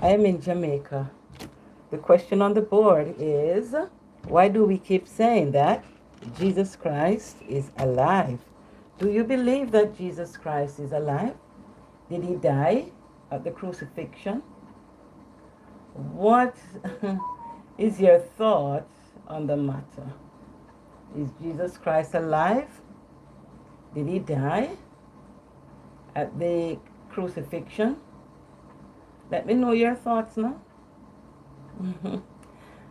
I am in Jamaica. The question on the board is, why do we keep saying that Jesus Christ is alive? Do you believe that Jesus Christ is alive? Did he die at the crucifixion? What is your thought on the matter? Is Jesus Christ alive? Did he die at the crucifixion? Let me know your thoughts now.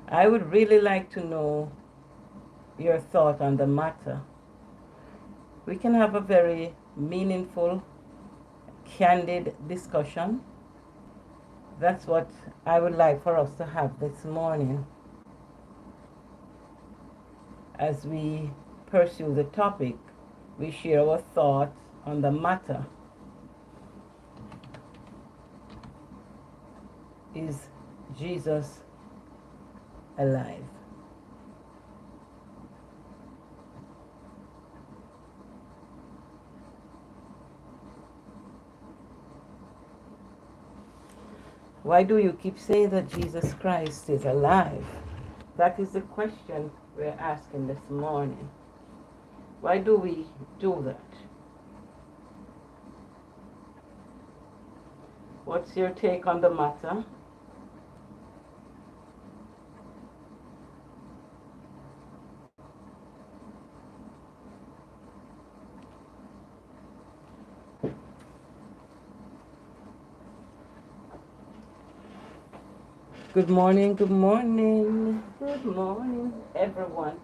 I would really like to know your thought on the matter. We can have a very meaningful, candid discussion. That's what I would like for us to have this morning as we pursue the topic. We share our thoughts on the matter. Is Jesus alive? Why do you keep saying that Jesus Christ is alive? That is the question we're asking this morning. Why do we do that? What's your take on the matter? Good morning, good morning, good morning, everyone.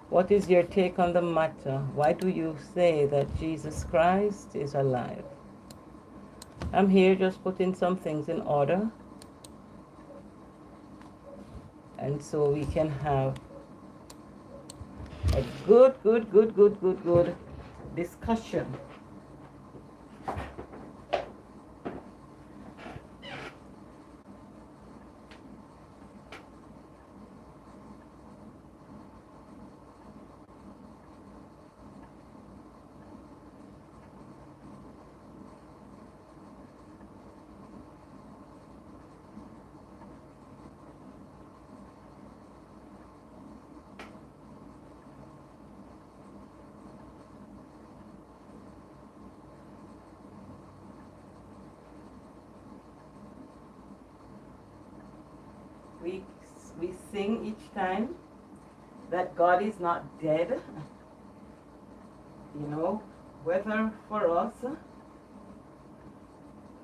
What is your take on the matter? Why do you say that Jesus Christ is alive? I'm here just putting some things in order, and so we can have a good discussion. We, we sing each time that God is not dead. You know, whether for us,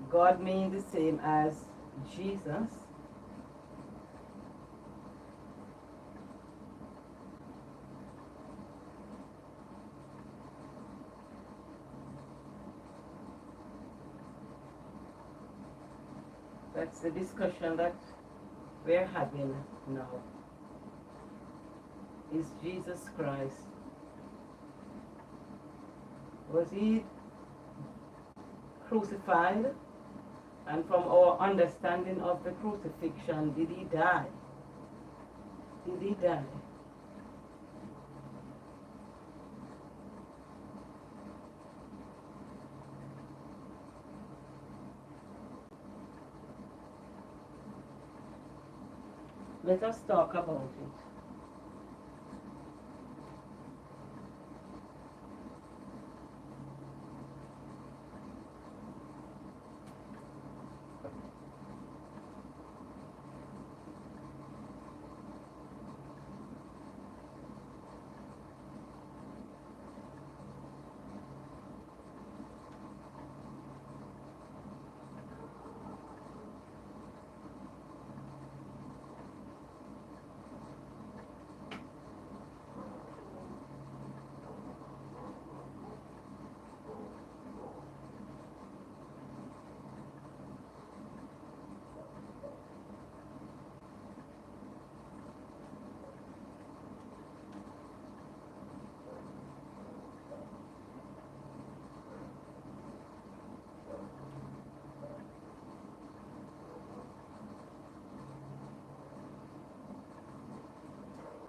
God means the same as Jesus. That's the discussion that we're having now. Is Jesus Christ, was he crucified? And from our understanding of the crucifixion, did he die? Did he die? Let us talk about it.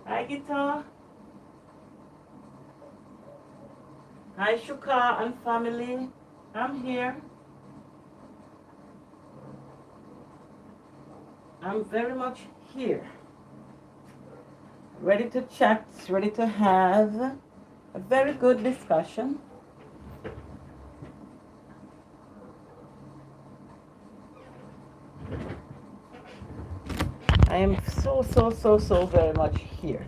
Hi, Guitar. Hi, Shuka and family. I'm here. I'm very much here. Ready to chat, ready to have a very good discussion. I am so very much here.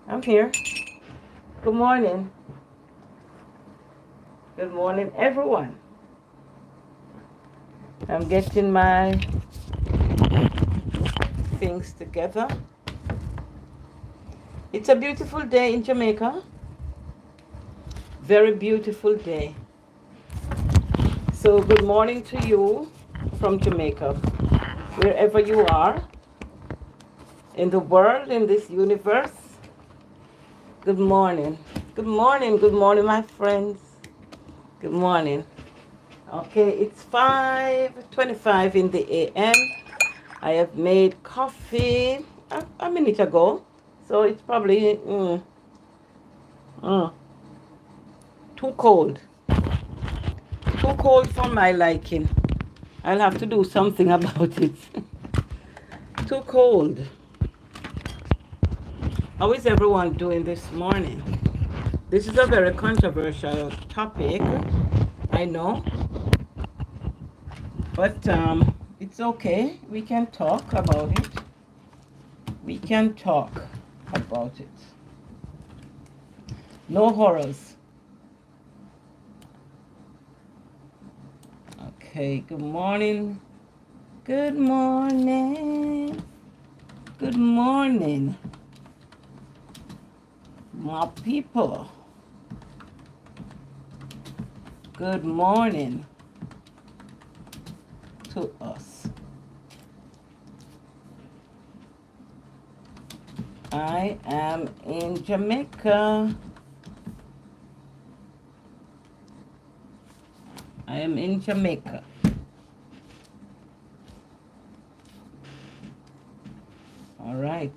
I'm here. Good morning. Good morning, everyone. I'm getting my things together. It's a beautiful day in Jamaica. Very beautiful day. So good morning to you from Jamaica, wherever you are in the world, in this universe. Good morning. Good morning. Good morning, my friends. Good morning. Okay, it's 5:25 in the a.m. I have made coffee a minute ago, so it's probably too cold. Too cold for my liking. I'll have to do something about it. Too cold. How is everyone doing this morning? This is a very controversial topic, I know, but it's okay. We can talk about it. We can talk about it. No horrors. Okay, good morning. Good morning. Good morning, my people. Good morning to us. I am in Jamaica. I am in Jamaica. All right.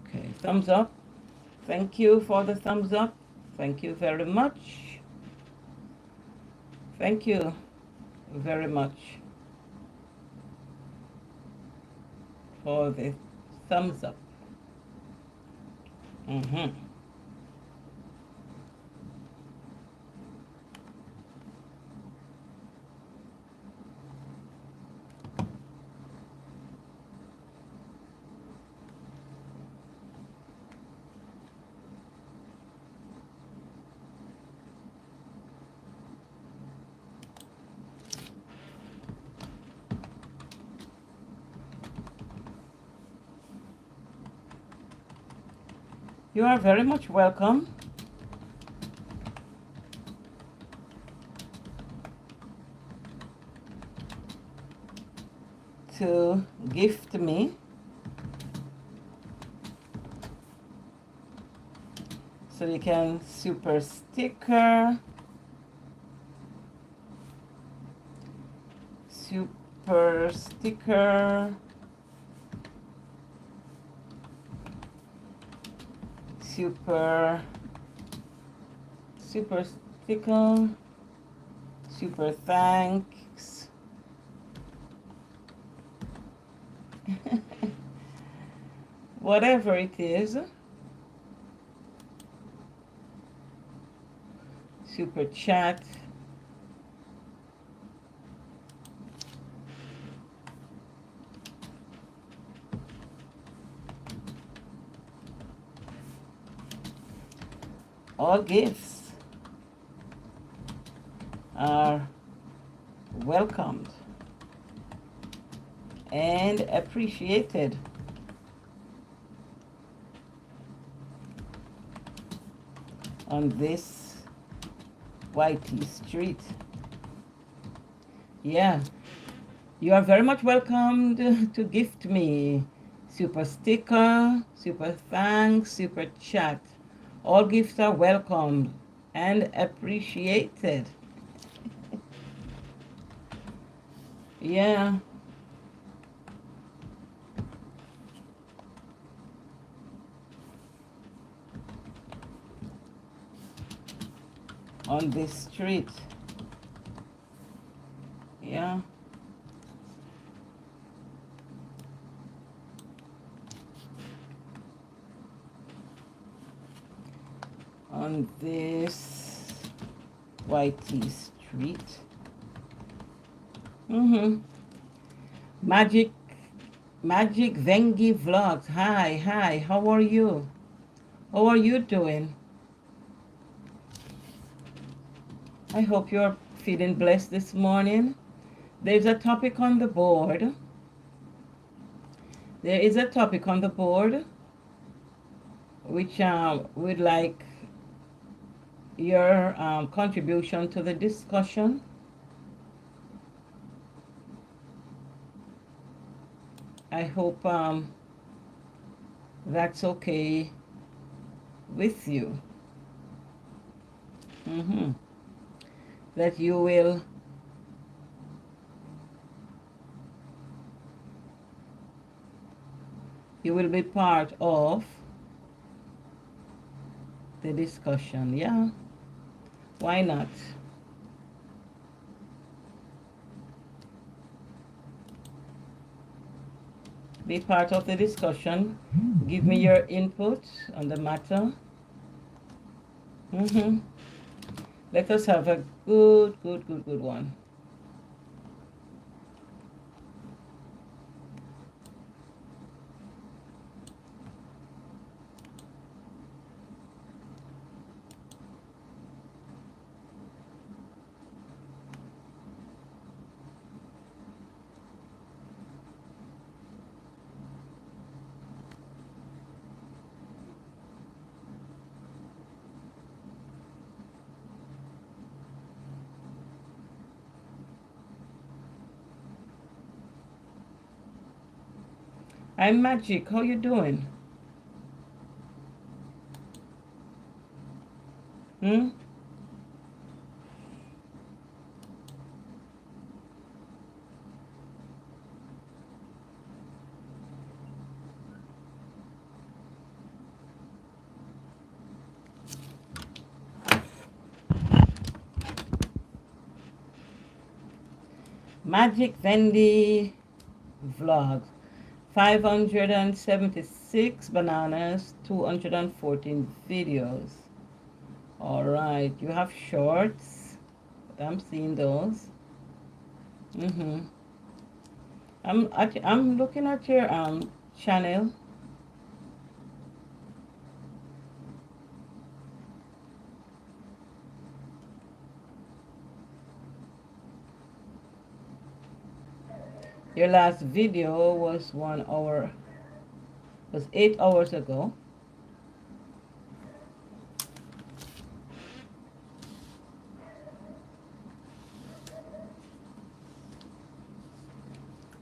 Okay, thumbs up. Thank you for the thumbs up. Thank you very much. Thank you very much for the thumbs up. You are very much welcome. To gift me so you can super sticker, super sticker, super sticker, super thanks. Whatever it is, super chat, all gifts are welcomed and appreciated. On this YT street. Yeah, you are very much welcomed to gift me super sticker, super thanks, super chat. All gifts are welcomed and appreciated. Yeah. On this street. Yeah. On this YT street. Magic Vengi Vlogs. Hi. How are you? How are you doing? I hope you're feeling blessed this morning. There's a topic on the board. There is a topic on the board which would like your contribution to the discussion. I hope that's okay with you. That you will be part of the discussion. Yeah, why not? Be part of the discussion. Give me your input on the matter. Let us have a good one. I'm Magic. How you doing? Magic Vendy Vlogs. 576 bananas, 214 videos. All right, you have shorts. I'm seeing those. I'm looking at your channel. Your last video was 1 hour, was 8 hours ago.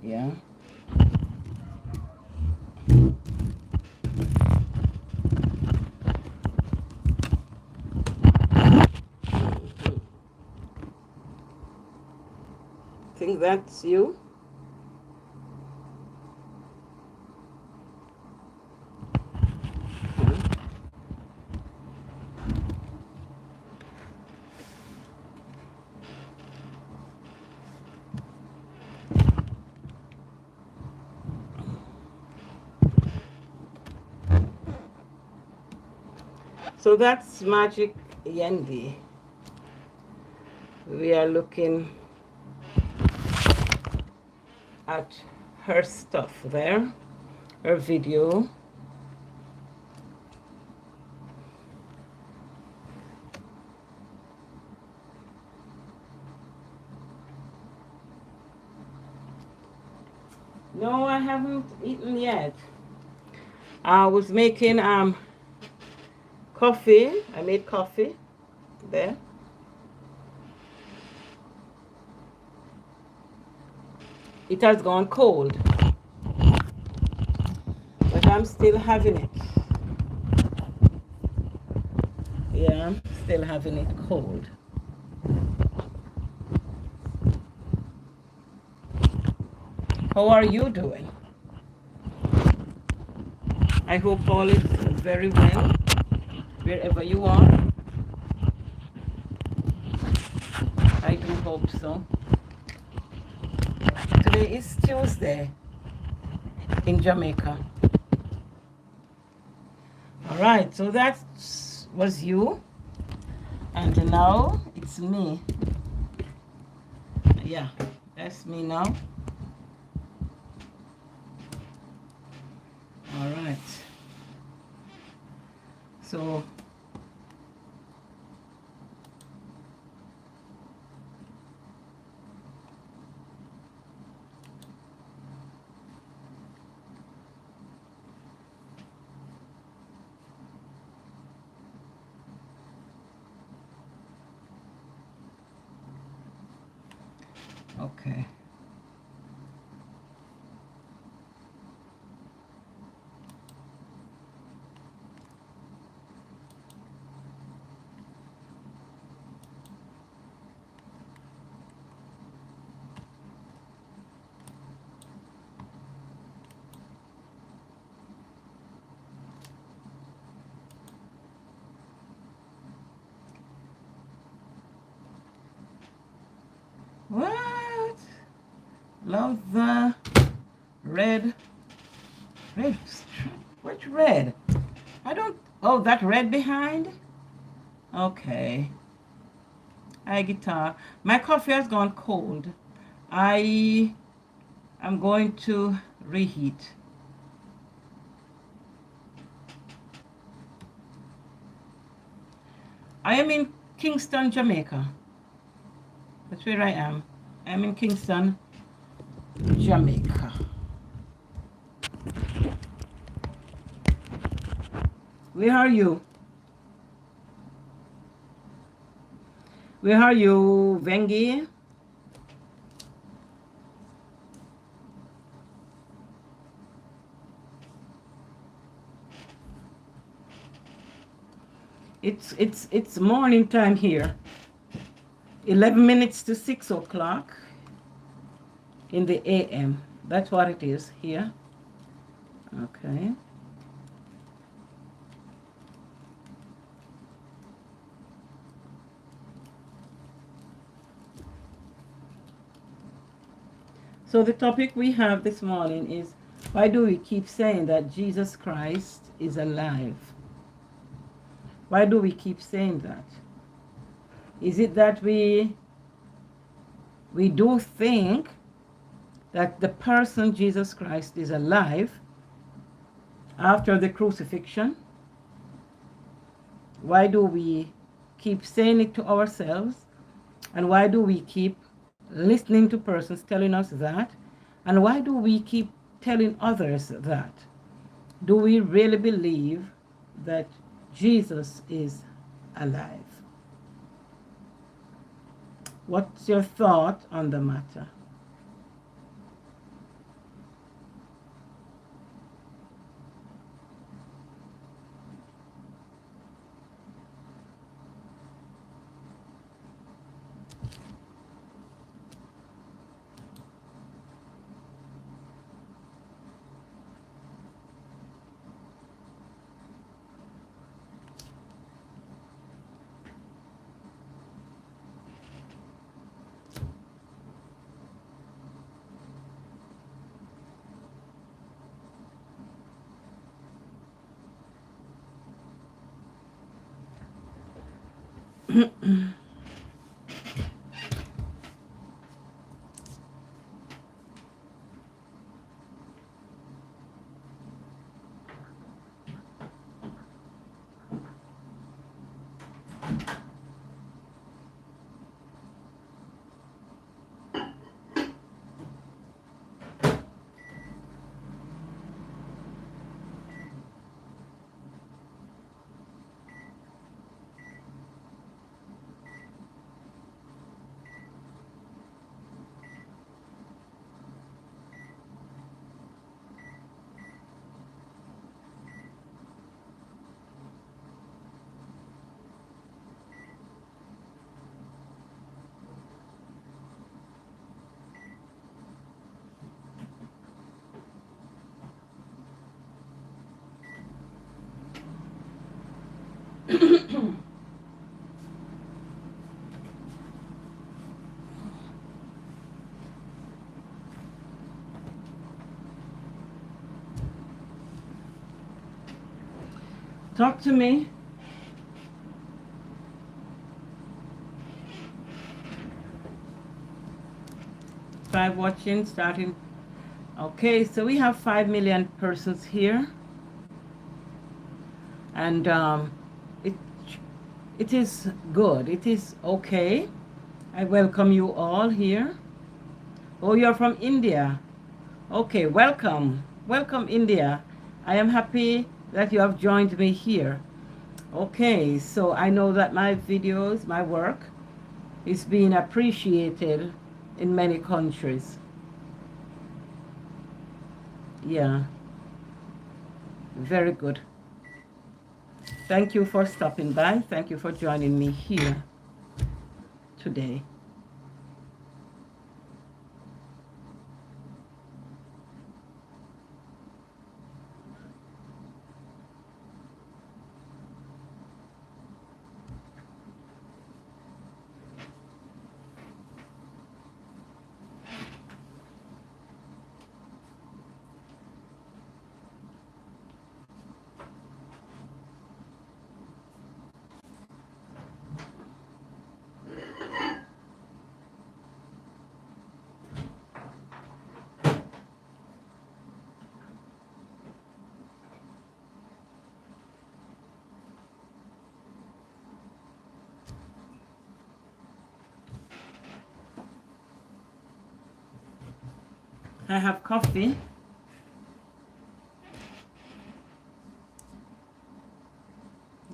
Yeah. Think that's you? So that's Magic Yendi. We are looking at her stuff there, her video. No, I haven't eaten yet. I was making coffee. I made coffee there. It has gone cold, but I'm still having it. Yeah, I'm still having it cold. How are you doing? I hope all is very well wherever you are. I do hope so. Today is Tuesday in Jamaica. All right, so that was you. And now it's me. Yeah, that's me now. All right. So okay. What? Love the red. Red. Which red? I don't. Oh, that red behind? Okay. Hi, guitar. My coffee has gone cold. I am going to reheat. I am in Kingston, Jamaica. That's where I am. I'm in Kingston, Jamaica. Where are you? Where are you, Vengi? It's morning time here. 11 minutes to 6 o'clock in the AM. That's what it is here. Okay. So the topic we have this morning is, why do we keep saying that Jesus Christ is alive? Why do we keep saying that? Is it that we do think that the person Jesus Christ is alive after the crucifixion? Why do we keep saying it to ourselves? And why do we keep listening to persons telling us that? And why do we keep telling others that? Do we really believe that Jesus is alive? What's your thought on the matter? Talk to me. Five watching, starting. Okay, so we have 5 million persons here. And it, it is good. It is okay. I welcome you all here. Oh, you're from India. Okay, welcome. Welcome, India. I am happy that you have joined me here. Okay, so I know that my videos, my work, is being appreciated in many countries. Yeah, very good. Thank you for stopping by. Thank you for joining me here today. I have coffee.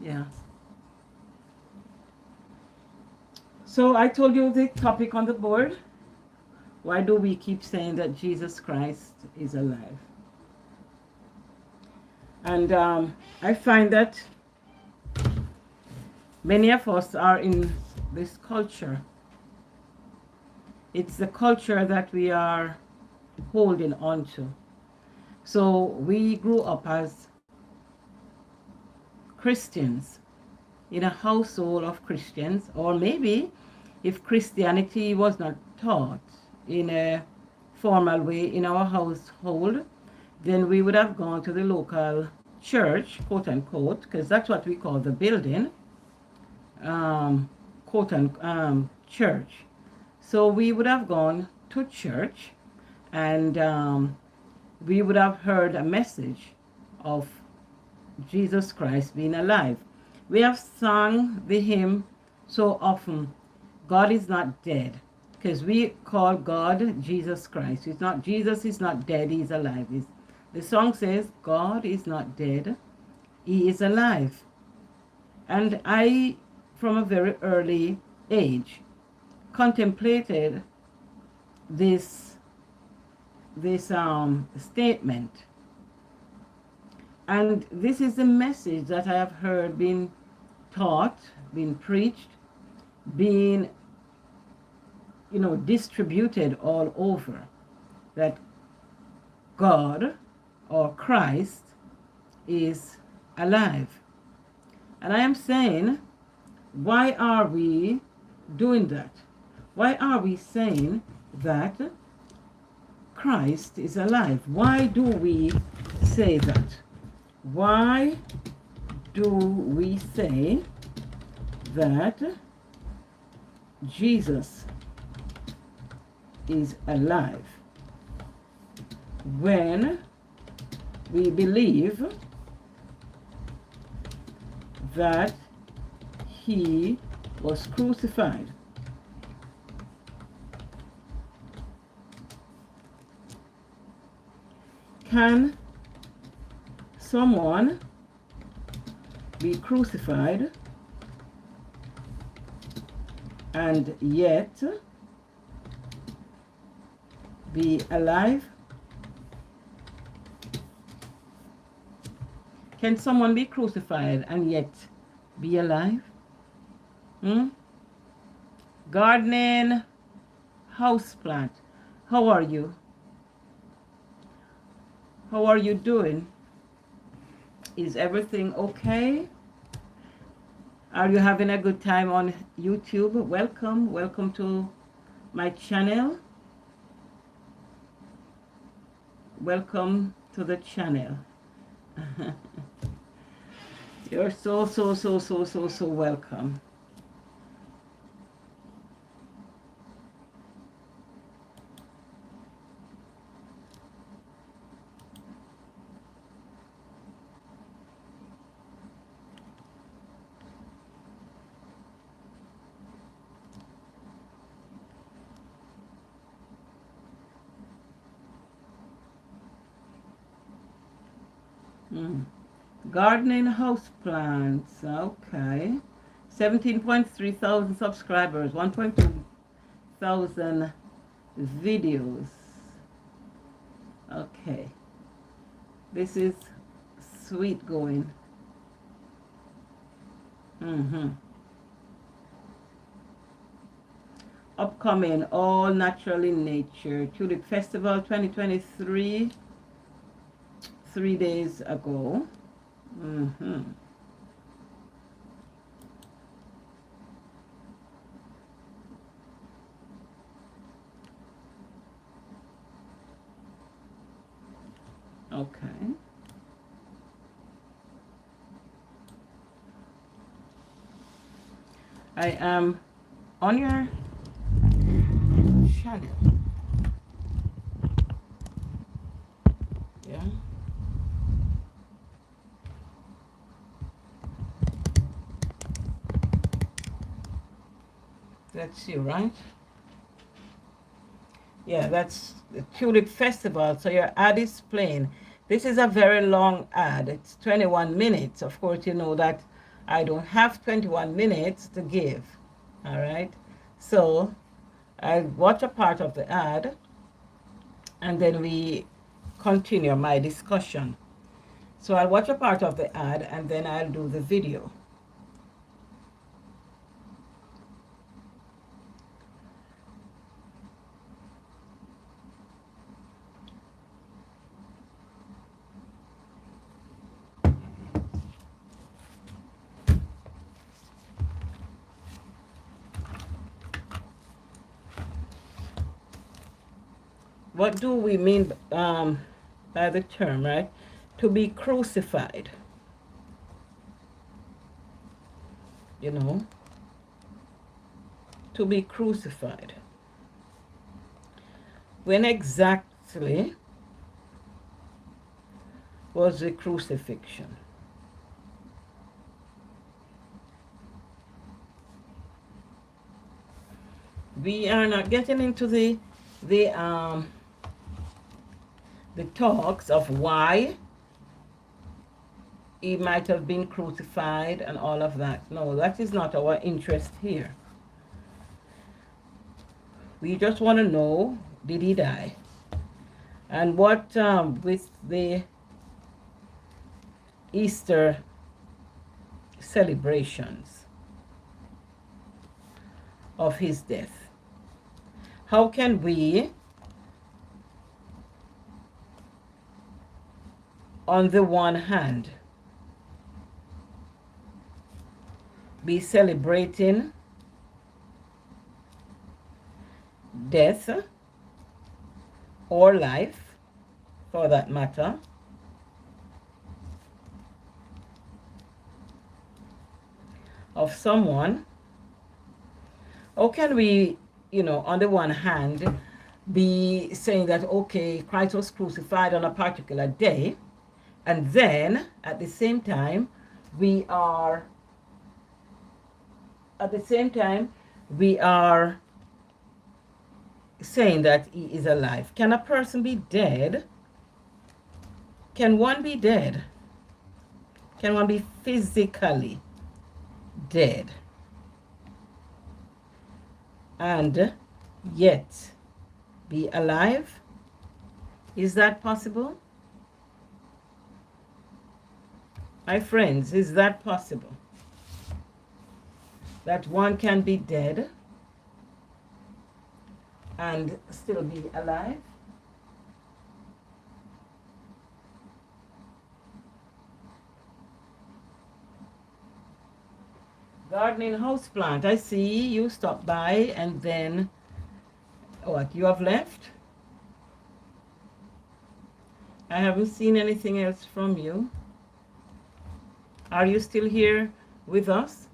Yeah. So I told you the topic on the board. Why do we keep saying that Jesus Christ is alive? And I find that many of us are in this culture. It's the culture that we are holding on to. So we grew up as Christians in a household of Christians, or maybe if Christianity was not taught in a formal way in our household, then we would have gone to the local church, quote unquote, because that's what we call the building, quote unquote, church. So we would have gone to church, and we would have heard a message of Jesus Christ being alive. We have sung the hymn so often, God is not dead, because we call God Jesus Christ. It's not, Jesus is not dead, he's alive. The song says, God is not dead, he is alive. And I, from a very early age, contemplated this statement. And this is the message that I have heard being taught, being preached, being, distributed all over, that God or Christ is alive. And I am saying, why are we doing that? Why are we saying that Christ is alive? Why do we say that? Why do we say that Jesus is alive when we believe that he was crucified? Can someone be crucified and yet be alive? Can someone be crucified and yet be alive? Gardening, houseplant, how are you? How are you doing? Is everything okay? Are you having a good time on YouTube? Welcome to my channel. Welcome to the channel. You're so, so, so, so, so, so welcome. Gardening house plants. Okay. 17.3 thousand subscribers. 1.2 thousand videos. Okay. This is sweet going. Upcoming All Natural in Nature Tulip Festival 2023. 3 days ago. Okay. I am on your channel. Yeah. That's you, right? Yeah, that's the Tulip Festival. So your ad is playing. This is a very long ad. It's 21 minutes. Of course, you know that I don't have 21 minutes to give. All right. So I watch a part of the ad and then we continue my discussion. So I'll watch a part of the ad and then I'll do the video. What do we mean by the term, right? To be crucified. You know, to be crucified. When exactly was the crucifixion? We are not getting into the talks of why he might have been crucified and all of that. No, that is not our interest here. We just want to know, did he die? And what with the Easter celebrations of his death, how can we, on the one hand, be celebrating death or life, for that matter, of someone? How can we, on the one hand, be saying that, okay, Christ was crucified on a particular day, and then at the same time we are saying that he is alive? Can a person be dead? Can one be dead? Can one be physically dead and yet be alive? Is that possible? My friends, is that possible? That one can be dead and still be alive? Gardening houseplant. I see you stopped by and then what? You have left? I haven't seen anything else from you. Are you still here with us?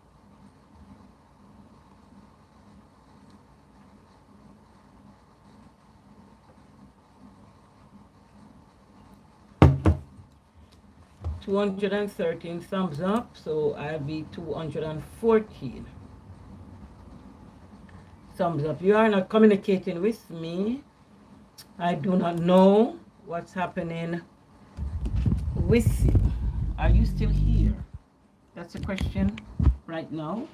$213 thumbs up, so I'll be 214 thumbs up. You are not communicating with me. I do not know what's happening with you. Are you still here? That's a question right now.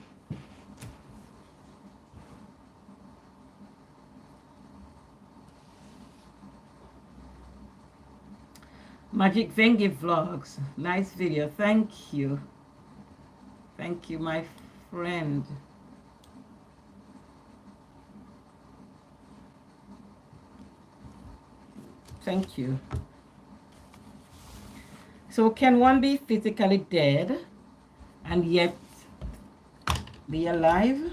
Magic Vengi Vlogs. Nice video. Thank you. Thank you, my friend. Thank you. So can one be physically dead and yet be alive?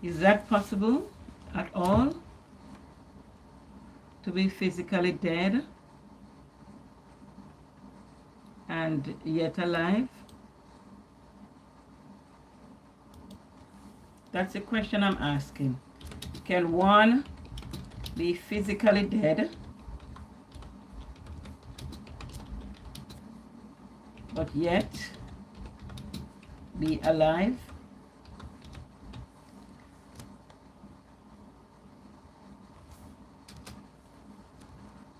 Is that possible at all? To be physically dead and yet alive? That's the question I'm asking. Can one be physically dead but yet be alive?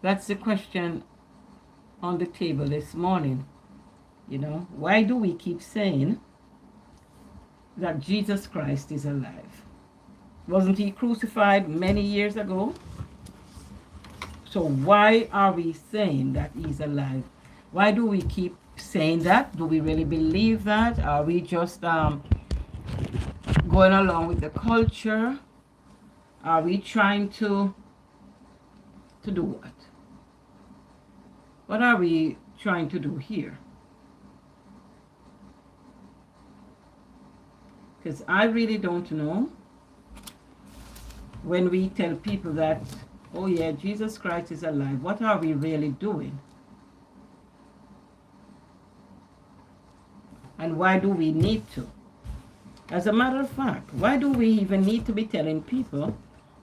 That's the question on the table this morning. You know, why do we keep saying that Jesus Christ is alive? Wasn't he crucified many years ago? So why are we saying that he's alive? Why do we keep saying that? Do we really believe that? Are we just going along with the culture? Are we trying to do what? What are we trying to do here? Because I really don't know. When we tell people that, oh yeah, Jesus Christ is alive, what are we really doing? And why do we need to? As a matter of fact, why do we even need to be telling people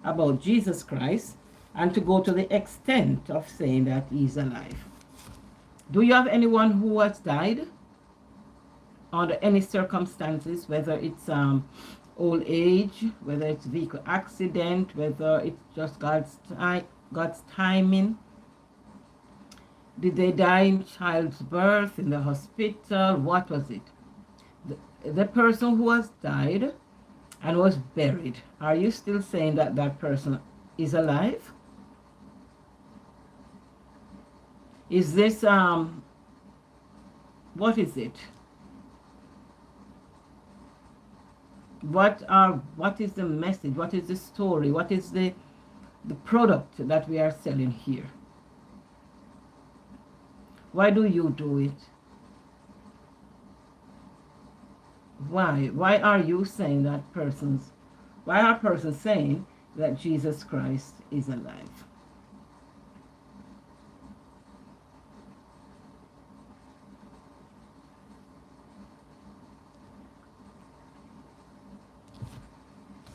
about Jesus Christ and to go to the extent of saying that he's alive? Do you have anyone who has died under any circumstances, whether it's old age, whether it's vehicle accident, whether it's just God's timing? Did they die in child's birth, in the hospital? What was it? The person who has died and was buried, are you still saying that that person is alive? Is this, what is it? What is the message? What is the story? What is the product that we are selling here? Why do you do it? Why? Why are you saying that why are persons saying that Jesus Christ is alive?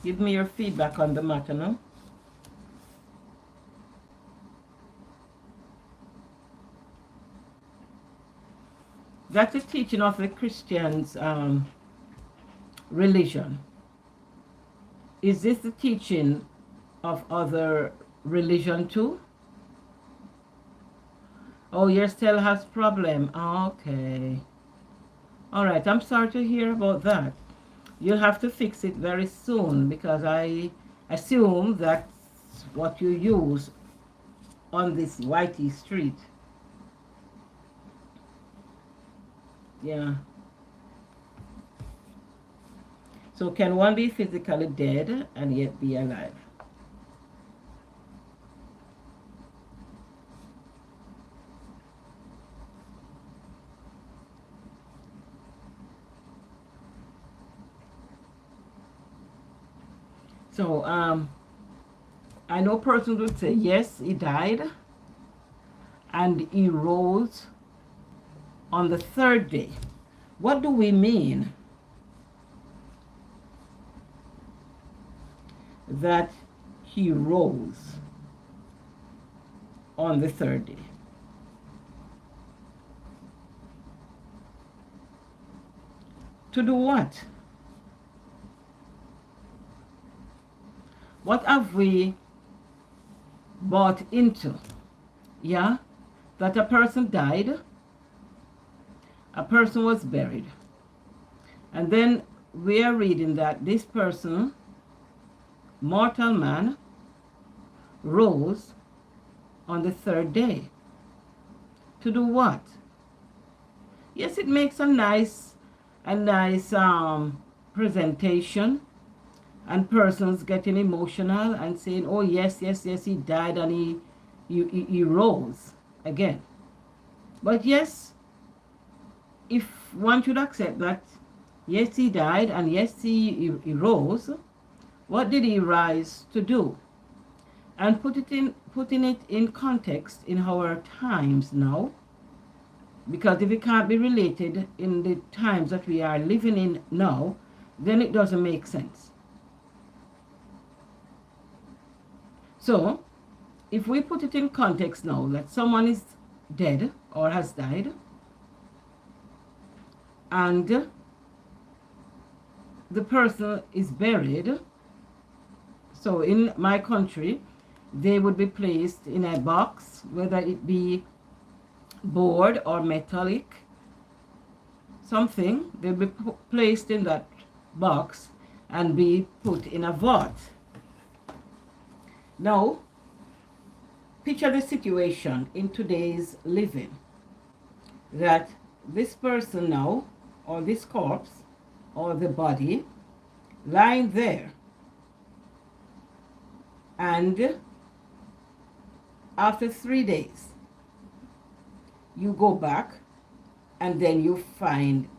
Give me your feedback on the matter now. That's the teaching of the Christians' religion. Is this the teaching of other religion too? Oh, your cell has problem. Okay. All right. I'm sorry to hear about that. You'll have to fix it very soon, because I assume that's what you use on this Whitey Street. Yeah. So can one be physically dead and yet be alive? So I know persons would say, yes, he died and he rose on the third day. What do we mean that he rose on the third day? To do what? What have we bought into? Yeah, that a person died, a person was buried, and then we are reading that this person, mortal man, rose on the third day. To do what? Yes, it makes a nice presentation, and persons getting emotional and saying, oh yes, yes, yes, he died and he rose again. But yes, if one should accept that, yes, he died and yes, he rose, what did he rise to do? And putting it in context in our times now, because if it can't be related in the times that we are living in now, then it doesn't make sense. So, if we put it in context now that someone is dead or has died, and the person is buried, so in my country, they would be placed in a box, whether it be board or metallic, something, they'll be placed in that box and be put in a vault. Now, picture the situation in today's living, that this person now, or this corpse, or the body, lying there, and after 3 days, you go back and then you find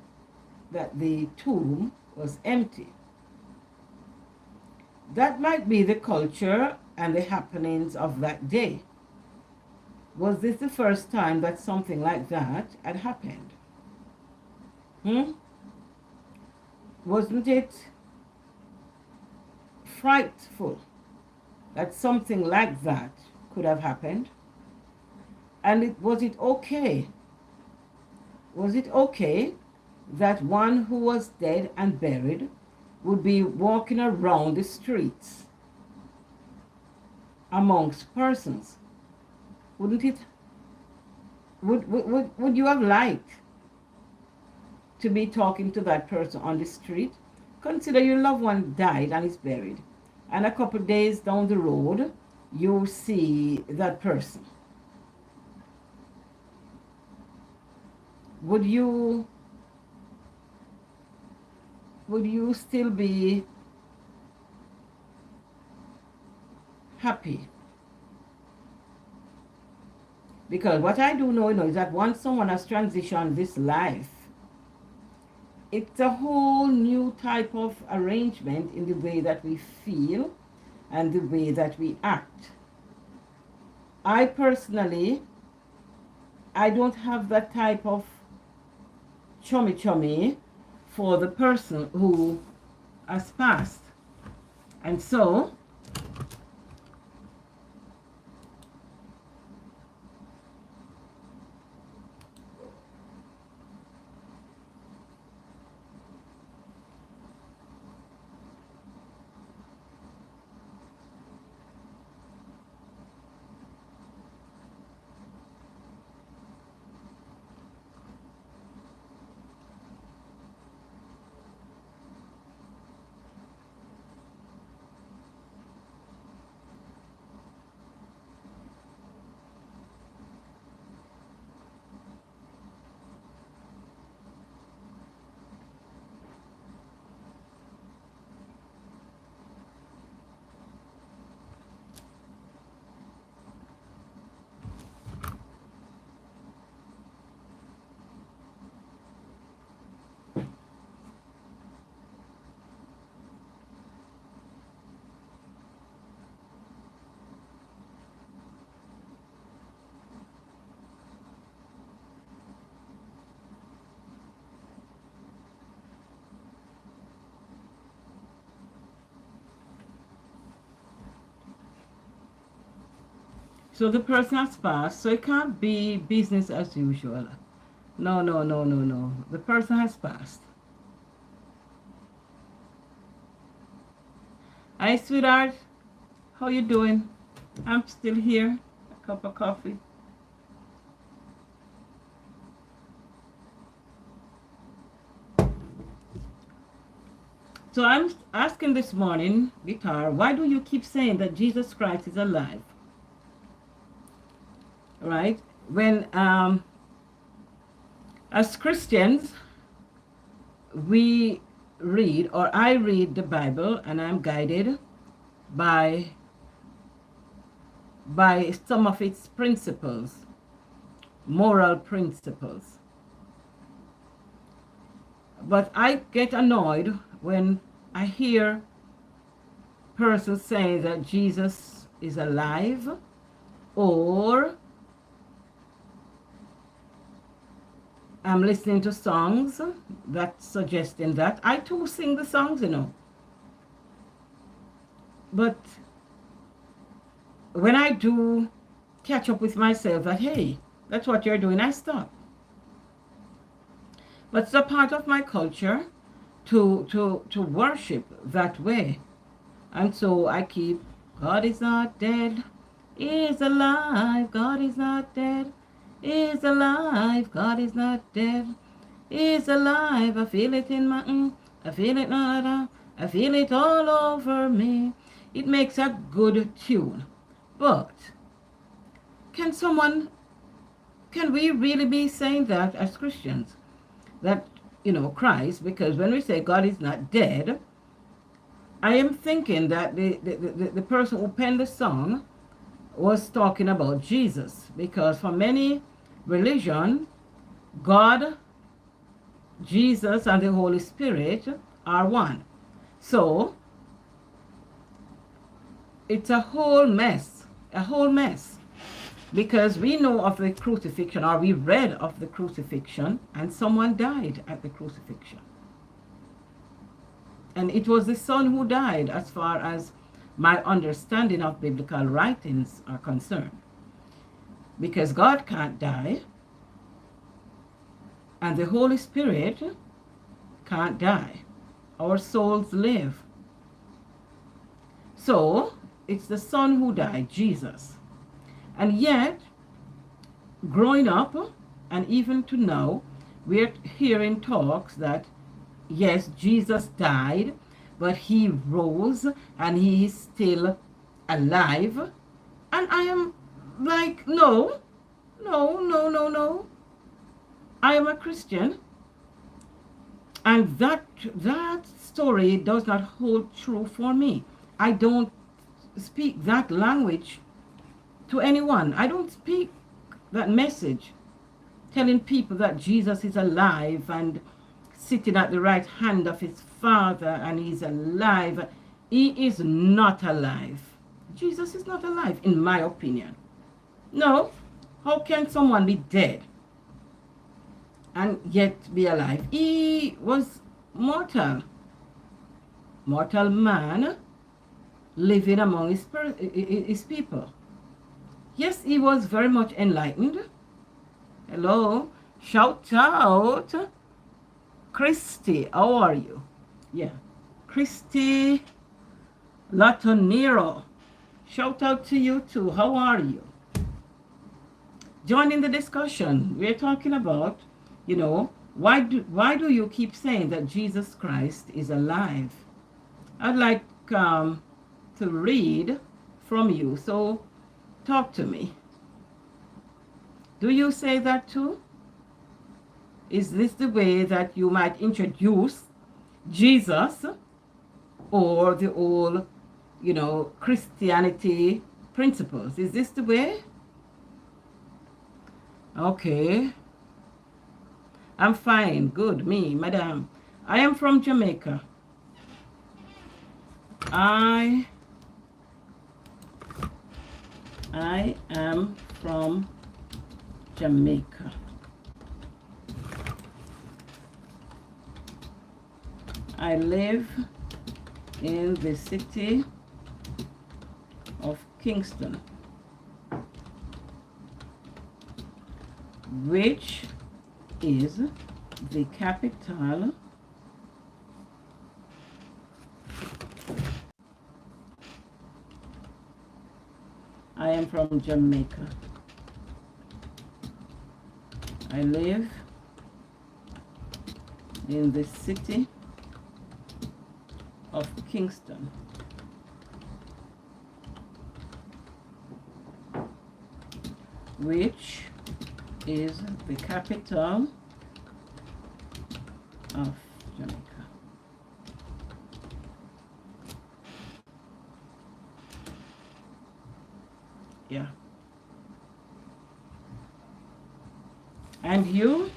that the tomb was empty. That might be the culture and the happenings of that day. Was this the first time that something like that had happened? Wasn't it frightful that something like that could have happened? And was it okay? Was it okay that one who was dead and buried would be walking around the streets amongst persons? Wouldn't it? Would you have liked to be talking to that person on the street? Consider your loved one died and is buried, and a couple days down the road, you see that person. Would you still be happy? Because what I do know, is that once someone has transitioned this life, it's a whole new type of arrangement in the way that we feel and the way that we act. I personally, I don't have that type of chummy for the person who has passed. And so, So the person has passed, so it can't be business as usual. No, no, no, no, no. The person has passed. Hi, sweetheart. How you doing? I'm still here. A cup of coffee. So I'm asking this morning, Guitar, why do you keep saying that Jesus Christ is alive? Right? When, as Christians, we read, or I read the Bible, and I'm guided by some of its principles, moral principles. But I get annoyed when I hear persons say that Jesus is alive, or I'm listening to songs that suggesting that. I too sing the songs, you know. But when I do catch up with myself that, hey, that's what you're doing, I stop. But it's a part of my culture to worship that way. And so I keep, God is not dead, He is alive, God is not dead, He is alive, God is not dead, He is alive, I feel it in my, I feel it, I feel it all over me. It makes a good tune. But can we really be saying that as Christians? That, you know, Christ, because when we say God is not dead, I am thinking that the person who penned the song was talking about Jesus, because for many religions, God, Jesus, and the Holy Spirit are one. So it's a whole mess, because we know of the crucifixion, or we read of the crucifixion, and someone died at the crucifixion. And it was the Son who died, as far as my understanding of biblical writings are concerned. Because God can't die, and the Holy Spirit can't die. Our souls live. So it's the Son who died, Jesus. And yet, growing up, and even to now, we're hearing talks that, yes, Jesus died, but He rose, and He is still alive. And I am like, no. I am a Christian. And that story does not hold true for me. I don't speak that language to anyone. I don't speak that message, telling people that Jesus is alive and sitting at the right hand of His Father, and He's alive. He is not alive. Jesus is not alive, in my opinion. No. How can someone be dead and yet be alive? He was mortal man living among his people. Yes, he was very much enlightened. Hello, shout out, Christy, how are you? Yeah, Christy Latonero, shout out to you too. How are you? Join in the discussion. We're talking about, you know, why do you keep saying that Jesus Christ is alive? I'd like to read from you. So talk to me. Do you say that too? Is this the way that you might introduce Jesus, or the old, you know, Christianity principles? Is this the way? Okay. I'm fine. Good. Me, madam. I am from Jamaica. I am from Jamaica. I live in the city of Kingston. which is the capital I am from Jamaica. I live in the city of Kingston. Which is the capital of Jamaica. Yeah. And you?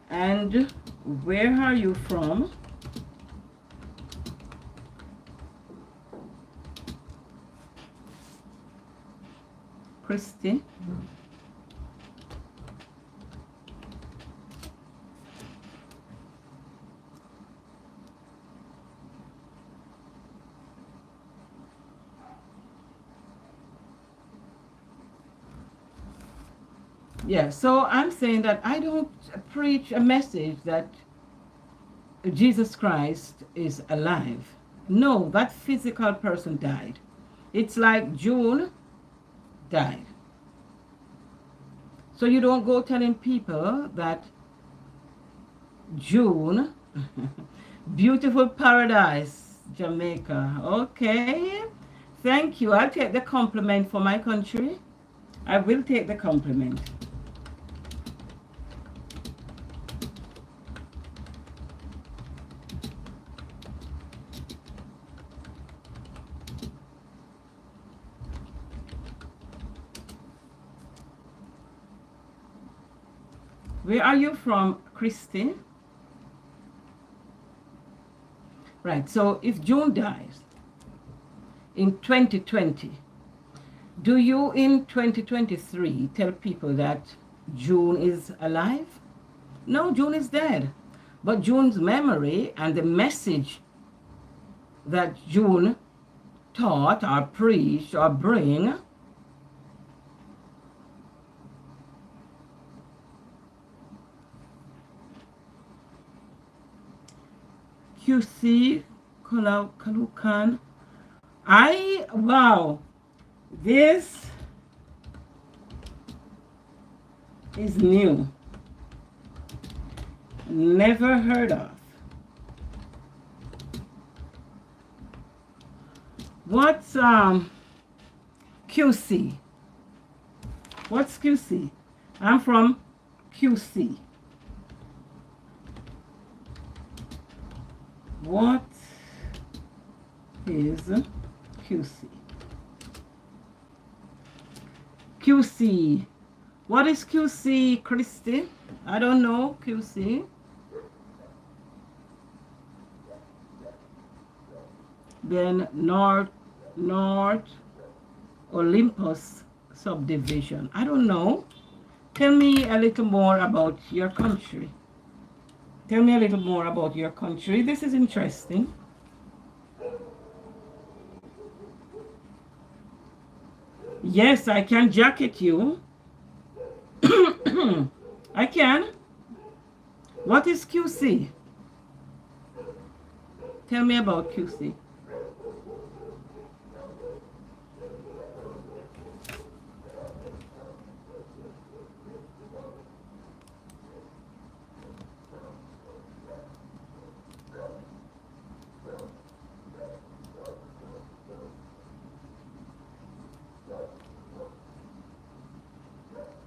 And where are you from? Christy. Yeah, so I'm saying that I don't preach a message that Jesus Christ is alive. No, that physical person died. It's like June died. So you don't go telling people that June, beautiful paradise, Jamaica. Okay, thank you. I'll take the compliment for my country. I will take the compliment. Where are you from, Christy? Right, so if June dies in 2020, do you in 2023 tell people that June is alive? No, June is dead. But June's memory and the message that June taught or preached or bring QC Kalukan. Wow, this is new. Never heard of. What's QC? What's QC? I'm from QC. What is QC? QC. What is QC, Christy? I don't know QC. Then North Olympus subdivision. I don't know. Tell me a little more about your country. Tell me a little more about your country. This is interesting. Yes, I can jacket you. I can. What is QC? Tell me about QC.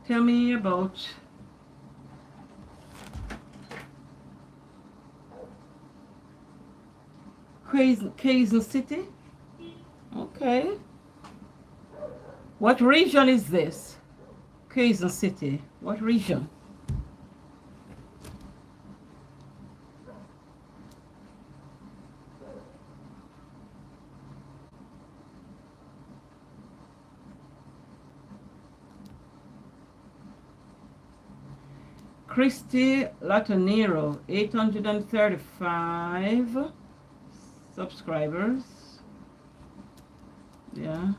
Tell me about Quezon City. Okay. What region is this? Quezon City. What region? Christy Latonero, 835 subscribers. Yeah.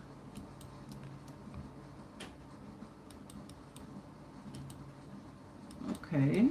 Okay.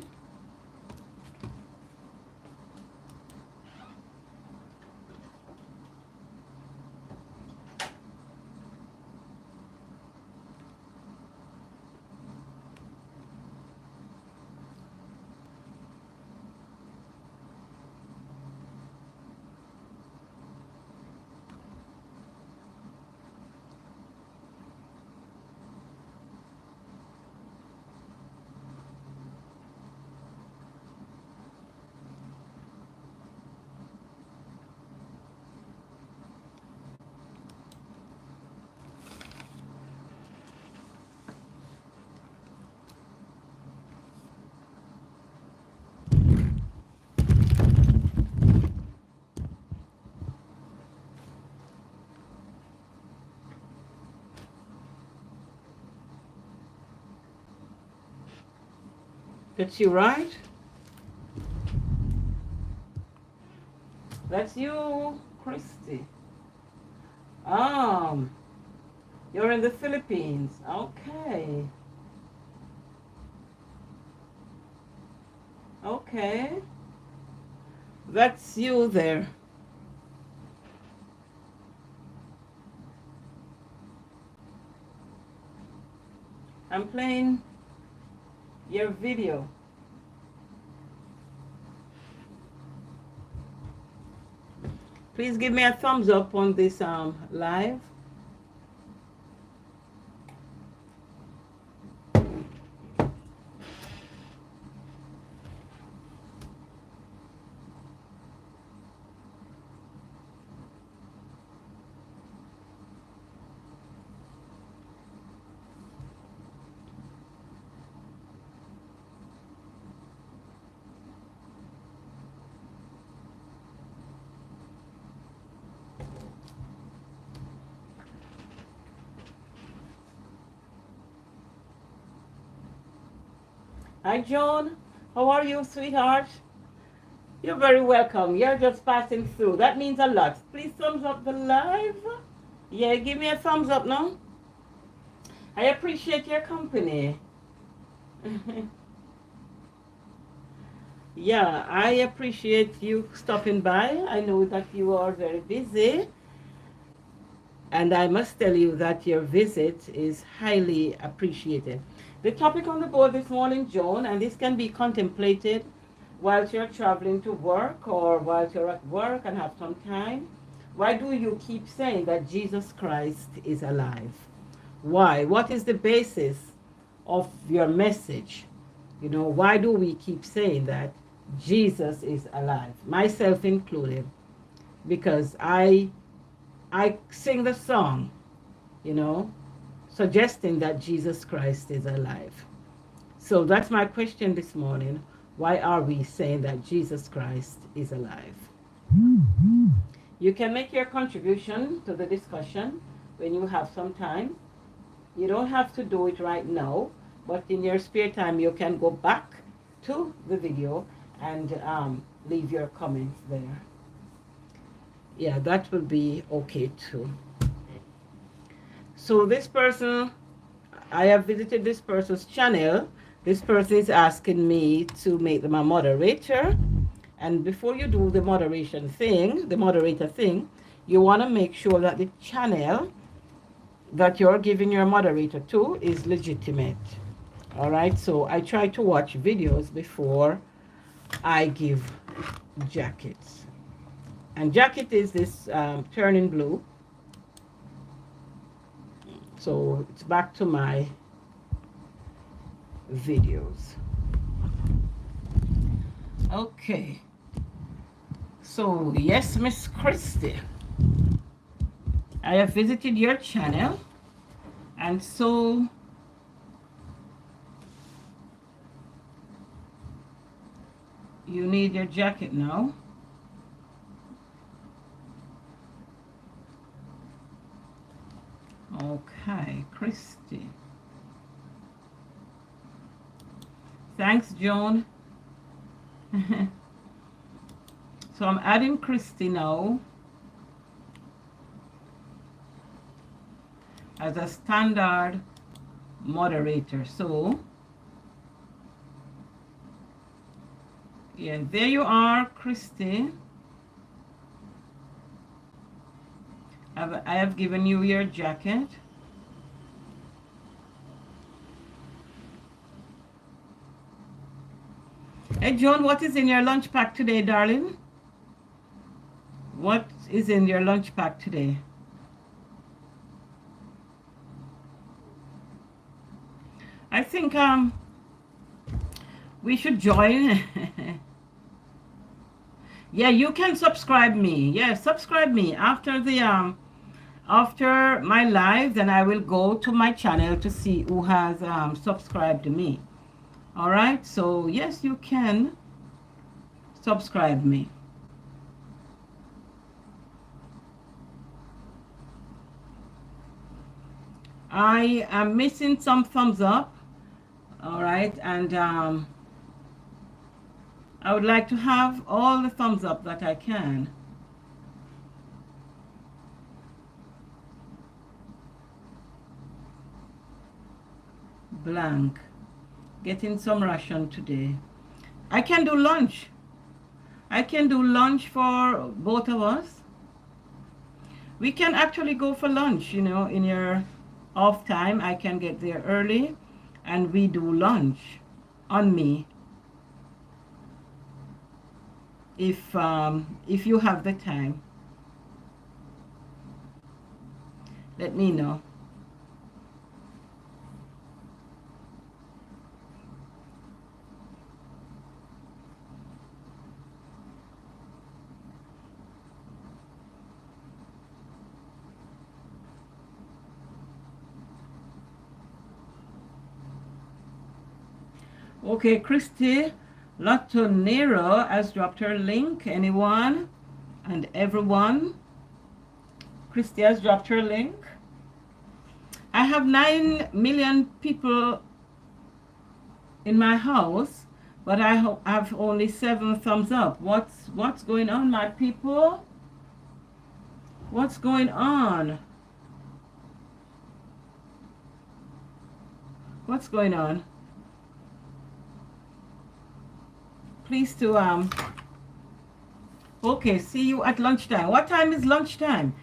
That's you, right? That's you, Christy. Um, you're in the Philippines. Okay. Okay. That's you there. I'm playing your video. Please give me a thumbs up on this live. Hi, Joan. How are you, sweetheart? You're very welcome. You're just passing through. That means a lot. Please thumbs up the live. Yeah, give me a thumbs up now. I appreciate your company. Yeah, I appreciate you stopping by. I know that you are very busy. And I must tell you that your visit is highly appreciated. The topic on the board this morning, Joan, and this can be contemplated whilst you're traveling to work or whilst you're at work and have some time. Why do you keep saying that Jesus Christ is alive? Why? What is the basis of your message? You know, why do we keep saying that Jesus is alive? Myself included. Because I sing the song, you know, suggesting that Jesus Christ is alive. So that's my question this morning. Why are we saying that Jesus Christ is alive? You can make your contribution to the discussion when you have some time. You don't have to do it right now, but in your spare time, you can go back to the video and leave your comments there. Yeah, that will be okay too. So this person, I have visited this person's channel. This person is asking me to make them a moderator. And before you do the moderation thing, the moderator thing, you want to make sure that the channel that you're giving your moderator to is legitimate. All right, so I try to watch videos before I give jackets. And jacket is this turning blue. So it's back to my videos. Okay. So yes, Miss Christie, I have visited your channel, and so you need your jacket now. Okay, Christy. Thanks, Joan. So I'm adding Christy now as a standard moderator. So Yeah, there you are, Christy. I have given you your jacket. Hey, Joan, what is in your lunch pack today, darling? What is in your lunch pack today? I think we should join. Yeah, you can subscribe me. Yeah, subscribe me after my live. Then I will go to my channel to see who has subscribed to me. All right. So yes, you can subscribe me. I am missing some thumbs up. All right, and I would like to have all the thumbs up that I can. Blank. Getting some ration today. I can do lunch. I can do lunch for both of us. We can actually go for lunch, you know, in your off time. I can get there early and we do lunch on me. If you have the time, let me know. Okay, Christy Latonero has dropped her link. Anyone and everyone? Christy has dropped her link. I have 9 million people in my house, but I have only 7 thumbs up. What's going on, my people? What's going on? What's going on? Please to okay, see you at lunchtime. What time is lunchtime?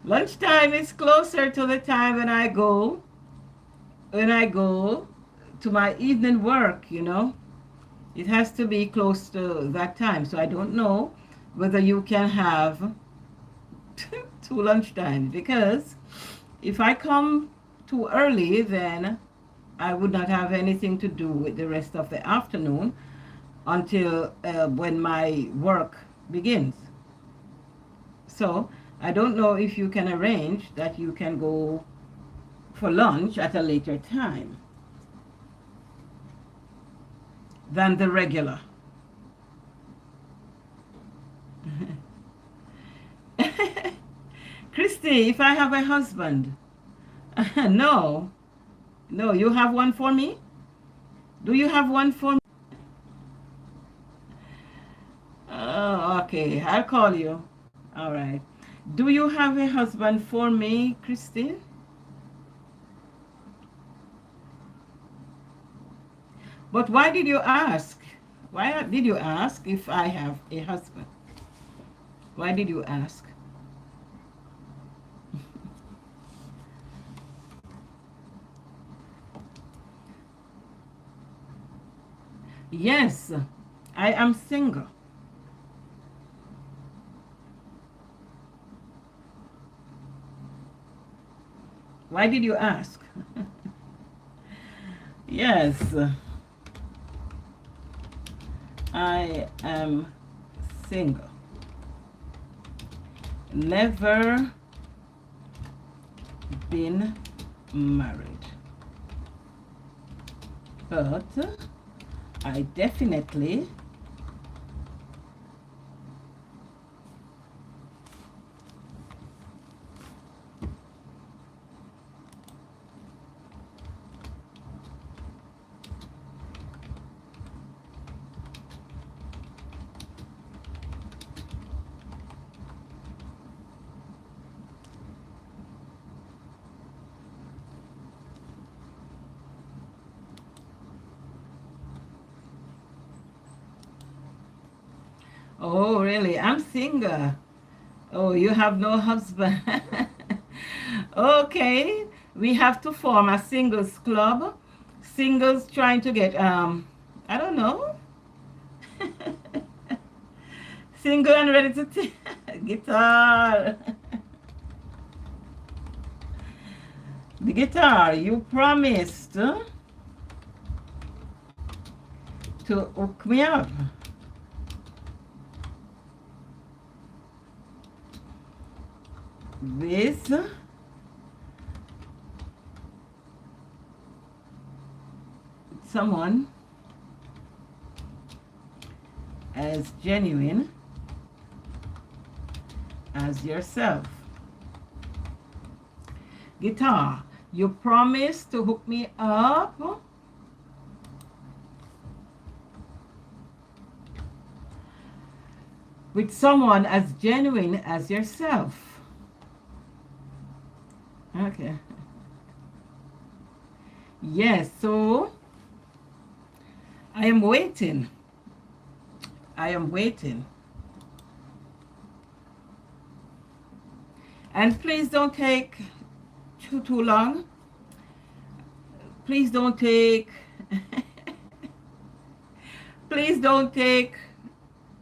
Lunchtime is closer to the time when I go to my evening work, you know. It has to be close to that time. So I don't know whether you can have 2 lunchtime, because if I come too early, then I would not have anything to do with the rest of the afternoon until when my work begins. So I don't know if you can arrange that you can go for lunch at a later time than the regular. Christy, if I have a husband, no, you have one for me? Do you have one for me? Oh, okay, I'll call you. All right. Do you have a husband for me, Christy? But why did you ask? Why did you ask if I have a husband? Why did you ask? Yes, I am single. Why did you ask? Yes, I am single. Never been married. But I definitely Oh, really? I'm single. Oh, you have no husband. Okay, we have to form a singles club. Singles trying to get I don't know. Single and ready to guitar. The guitar you promised to hook me up. With someone as genuine as yourself. Guitar, you promised to hook me up with someone as genuine as yourself. Okay. Yes, so I am waiting. I am waiting. And please don't take too long. Please don't take please don't take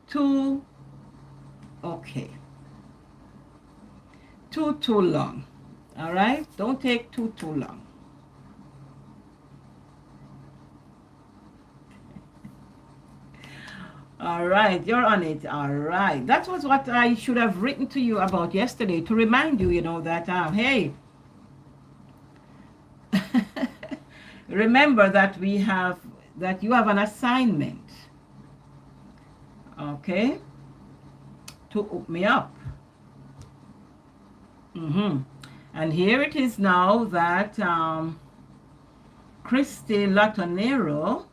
too okay. Too long. All right? Don't take too long. All right, you're on it. All right. That was what I should have written to you about yesterday to remind you, that, hey, remember that you have an assignment, okay, to hook me up. And here it is now that Christy Latonero,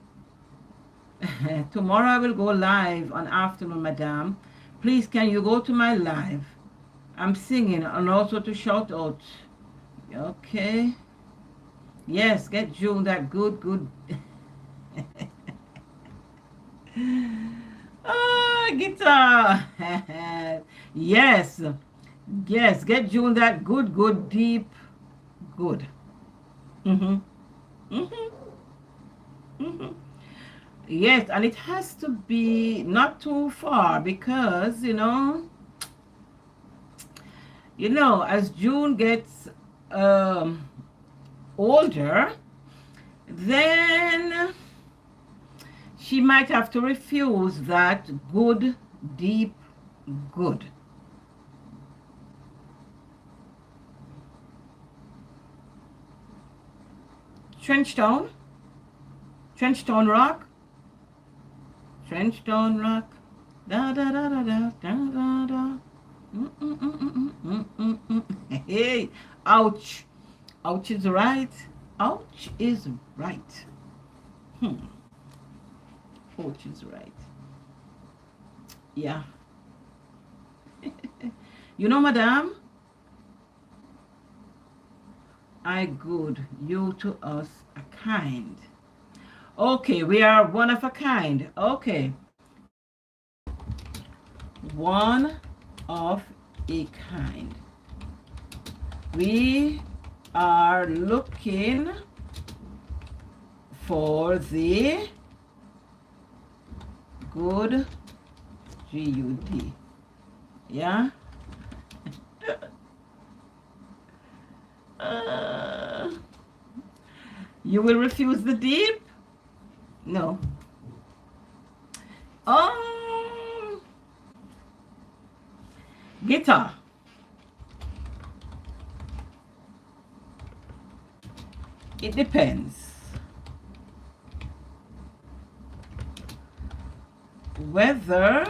tomorrow I will go live on Afternoon Madame. Please, can you go to my live? I'm singing and also to shout out. Okay. Yes, get June that good. Guitar. Yes, get June that good, deep, good. Yes, and it has to be not too far because, as June gets older, then she might have to refuse that good, deep, good. Trenchtown Rock. Trenchtown Rock. Da da da da da da da. Hey, ouch. Ouch is right. Ouch is right. Ouch is right. Yeah. Madam, I good, you to us a kind. Okay, we are one of a kind. Okay. One of a kind. We are looking for the good G-U-D. Yeah? You will refuse the deep? No. Guitar. It depends. Whether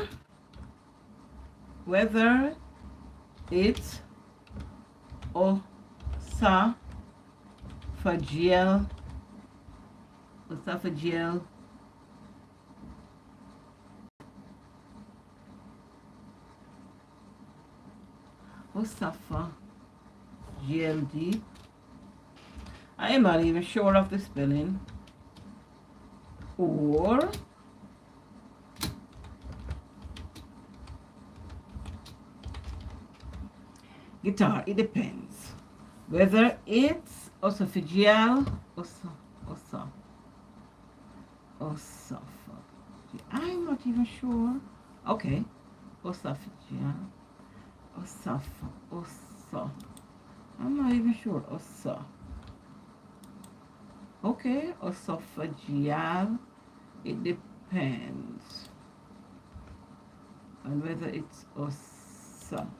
it's esophageal GLD. I am not even sure of the spelling. Or guitar. It depends. Whether it's esophageal, I'm not even sure. Okay, esophageal, I'm not even sure. Okay, esophageal. It depends on whether it's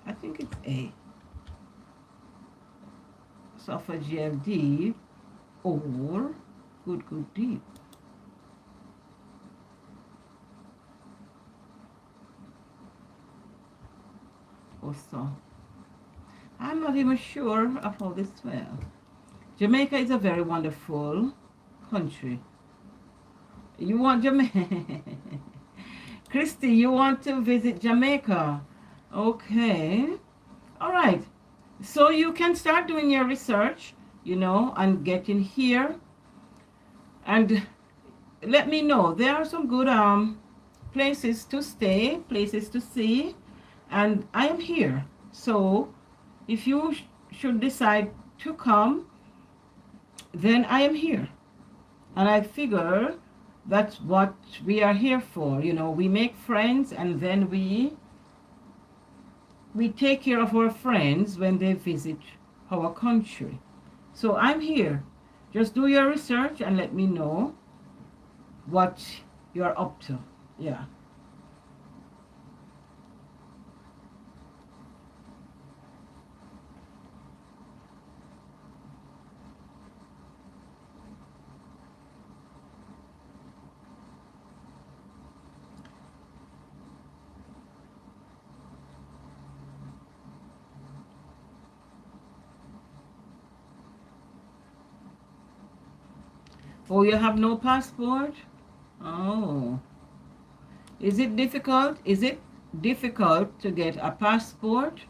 I think it's A. Esophageal deep or good deep. So I'm not even sure of how this spell. Jamaica is a very wonderful country. You want Jamaica? Christy, you want to visit Jamaica? Okay. All right. So you can start doing your research, and getting here. And let me know. There are some good places to stay, places to see. And I am here. So if you should decide to come, then I am here. And I figure that's what we are here for. We make friends, and then we take care of our friends when they visit our country. So I'm here. Just do your research and let me know what you're up to. Yeah. Oh, you have no passport? Oh. Is it difficult? Is it difficult to get a passport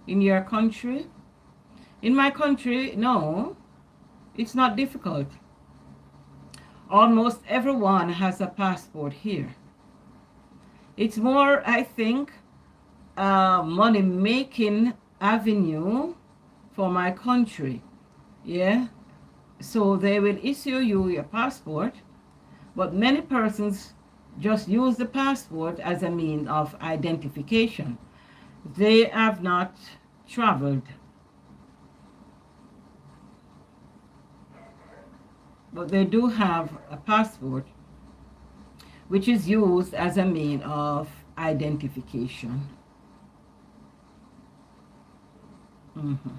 in your country? In my country, no. It's not difficult. Almost everyone has a passport here. It's more, I think, a money-making avenue for my country. Yeah? So they will issue you your passport, but many persons just use the passport as a means of identification. They have not traveled. But they do have a passport, which is used as a means of identification. Mm-hmm.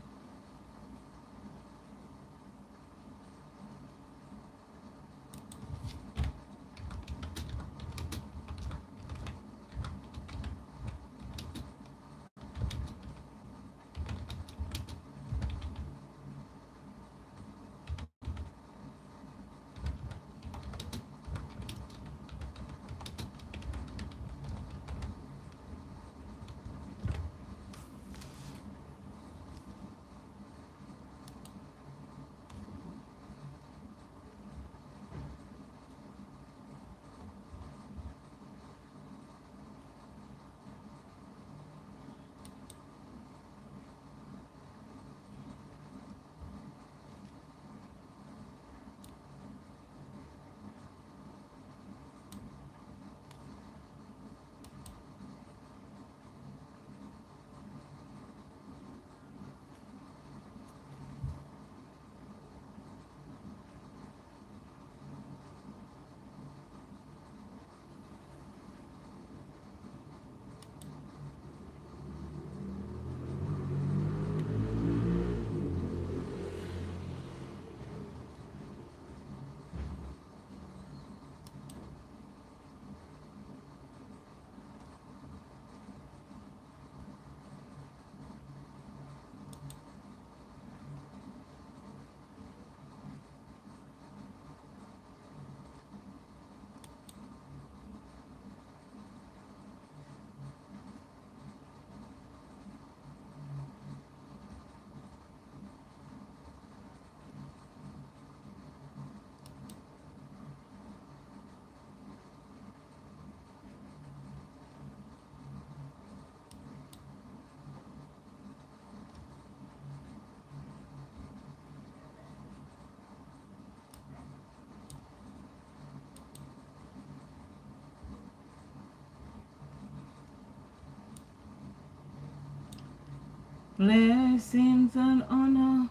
blessings and honor,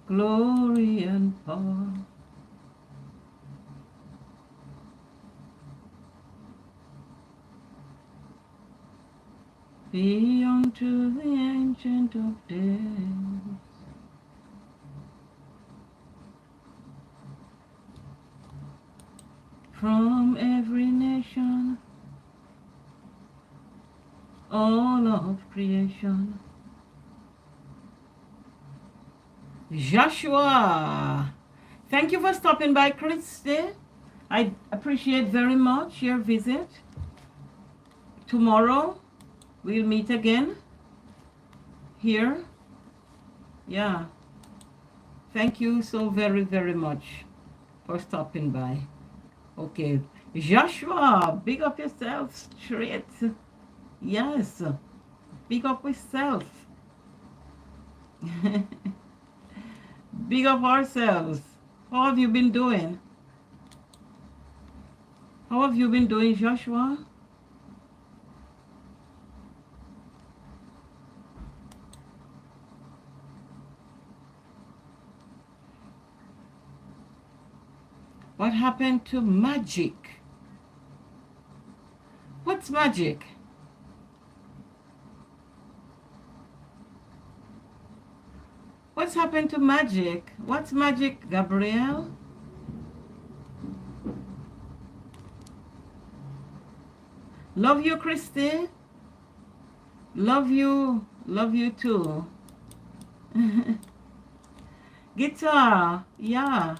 glory and power be unto the Ancient of Days. From every nation, all of creation. Joshua, thank you for stopping by, Christy. I appreciate very much your visit. Tomorrow, we'll meet again here. Yeah. Thank you so very, very much for stopping by. Okay. Joshua, big up yourself straight. Yes. Big up yourself. Big up ourselves. How have you been doing? How have you been doing, Joshua? What happened to magic? What's magic? What's happened to magic? What's magic, Gabrielle? Love you, Christy. Love you. Love you too. Guitar. Yeah.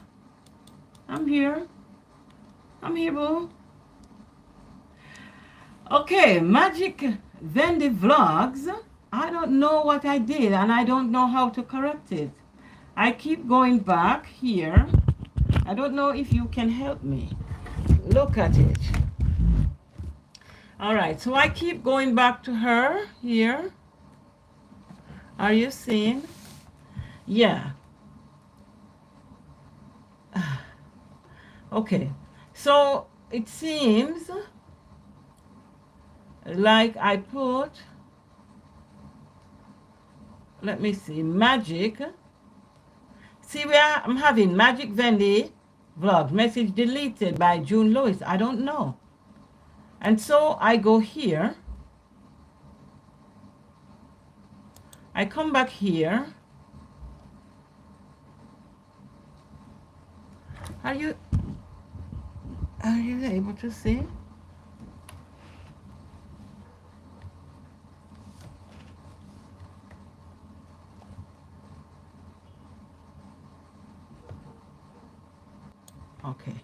I'm here. I'm here, boo. Okay, Magic Vendy Vlogs. I don't know what I did and I don't know how to correct it. I keep going back here. I don't know if you can help me. Look at it. All right, so I keep going back to her here. Are you seeing? Yeah. Okay, so it seems like I put, let me see, magic. See where I'm having Magic Vendy Vlog, message deleted by June Lewis. I don't know. And so I go here. I come back here. Are you able to see? Okay.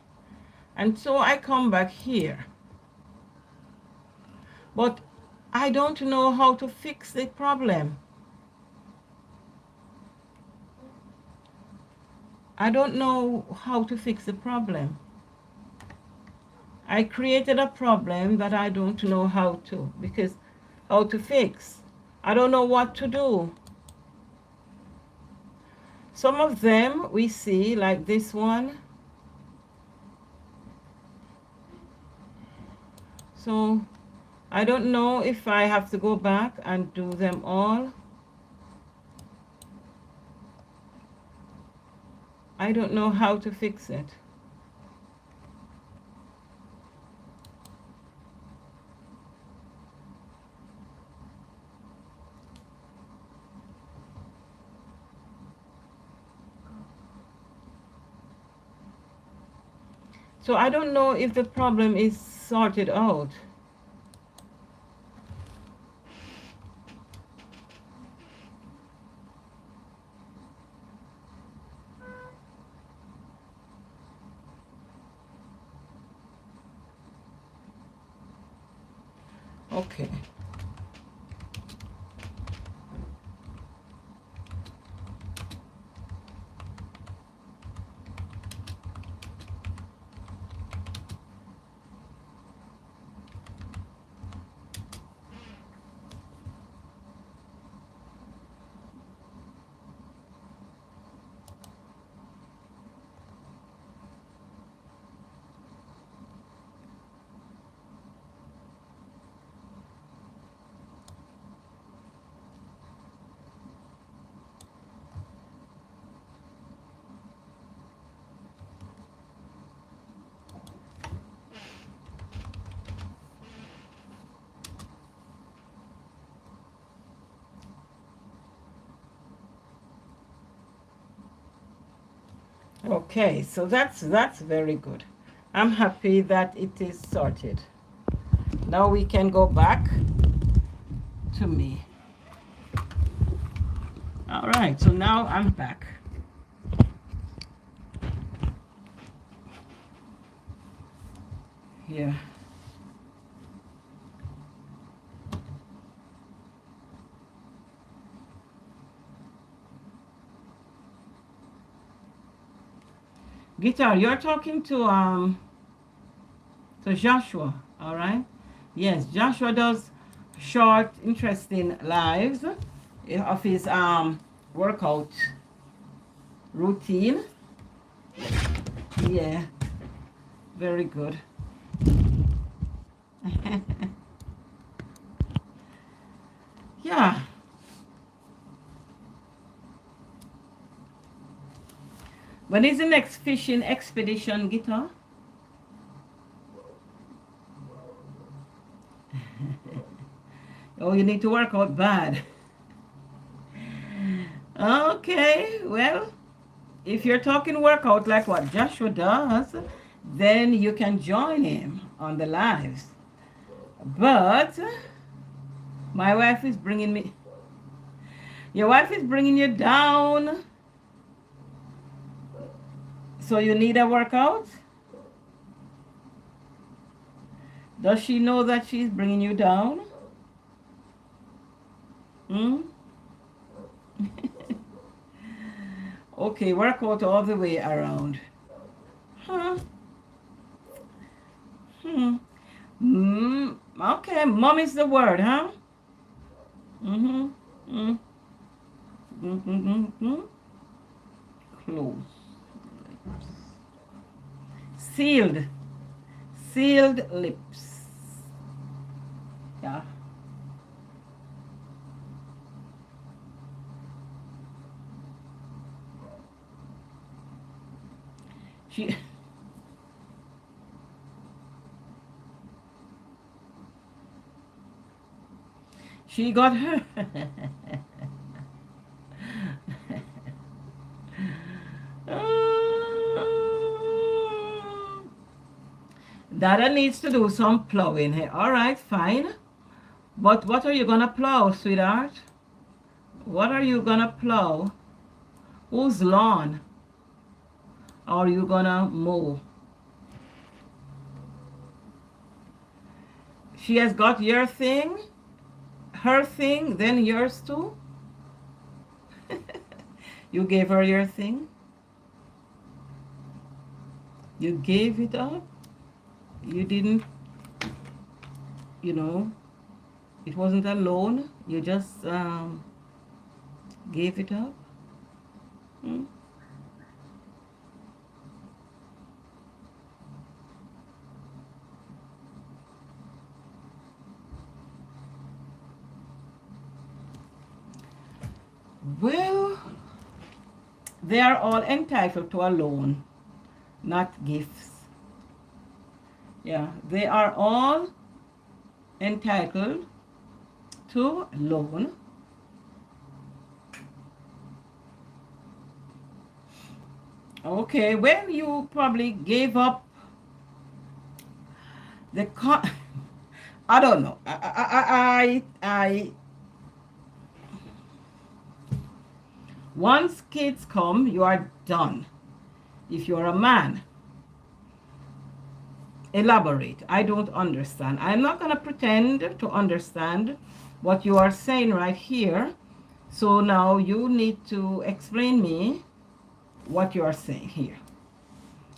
And so I come back here. But I don't know how to fix the problem. I don't know how to fix the problem. I created a problem that I don't know how to fix. I don't know what to do. Some of them we see, like this one. So I don't know if I have to go back and do them all. I don't know how to fix it. So I don't know if the problem is sorted out. Okay. Okay, so that's very good. I'm happy that it is sorted. Now we can go back to me. All right, so now I'm back. Here. Guitar, you're talking to Joshua, all right? Yes, Joshua does short, interesting lives of his workout routine. Yeah, very good. Yeah. When is the next fishing expedition, Guitar? Oh, you need to work out bad. Okay, well, if you're talking workout like what Joshua does, then you can join him on the lives. But my wife is bringing me. Your wife is bringing you down. So you need a workout? Does she know that she's bringing you down? Hmm? Okay, workout all the way around. Huh? Hmm. Okay, mom is the word, huh? Mm-hmm. Mm. Mm-hmm. Mm-hmm. Close. Sealed. Sealed lips. Yeah. She she got her. Dada needs to do some plowing here. All right, fine. But what are you gonna plow, sweetheart? What are you gonna plow? Whose lawn are you gonna mow? She has got your thing, her thing, then yours too. You gave her your thing. You gave it up. You didn't, you know, it wasn't a loan. You just gave it up. Hmm? Well, they are all entitled to a loan, not gifts. Yeah, they are all entitled to loan. Okay, well, you probably gave up the I don't know. Once kids come, you are done. If you're a man, elaborate. I don't understand. I'm not going to pretend to understand what you are saying right here. So now you need to explain me what you are saying here.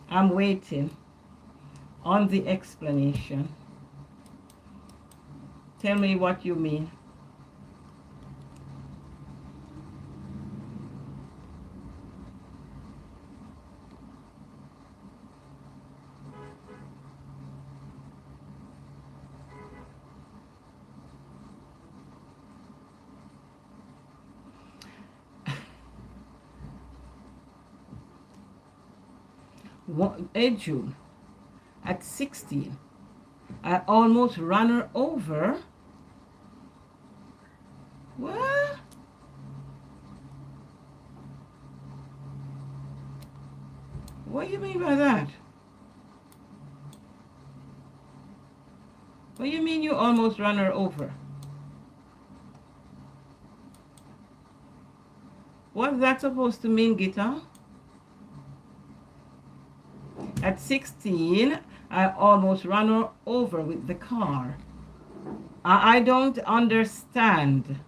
I'm waiting on the explanation. Tell me what you mean. In June, at 16, I almost ran her over. What? What do you mean by that? What do you mean you almost ran her over? What's that supposed to mean, Gita? At 16, I almost ran her over with the car. I don't understand.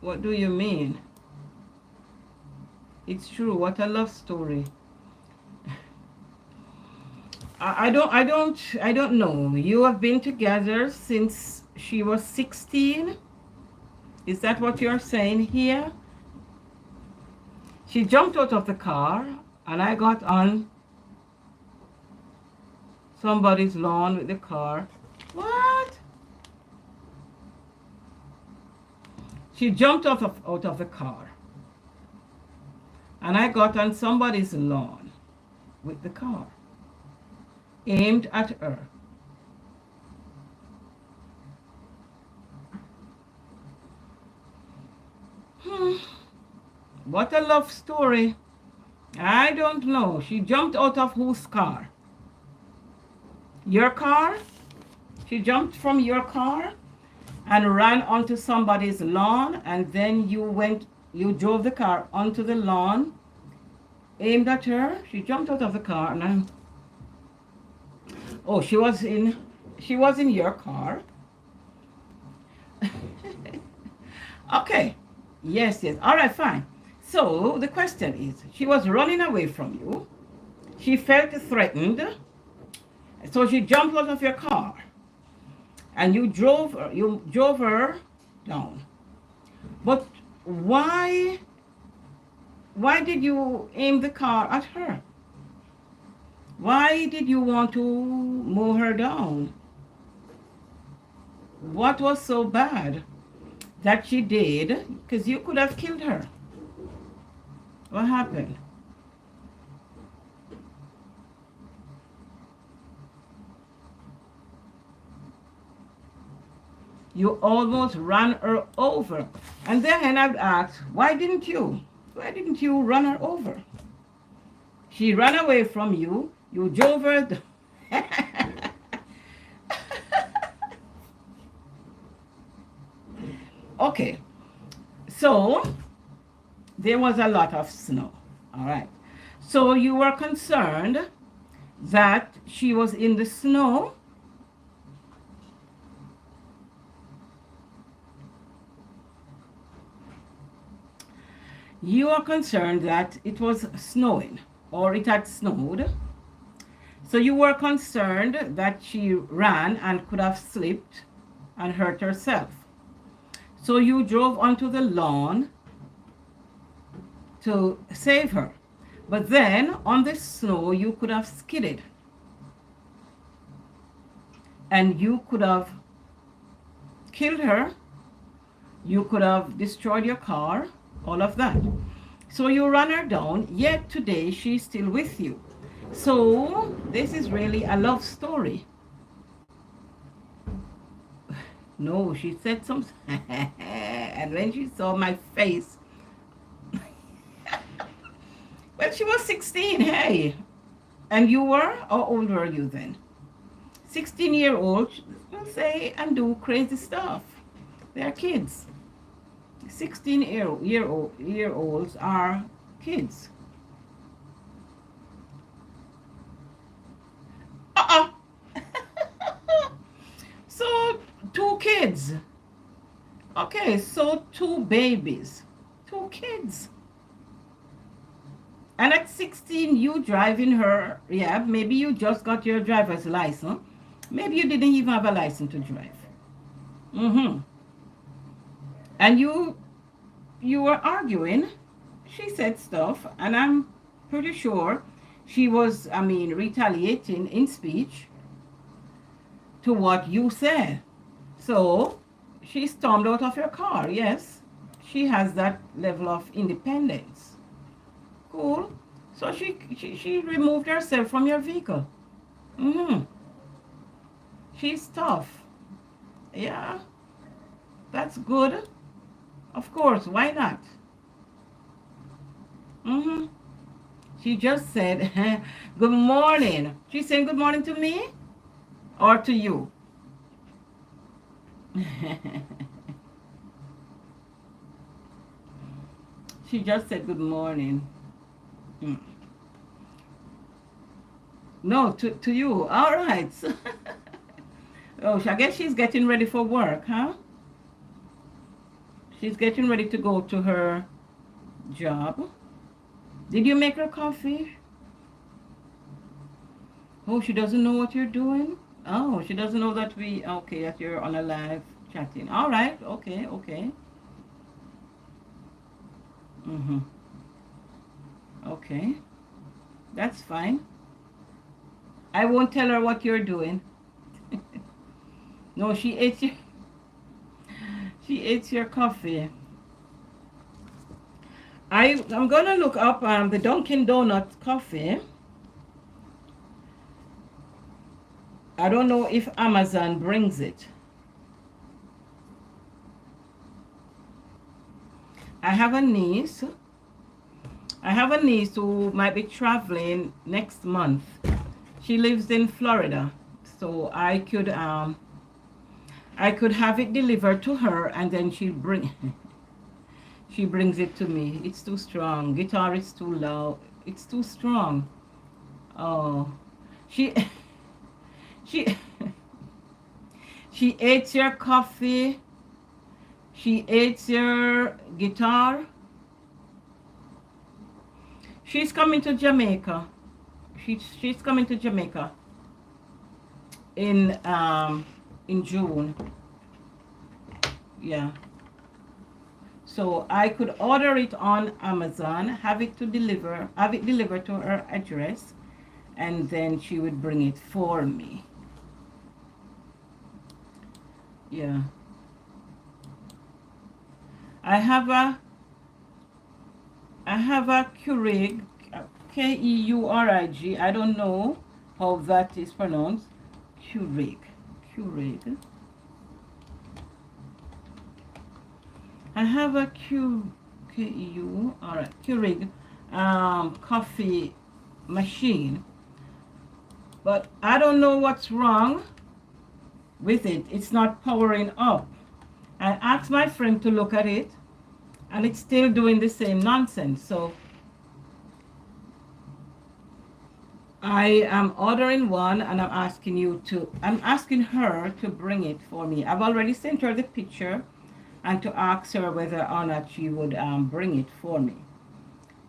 What do you mean? It's true. What a love story. I don't know. You have been together since she was 16? Is that what you're saying here? She jumped out of the car and I got on somebody's lawn with the car. What? She jumped out of the car and I got on somebody's lawn with the car aimed at her. What a love story. I don't know. She jumped out of whose car? Your car? She jumped from your car and ran onto somebody's lawn, and then you drove the car onto the lawn, aimed at her. She jumped out of the car and oh, she was in your car. Okay. Yes. All right, fine. So the question is, she was running away from you. She felt threatened. So she jumped out of your car. And you drove her down. But why did you aim the car at her? Why did you want to mow her down? What was so bad that she did? Because you could have killed her. What happened? You almost ran her over. And then I'd ask, why didn't you run her over? She ran away from you. You drove her. Okay. So there was a lot of snow. All right. So you were concerned that she was in the snow. You are concerned that it was snowing or it had snowed. So you were concerned that she ran and could have slipped and hurt herself. So you drove onto the lawn to save her. But then on the snow, you could have skidded. And you could have killed her. You could have destroyed your car. All of that. So you run her down, yet today she's still with you. So this is really a love story. No, she said something. And when she saw my face, well, she was 16, hey. And you were? How old were you then? 16-year-old will say and do crazy stuff. They're kids. 16-year-olds are kids. So 2 kids. Okay, so 2 babies. 2 kids. And at 16, you driving her, yeah, maybe you just got your driver's license. Maybe you didn't even have a license to drive. And you were arguing. She said stuff, and I'm pretty sure she was, retaliating in speech to what you said. So she stormed out of your car. Yes, she has that level of independence. Cool. So she removed herself from your vehicle. She's tough. Yeah, that's good. Of course, why not? Mm-hmm. She just said, good morning. She's saying good morning to me or to you? She just said good morning. Mm. No, to you. All right. Oh, I guess she's getting ready for work, huh? She's getting ready to go to her job. Did you make her coffee? Oh, she doesn't know what you're doing? Oh, she doesn't know that okay, that you're on a live chatting. All right, okay, okay. Mm-hmm. Okay, that's fine. I won't tell her what you're doing. No, she ate your coffee. I'm gonna look up the Dunkin' Donut coffee. I don't know if Amazon brings it. I have a niece. I have a niece who might be traveling next month. She lives in Florida, so I could have it delivered to her, and then she brings it to me. It's too strong. Guitar is too loud. It's too strong. Oh, she she she ate your coffee. She ate your guitar. She's coming to Jamaica. She's coming to Jamaica in June. Yeah. So I could order it on Amazon, have it delivered to her address, and then she would bring it for me. Yeah. I have a Keurig, Keurig. I don't know how that is pronounced. Keurig. I have a Keurig coffee machine, but I don't know what's wrong with it. It's not powering up. I asked my friend to look at it, and it's still doing the same nonsense. So I am ordering one, and I'm asking her to bring it for me. I've already sent her the picture and to ask her whether or not she would bring it for me.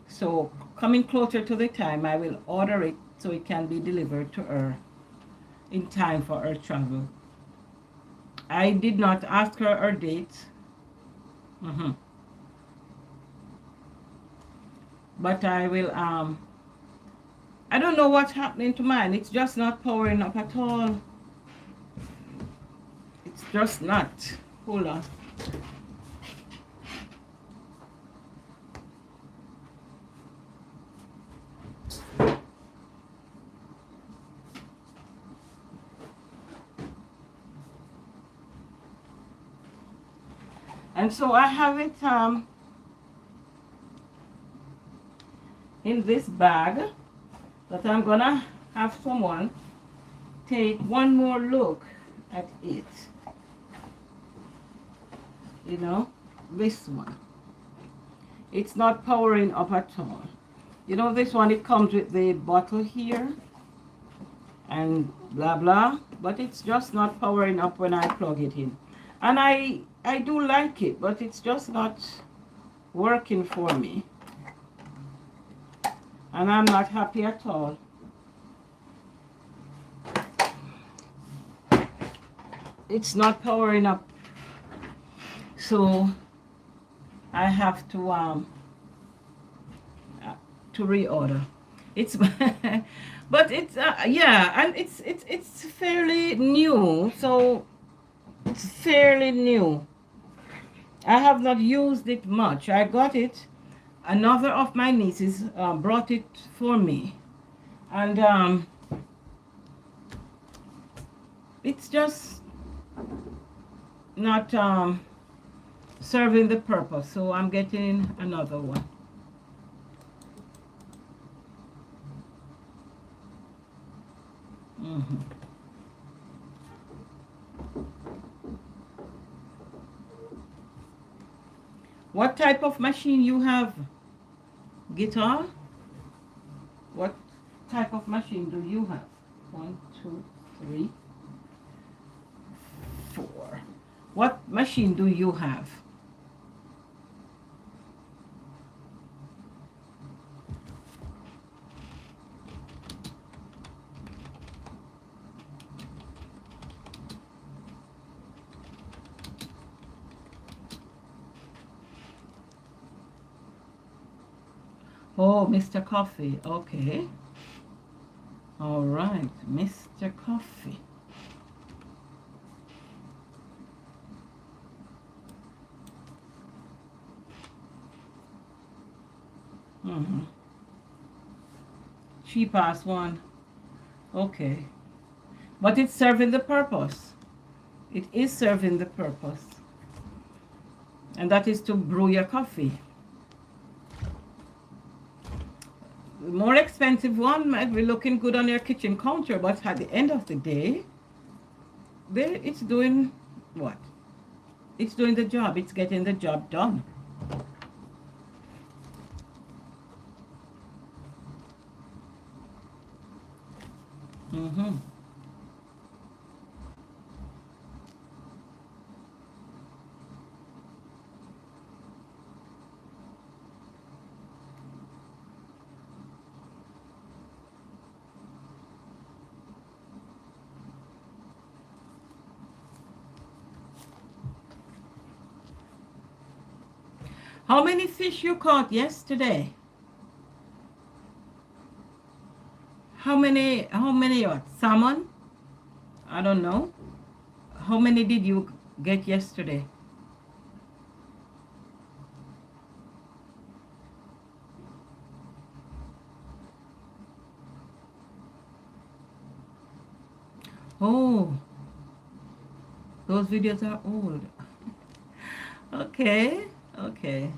So coming closer to the time, I will order it so it can be delivered to her in time for her travel. I did not ask her date. Mm-hmm. But I will, I don't know what's happening to mine. It's just not powering up at all. It's just not. Hold on. And so I have it in this bag that I'm gonna have someone take one more look at it. You know, this one. It's not powering up at all. You know, this one, it comes with the bottle here and blah blah, but it's just not powering up when I plug it in. And I do like it, but it's just not working for me. And I'm not happy at all. It's not powering up. So I have to reorder. It's but it's yeah, and it's fairly new. So it's fairly new. I have not used it much. I got it. Another of my nieces brought it for me, and it's just not serving the purpose. So I'm getting another one. What type of machine you have? Guitar? What type of machine do you have? 1, 2, 3, 4. What machine do you have? Oh, Mr. Coffee. Okay. All right, Mr. Coffee. Cheap ass one. Okay. But it's serving the purpose. It is serving the purpose. And that is to brew your coffee. The more expensive one might be looking good on your kitchen counter, but at the end of the day, it's doing what? It's doing the job. It's getting the job done. How many fish you caught yesterday? How many what? Salmon? I don't know. How many did you get yesterday? Oh, those videos are old. Okay, okay.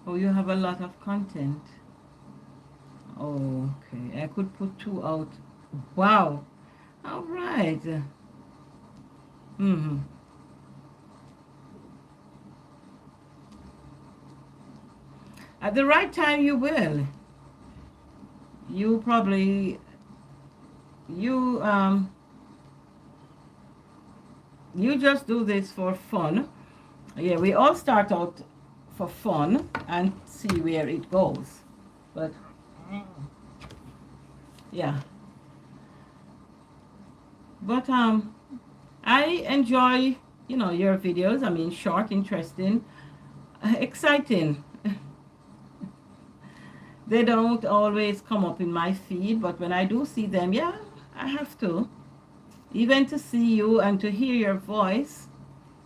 Oh, you have a lot of content. Oh, okay. I could put 2 out. Wow. All right. At the right time, you will. You probably you just do this for fun. Yeah, we all start out for fun and see where it goes. But yeah. But I enjoy, your videos. I mean, short, interesting, exciting. They don't always come up in my feed, but when I do see them, yeah, I have to. Even to see you and to hear your voice,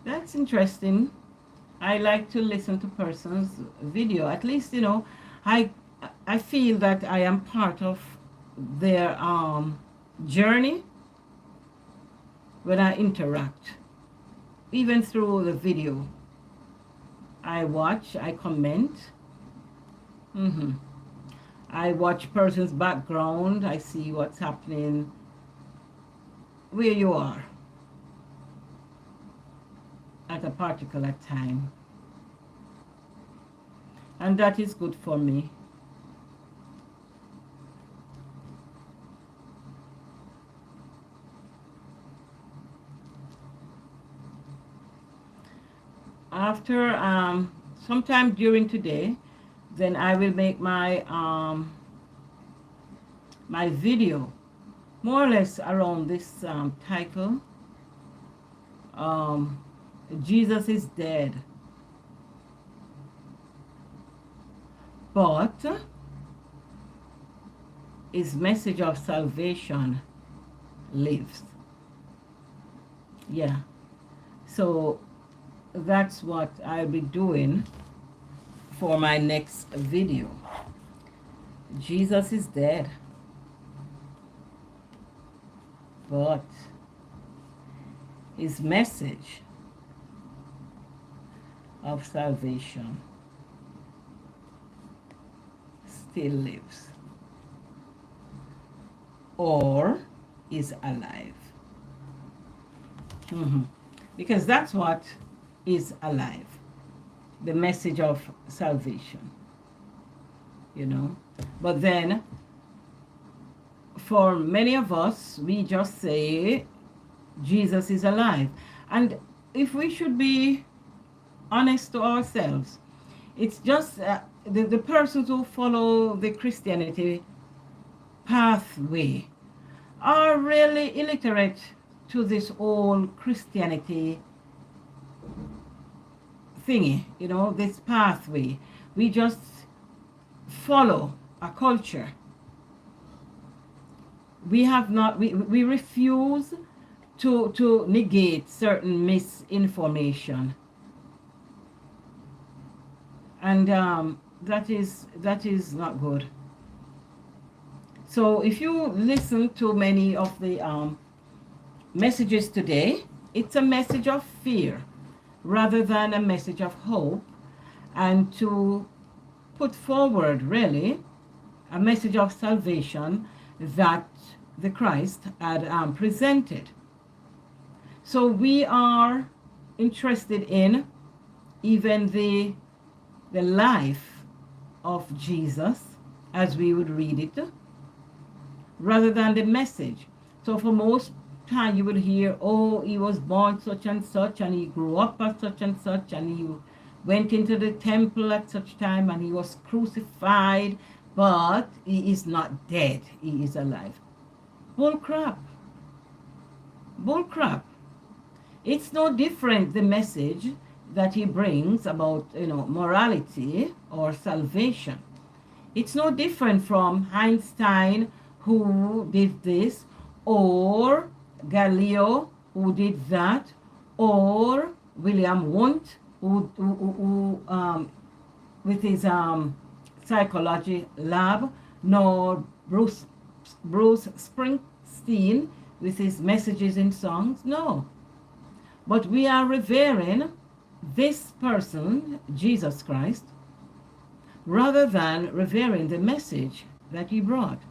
that's interesting. I like to listen to person's video. At least, I feel that I am part of their journey when I interact. Even through the video. I watch, I comment. I watch person's background. I see what's happening where you are at a particular time. And that is good for me. After sometime during today, then I will make my my video more or less around this title. Jesus is dead, but his message of salvation lives. Yeah. So that's what I'll be doing for my next video. Jesus is dead, but his message of salvation still lives or is alive. Because that's what is alive, the message of salvation, you know. But then for many of us, we just say Jesus is alive. And if we should be honest to ourselves, it's just the persons who follow the Christianity pathway are really illiterate to this whole Christianity thingy, you know, this pathway. We just follow a culture. We have not, we refuse to negate certain misinformation. And that is not good. So if you listen to many of the messages today, it's a message of fear rather than a message of hope, and to put forward really a message of salvation that the Christ had presented. So we are interested in even the life of Jesus as we would read it, rather than the message. So for most time you will hear, oh, he was born such and such, and he grew up at such and such, and he went into the temple at such time, and he was crucified, but he is not dead, he is alive. Bull crap. Bull crap. It's no different, the message that he brings about, you know, morality or salvation. It's no different from Einstein, who did this, or Galileo, who did that, or William Wundt, who with his psychology lab, nor Bruce Springsteen with his messages in songs. No. But we are revering this person, Jesus Christ, rather than revering the message that he brought.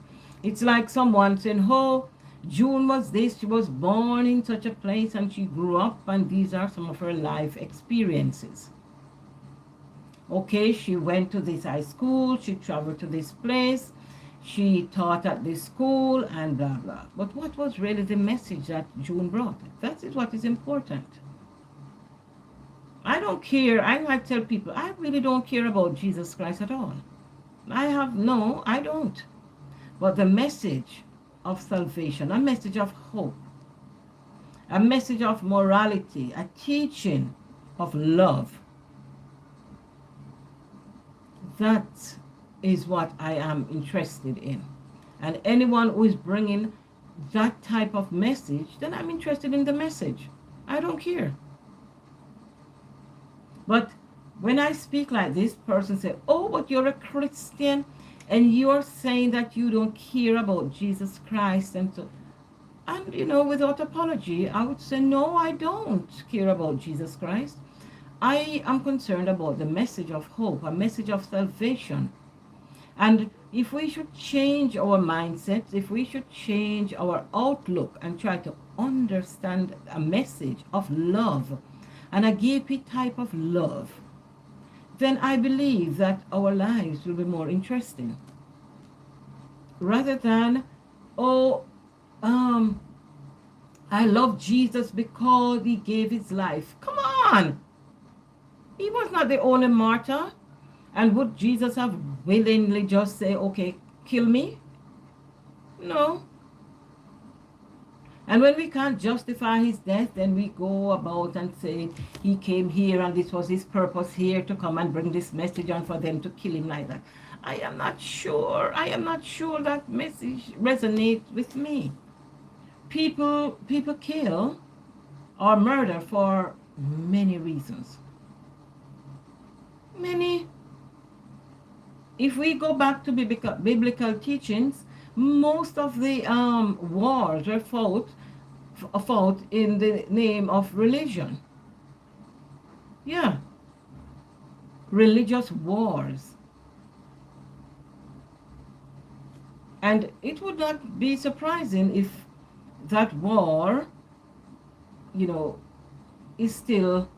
It's like someone saying, oh, June was this, she was born in such a place and she grew up, and these are some of her life experiences. Okay, she went to this high school, she traveled to this place, she taught at this school, and blah, blah. But what was really the message that June brought? That is what is important. I don't care. I tell people, I really don't care about Jesus Christ at all. I don't. But the message of salvation, a message of hope, a message of morality, a teaching of love, that is what I am interested in. And anyone who is bringing that type of message, then I'm interested in the message. I don't care. But when I speak like this, person say, oh, but you're a Christian and you're saying that you don't care about Jesus Christ. And so, and you know, without apology, I would say, no, I don't care about Jesus Christ. I am concerned about the message of hope, a message of salvation. And if we should change our mindsets, if we should change our outlook and try to understand a message of love, an agape type of love, then I believe that our lives will be more interesting. Rather than, oh, I love Jesus because he gave his life. Come on! He was not the only martyr. And would Jesus have willingly just say, okay, kill me? No. And when we can't justify his death, then we go about and say he came here and this was his purpose here, to come and bring this message on for them to kill him like that. I am not sure that message resonates with me. People kill or murder for many reasons. Many. if we go back to biblical teachings, most of the wars were fought in the name of religion. Yeah, religious wars. And it would not be surprising if that war, is still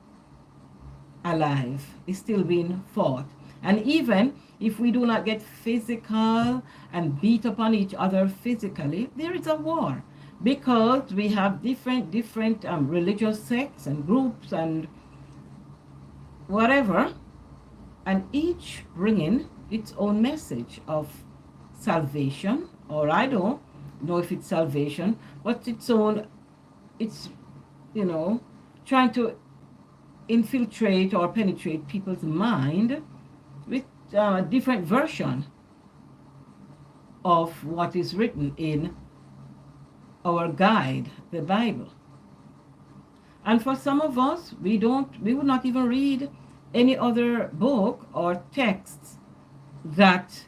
alive, is still being fought. And even if we do not get physical and beat upon each other physically, there is a war because we have different religious sects and groups and whatever, and each bringing its own message of salvation, or I don't know if it's salvation, but it's trying to infiltrate or penetrate people's mind with a different version of what is written in our guide, the Bible. And for some of us, we would not even read any other book or texts that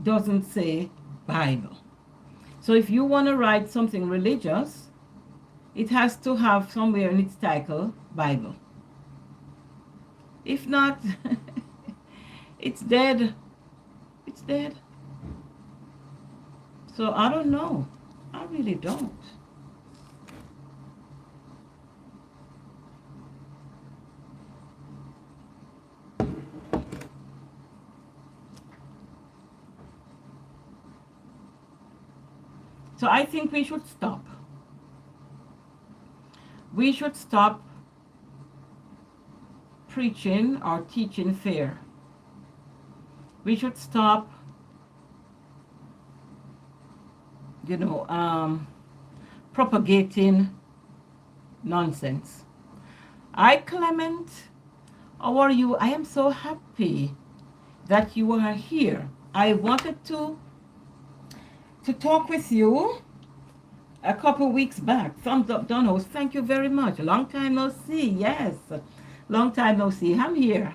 doesn't say Bible. So if you want to write something religious, it has to have somewhere in its title Bible. If not, it's dead. It's dead. So I don't know. I really don't. So I think we should stop. We should stop preaching or teaching fear. We should stop, propagating nonsense. Hi, Clement. How are you? I am so happy that you are here. I wanted to talk with you a couple weeks back. Thumbs up, Donald. Thank you very much. Long time no see. Yes. Long time no see. I'm here.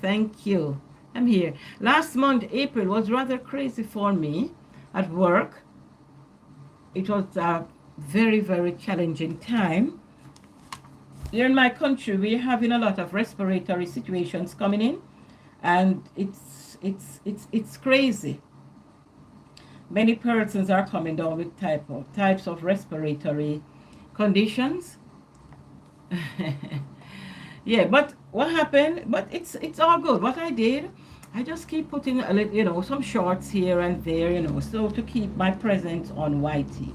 Thank you. I'm here. Last month, April, was rather crazy for me at work. It was a very, very challenging time. Here in my country, we're having a lot of respiratory situations coming in, and it's crazy. Many persons are coming down with types of respiratory conditions. Yeah, but what happened? But it's all good. What I did, I just keep putting some shorts here and there, so to keep my presence on YT.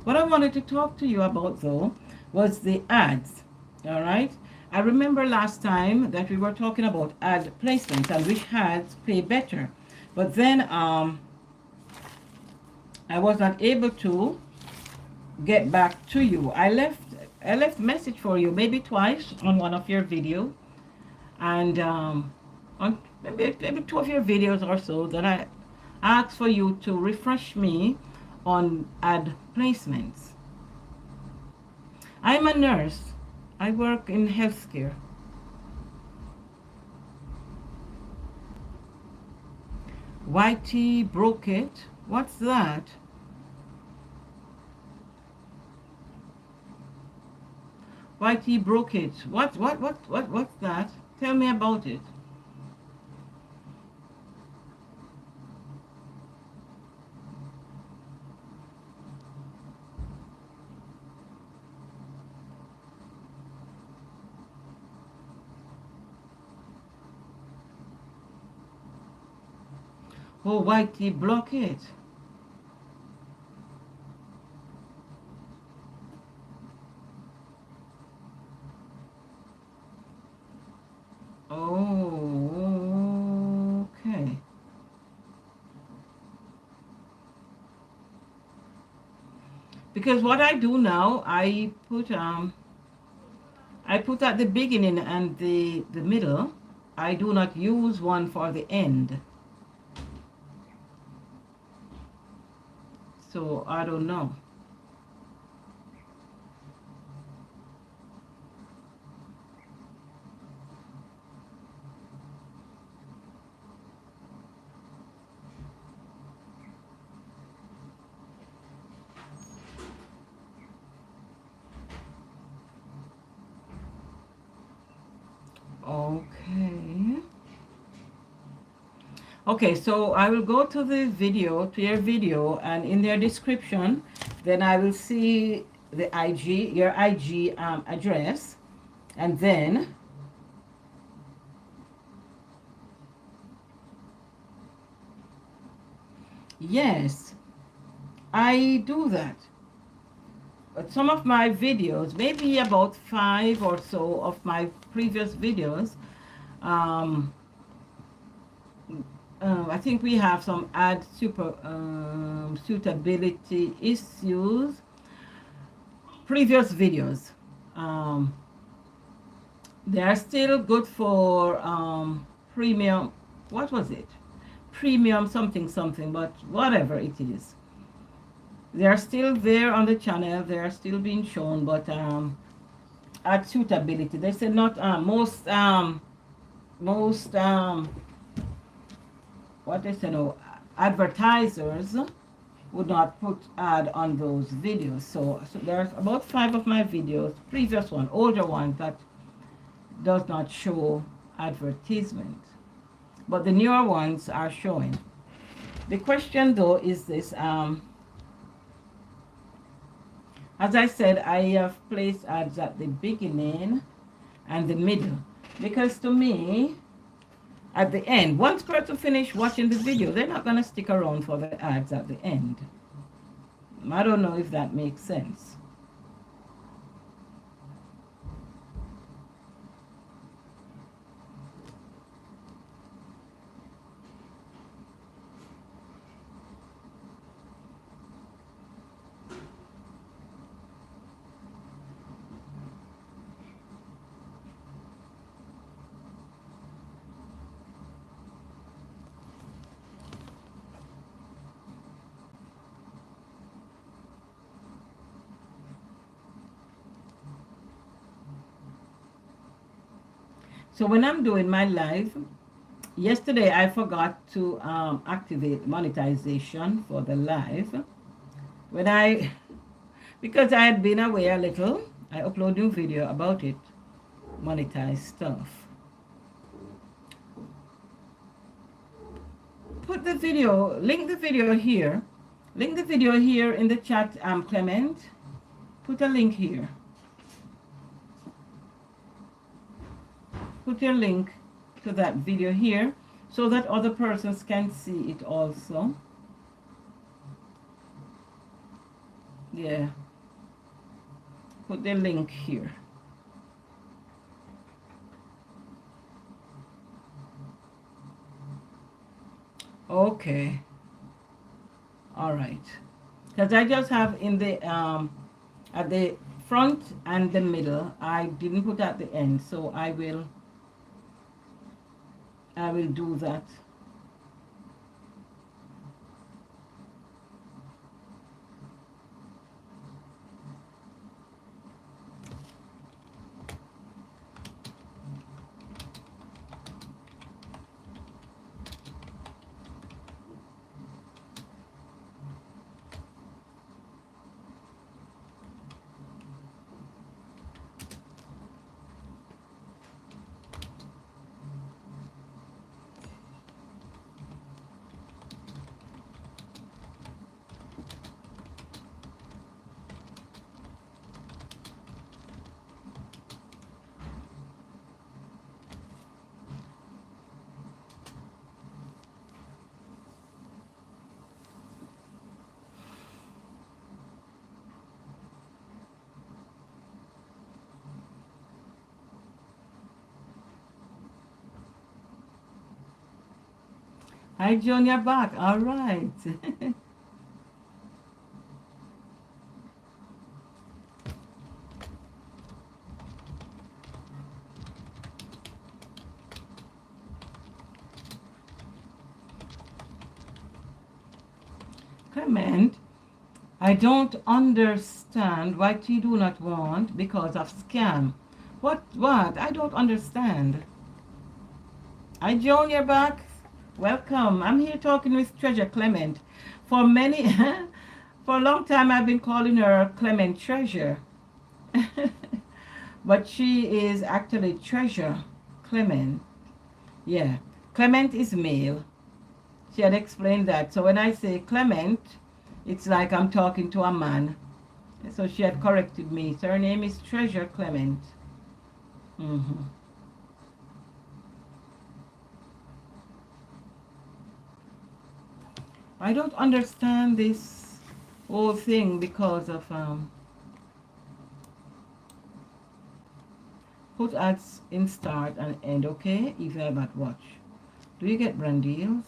What I wanted to talk to you about though was the ads. All right. I remember last time that we were talking about ad placements and which ads pay better, but then I was not able to get back to you. I left message for you maybe twice on one of your videos, and on maybe two of your videos or so, that I asked for you to refresh me on ad placements. I'm a nurse. I work in healthcare. YT broke it. What's that? YT broke it. What's that? Tell me about it. Oh, YT block it. Oh, okay. Because what I do now, I put at the beginning and the middle. I do not use one for the end. So I don't know. Okay. Okay, so I will go to the video, to your video, and in their description, then I will see the IG, your IG address, and then yes, I do that. But some of my videos, maybe about 5 or so of my previous videos, um, I think we have some suitability issues. Previous videos, um, they are still good for premium. What was it? Premium something something, but whatever it is, they are still there on the channel. They are still being shown, but at suitability, they said not most what they say, no, advertisers would not put ad on those videos. So there's about 5 of my videos, previous one, older one, that does not show advertisement, but the newer ones are showing. The question though is this, as I said, I have placed ads at the beginning and the middle, because to me, at the end, once person finish watching the video, they're not going to stick around for the ads at the end. I don't know if that makes sense. So when I'm doing my live, yesterday I forgot to activate monetization for the live. Because I had been away a little, I upload new video about it, monetize stuff. Put the video, link the video here in the chat, Clement. Put a link here. Put your link to that video here so that other persons can see it also. Yeah. Put the link here. Okay. All right. Because I just have in the at the front and the middle. I didn't put at the end, so I will do that. Hi, John, you're back. All right. Comment. I don't understand what you do not want because of scam. What? I don't understand. Hi, Joan, you're back. Welcome. I'm here talking with Treasure Clement. For for a long time I've been calling her Clement Treasure. But she is actually Treasure Clement. Yeah, Clement is male. She had explained that. So when I say Clement, it's like I'm talking to a man. So she had corrected me. So her name is Treasure Clement. Mm-hmm. I don't understand this whole thing because of put ads in start and end. Okay, if you have at watch. Do you get brand deals?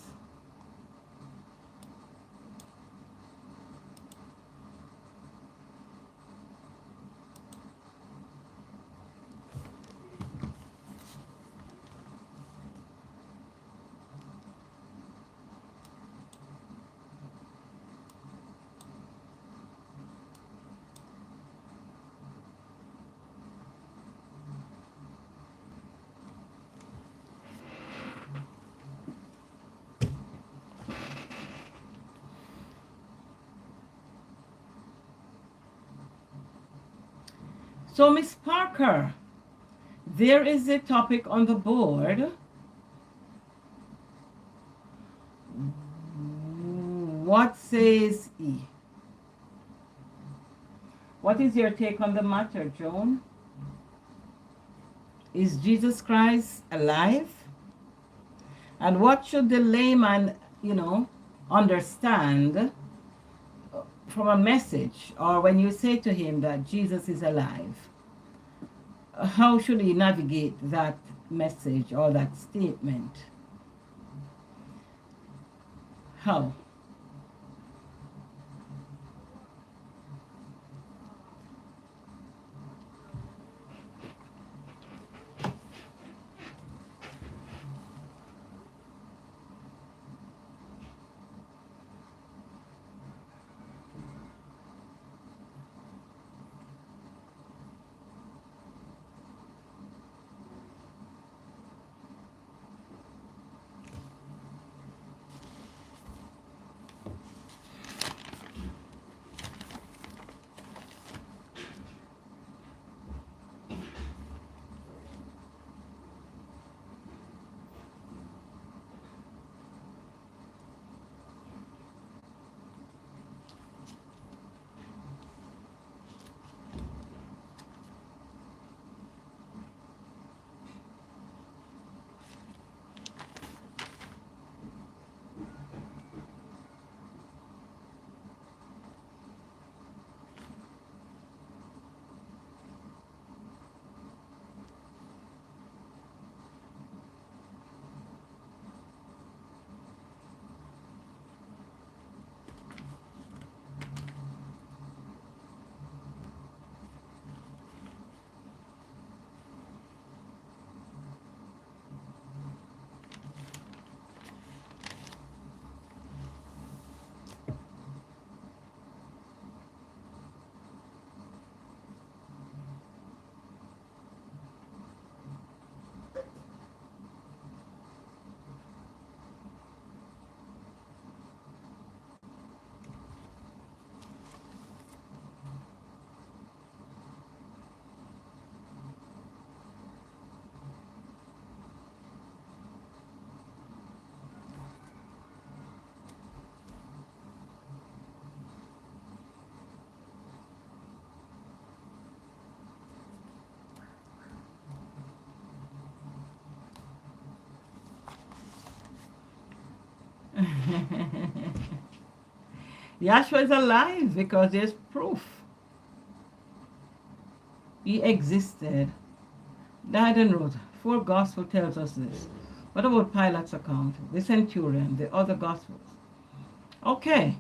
So, Miss Parker, there is a topic on the board. What says E? What is your take on the matter, Joan? Is Jesus Christ alive? And what should the layman, understand from a message, or when you say to him that Jesus is alive? How should he navigate that message or that statement? How? Yahshua is alive because there's proof. He existed, died and rose. 4 gospel tells us this. What about Pilate's account? The centurion, the other gospels. Okay.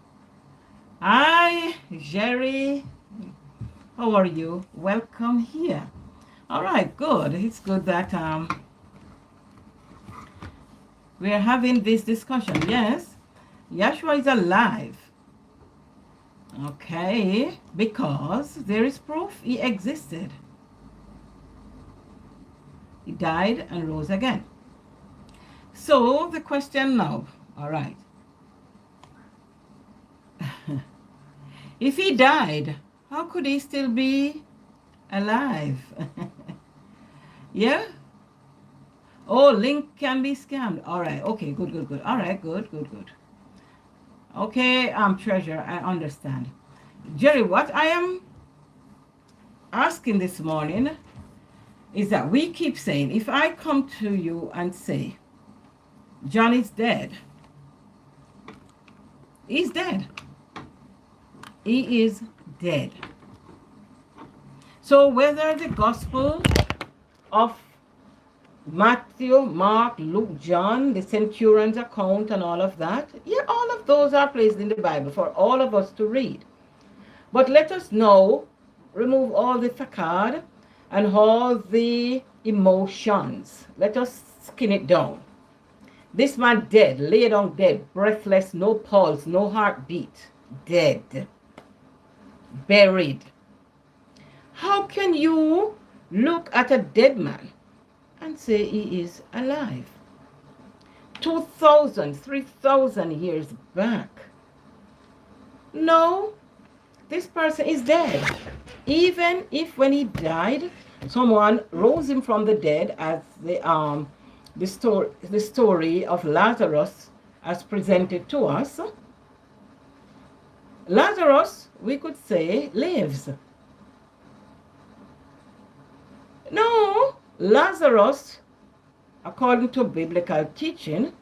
Hi, Jerry. How are you? Welcome here. All right, good. It's good that we are having this discussion. Yes, Yahshua is alive. Okay, because there is proof he existed. He died and rose again. So the question now, all right. If he died, how could he still be alive? Yeah? Oh, link can be scammed. All right. Okay. Good. Good. Good. All right. Good. Good. Good. Okay. Treasure. I understand. Jerry, what I am asking this morning is that we keep saying, if I come to you and say, John is dead, he's dead. He is dead. So whether the gospel of Matthew, Mark, Luke, John, the centurion's account and all of that, yeah, all of those are placed in the Bible for all of us to read. But let us now remove all the facade and all the emotions. Let us skin it down. This man dead, laid down dead, breathless, no pulse, no heartbeat, dead, buried. How can you look at a dead man and say he is alive? 2,000, 3,000 years back. No, this person is dead. Even if when he died, someone rose him from the dead, as the story of Lazarus as presented to us. Lazarus, we could say, lives. No, Lazarus, according to biblical teaching,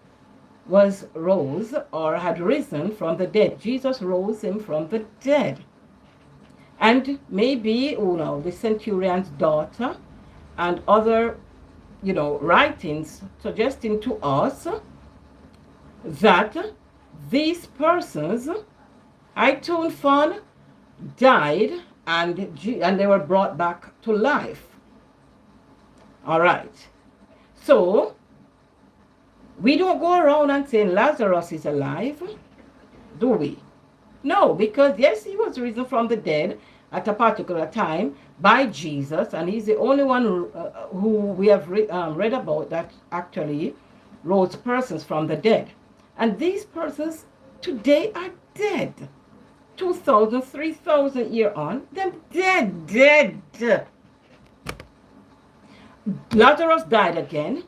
was rose or had risen from the dead. Jesus rose him from the dead. And maybe, the centurion's daughter and other, writings suggesting to us that these persons, iTunes Fund, died and they were brought back to life. All right. So, we don't go around and saying Lazarus is alive, do we? No, because yes, he was risen from the dead at a particular time by Jesus, and he's the only one who we have read about that actually rose persons from the dead. And these persons today are dead. 2,000, 3,000 years on, they're dead. Lazarus died again.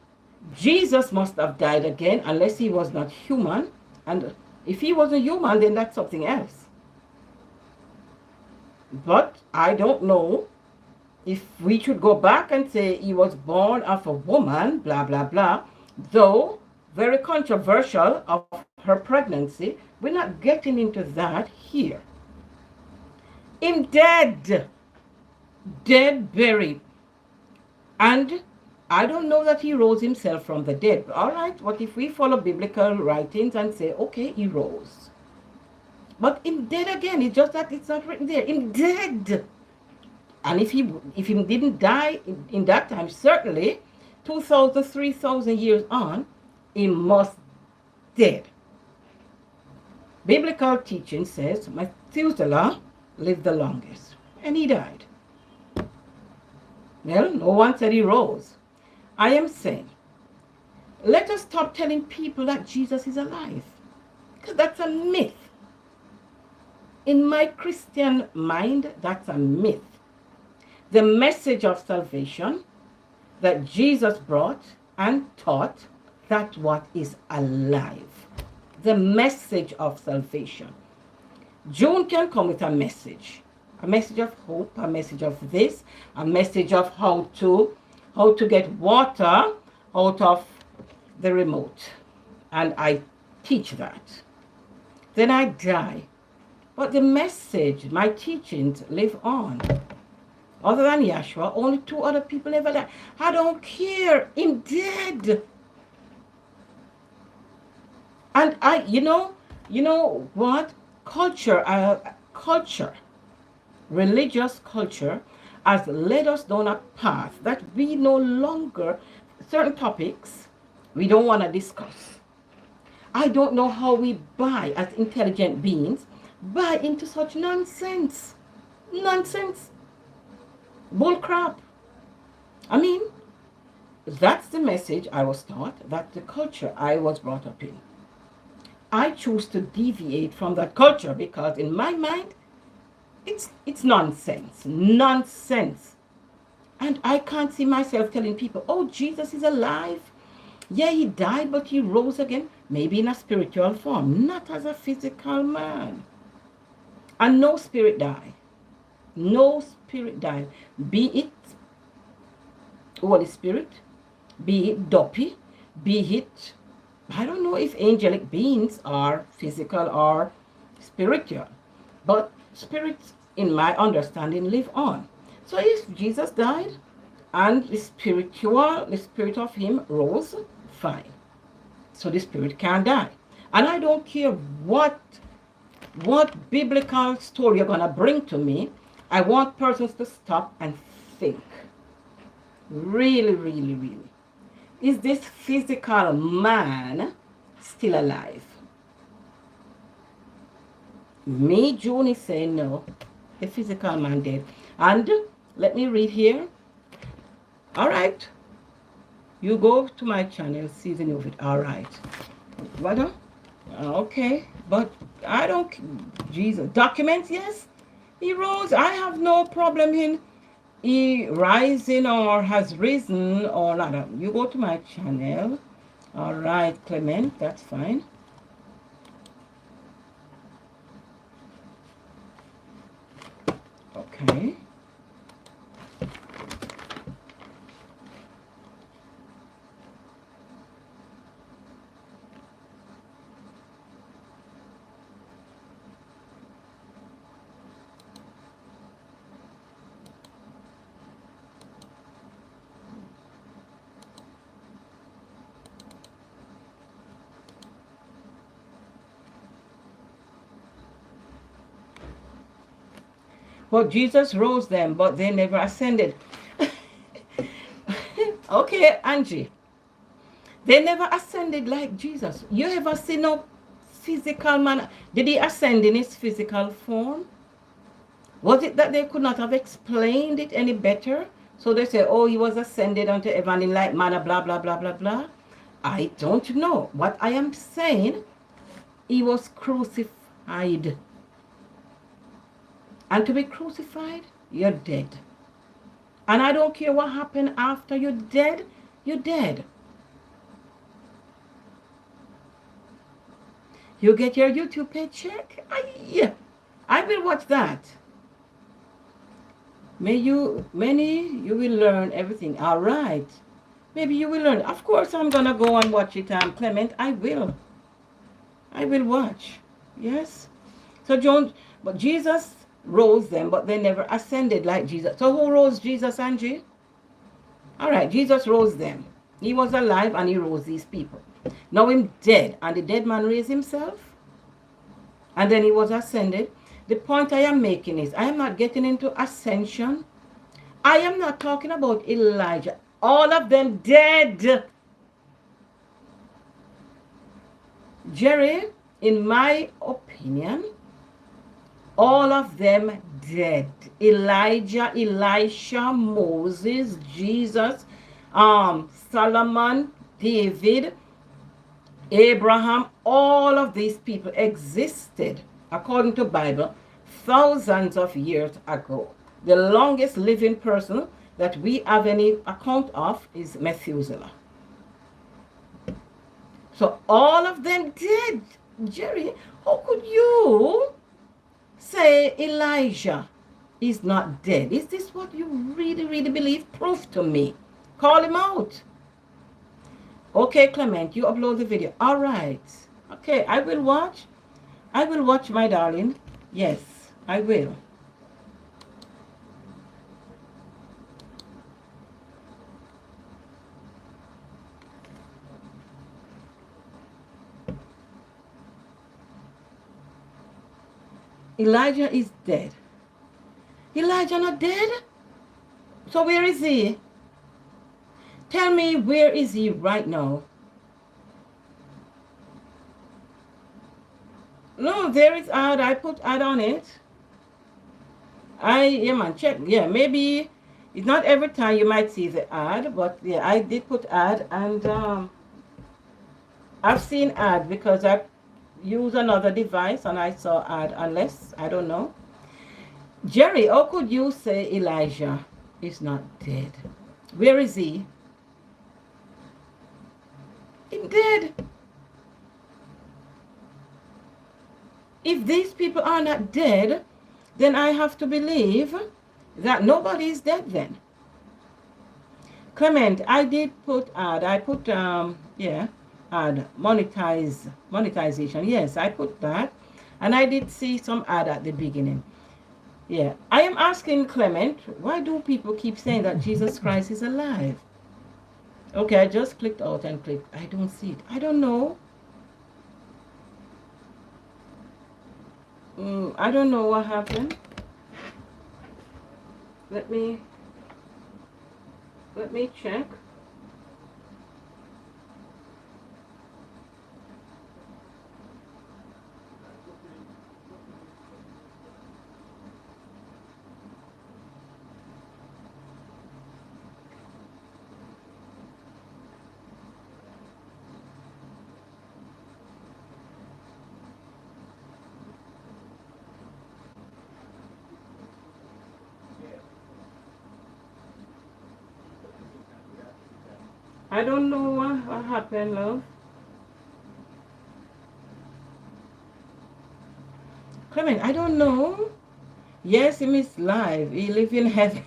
Jesus must have died again, unless he was not human. And if he wasn't human, then that's something else. But I don't know if we should go back and say he was born of a woman, blah, blah, blah. Though very controversial of her pregnancy, we're not getting into that here. Him dead, buried. And I don't know that he rose himself from the dead. All right, what if we follow biblical writings and say, okay, he rose. But him dead again, it's just that it's not written there. Him dead. And if he didn't die in that time, certainly 2,000, 3,000 years on, he must dead. Biblical teaching says Methuselah lived the longest, and he died. Well, no one said he rose. I am saying, let us stop telling people that Jesus is alive, because that's a myth. In my Christian mind, that's a myth. The message of salvation that Jesus brought and taught, that's what is alive. The message of salvation. June can come with a message of hope, a message of this, a message of how to get water out of the remote. And I teach that. Then I die. But the message, my teachings live on. Other than Yeshua, only 2 other people ever died. I don't care. I'm dead. And you know what? Culture, religious culture, has led us down a path that we no longer, certain topics, we don't want to discuss. I don't know how we buy, as intelligent beings, buy into such nonsense. Bull crap. I mean, that's the message I was taught. That's the culture I was brought up in. I choose to deviate from that culture because in my mind, it's nonsense. And I can't see myself telling people, oh, Jesus is alive. Yeah, he died, but he rose again, maybe in a spiritual form, not as a physical man. And no spirit died. No spirit died. Be it Holy Spirit, be it Doppy, be it, I don't know if angelic beings are physical or spiritual, but spirits, in my understanding, live on. So if Jesus died and the spirit of him rose, fine. So the spirit can die. And I don't care what biblical story you're going to bring to me. I want persons to stop and think. Really, really, really. Is this physical man still alive? Me, June is saying no. The physical man dead. And let me read here. All right. You go to my channel, season of it. All right. What? Okay. But I don't, Jesus. Documents, yes. He rose. I have no problem in he rising or has risen or not. You go to my channel. All right, Clement. That's fine. Okay. Well, Jesus rose them, but they never ascended. Okay, Angie. They never ascended like Jesus. You ever seen no physical man? Did he ascend in his physical form? Was it that they could not have explained it any better? So they say, oh, he was ascended unto heaven in like manner, blah, blah, blah, blah, blah. I don't know. What I am saying, he was crucified. And to be crucified, you're dead. And I don't care what happened after you're dead, you're dead. You get your YouTube paycheck? I will watch that. You will learn everything. All right. Maybe you will learn. Of course, I'm going to go and watch it, Clement. I will watch. Yes. So, but Jesus rose them, but they never ascended like Jesus. So, who rose Jesus, Angie? All right. Jesus rose them. He was alive and he rose these people. Now, him dead. And the dead man raised himself. And then he was ascended. The point I am making is, I am not getting into ascension. I am not talking about Elijah. All of them dead. Jerry, in my opinion, all of them dead. Elijah, Elisha, Moses, Jesus, Solomon, David, Abraham, all of these people existed, according to the Bible, thousands of years ago. The longest living person that we have any account of is Methuselah. So all of them dead. Jerry, how could you say Elijah is not dead? Is this what you really, really believe? Prove to me. Call him out. Okay, Clement, you upload the video. All right. Okay, I will watch. I will watch, my darling. Yes, I will. Elijah is dead. Elijah not dead? So where is he? Tell me, where is he right now? No, there is ad. I put ad on it. Check. Yeah, maybe it's not every time you might see the ad, but yeah, I did put ad, and I've seen ad because I use another device and I saw ad, unless, I don't know. Jerry, how could you say Elijah is not dead? Where is he? I'm dead. If these people are not dead, then I have to believe that nobody is dead then. Clement, I did put ad. I put ad monetization. Yes, I put that, and I did see some ad at the beginning. Yeah, I am asking Clement, why do people keep saying that Jesus Christ is alive? Okay, I just clicked out and clicked. I don't see it. I don't know. I don't know what happened. Let me check. I don't know what happened, love. Clement, I don't know. Yes, he is live. He lives in heaven.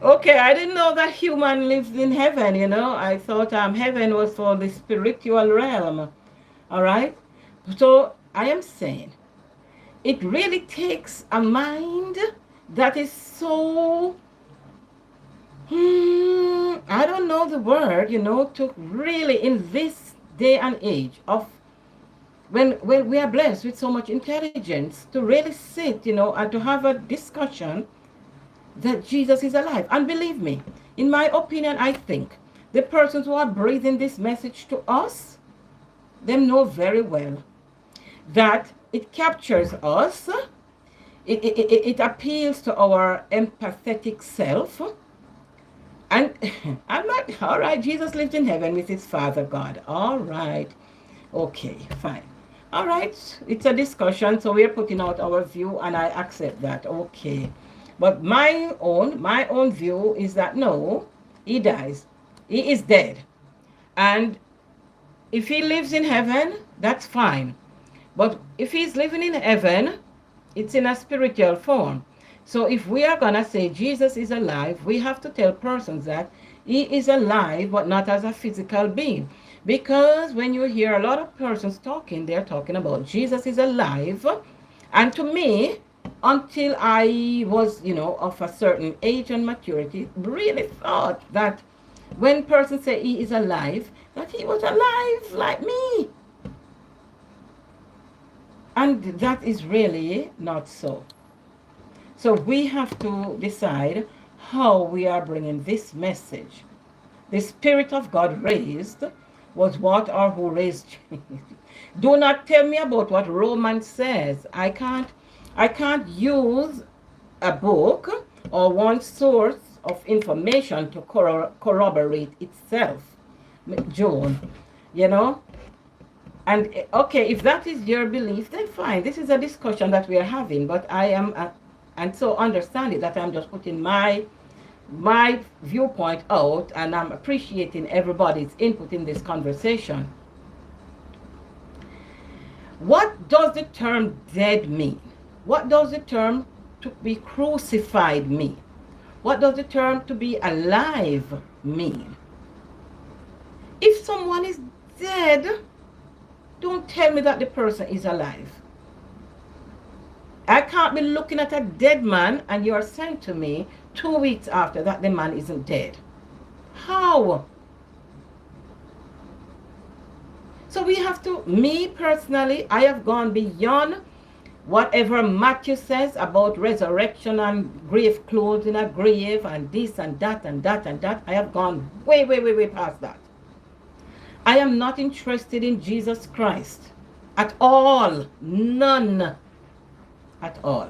Okay, I didn't know that human lives in heaven, you know. I thought heaven was for the spiritual realm. All right? So I am saying it really takes a mind that is so, I don't know the word, you know, to really in this day and age of when we are blessed with so much intelligence to really sit, you know, and to have a discussion that Jesus is alive. And believe me, in my opinion, I think the persons who are breathing this message to us, them know very well that it captures us, it appeals to our empathetic self. And I'm not, all right, Jesus lived in heaven with his Father God. All right. Okay, fine. All right, it's a discussion, so we're putting out our view, and I accept that. Okay. But my own view is that no, he dies. He is dead. And if he lives in heaven, that's fine. But if he's living in heaven, it's in a spiritual form. So if we are going to say Jesus is alive, we have to tell persons that he is alive, but not as a physical being. Because when you hear a lot of persons talking, they're talking about Jesus is alive. And to me, until I was, you know, of a certain age and maturity, really thought that when persons say he is alive, that he was alive like me. And that is really not so. So we have to decide how we are bringing this message. The Spirit of God raised was what or who raised Jesus. Do not tell me about what Romans says. I can't use a book or one source of information to corroborate itself. Joan, you know? And okay, if that is your belief, then fine. This is a discussion that we are having, but I am, and so understand it that I'm just putting my viewpoint out, and I'm appreciating everybody's input in this conversation. What does the term dead mean? What does the term to be crucified mean? What does the term to be alive mean? If someone is dead, don't tell me that the person is alive. I can't be looking at a dead man and you are saying to me 2 weeks after that the man isn't dead. How? So we have to, me personally, I have gone beyond whatever Matthew says about resurrection and grave clothes in a grave and this and that and that and that. I have gone way, way, way, way past that. I am not interested in Jesus Christ at all. None at all.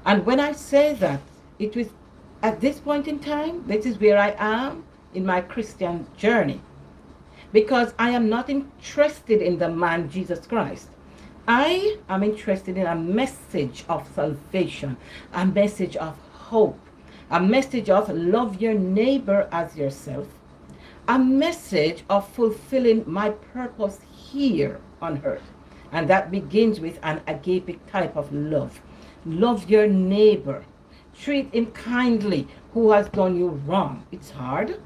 And when I say that, it was at this point in time, this is where I am in my Christian journey. Because I am not interested in the man Jesus Christ. I am interested in a message of salvation, a message of hope, a message of love your neighbor as yourself, a message of fulfilling my purpose here on earth. And that begins with an agape type of love. Love your neighbor. Treat him kindly who has done you wrong. It's hard.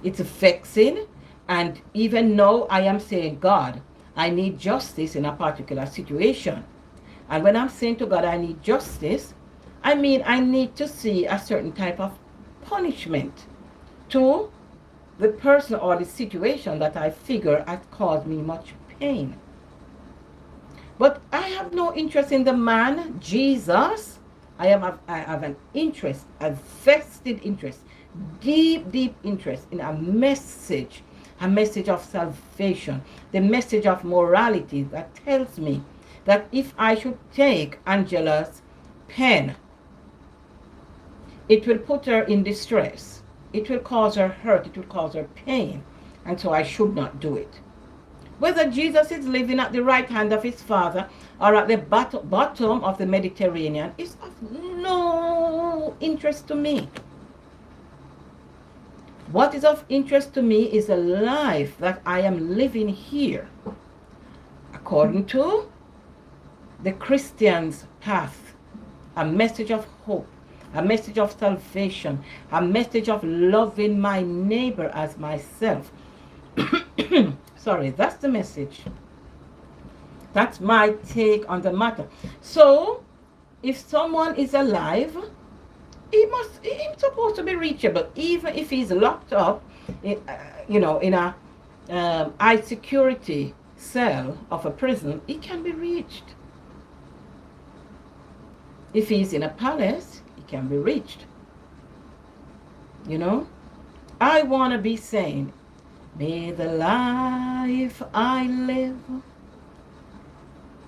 It's vexing. And even now I am saying, God, I need justice in a particular situation. And when I'm saying to God, I need justice, I mean I need to see a certain type of punishment to the person or the situation that I figure has caused me much pain. But I have no interest in the man, Jesus. I have an interest, a vested interest, deep interest in a message of salvation, the message of morality that tells me that if I should take Angela's pen, it will put her in distress. It will cause her hurt. It will cause her pain. And so I should not do it. Whether Jesus is living at the right hand of his Father or at the bottom of the Mediterranean is of no interest to me. What is of interest to me is the life that I am living here according to the Christian's path, a message of hope, a message of salvation, a message of loving my neighbor as myself. Sorry, that's the message. That's my take on the matter. So, if someone is alive, he's supposed to be reachable, even if he's locked up, in a high security cell of a prison. He can be reached. If he's in a palace, he can be reached. I want to be saying, may the life I live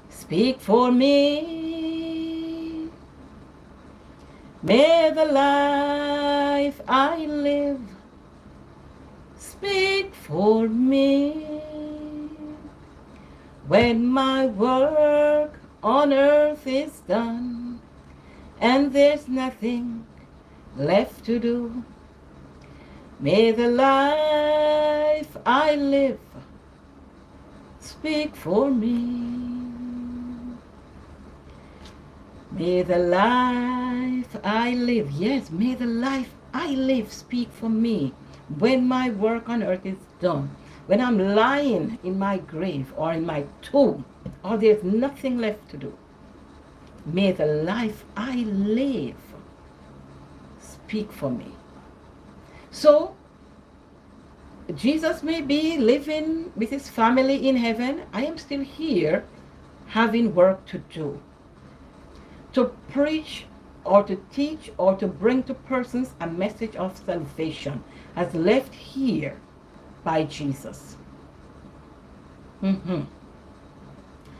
speak for me. May the life I live speak for me. When my work on earth is done and there's nothing left to do, may the life I live speak for me. May the life I live, yes, may the life I live speak for me when my work on earth is done. When I'm lying in my grave or in my tomb, or there's nothing left to do, may the life I live speak for me. So, Jesus may be living with his family in heaven. I am still here having work to do. To preach or to teach or to bring to persons a message of salvation as left here by Jesus.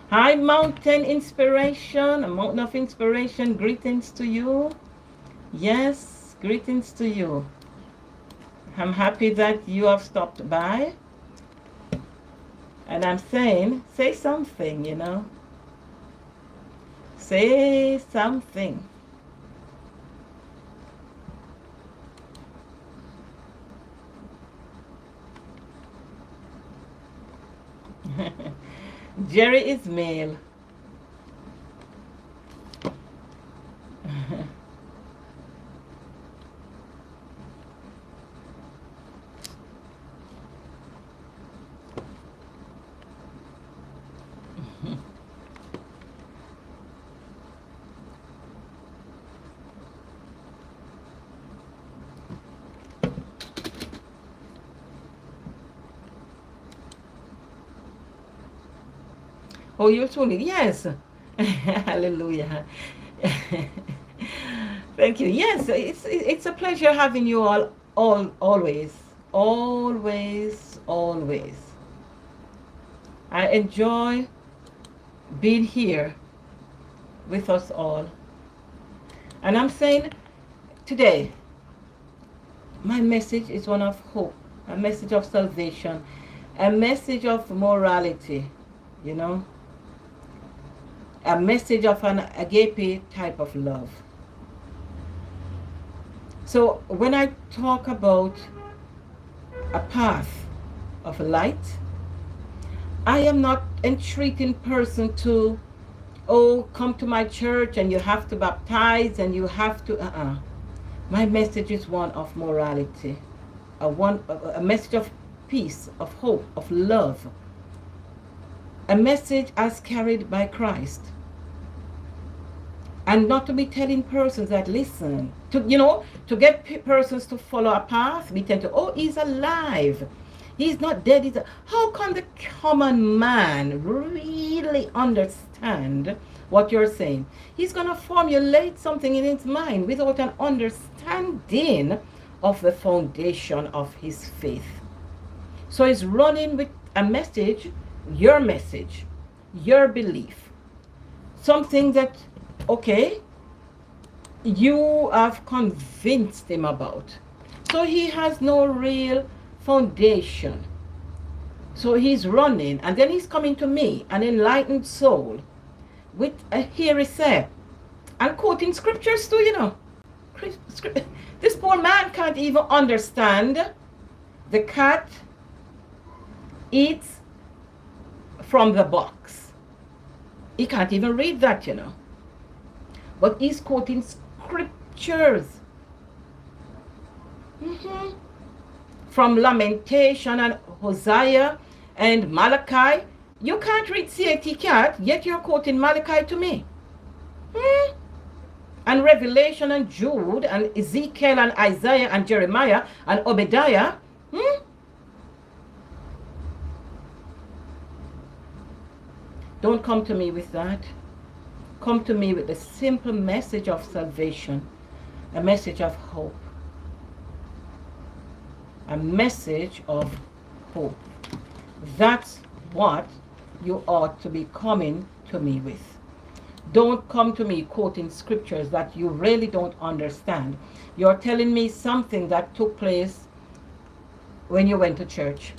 Hi, Mountain Inspiration, a mountain of inspiration. Greetings to you. Yes, greetings to you. I'm happy that you have stopped by. And I'm saying, say something, Say something. Jerry is male. Oh, you're tuning? Yes. Hallelujah. Thank you. Yes, it's a pleasure having you all always. I enjoy being here with us all. And I'm saying today, my message is one of hope, a message of salvation, a message of morality, a message of an agape type of love. So when I talk about a path of light, I am not entreating person to, oh, come to my church and you have to baptize and you have to, My message is one of morality, a message of peace, of hope, of love, a message as carried by Christ. And not to be telling persons that, listen, to get persons to follow a path, we tend to, oh, he's alive. He's not dead. How can the common man really understand what you're saying? He's going to formulate something in his mind without an understanding of the foundation of his faith. So he's running with a message, your belief, something that, okay, you have convinced him about. So he has no real foundation. So he's running, and then he's coming to me, an enlightened soul, with a hairy set, and quoting scriptures too, This poor man can't even understand the cat eats from the box. He can't even read that, But he's quoting scriptures. From Lamentation and Hosea and Malachi. You can't read CAT cat, yet you're quoting Malachi to me. And Revelation and Jude and Ezekiel and Isaiah and Jeremiah and Obadiah. Don't come to me with that. Come to me with the simple message of salvation, a message of hope. A message of hope. That's what you ought to be coming to me with. Don't come to me quoting scriptures that you really don't understand. You're telling me something that took place when you went to church.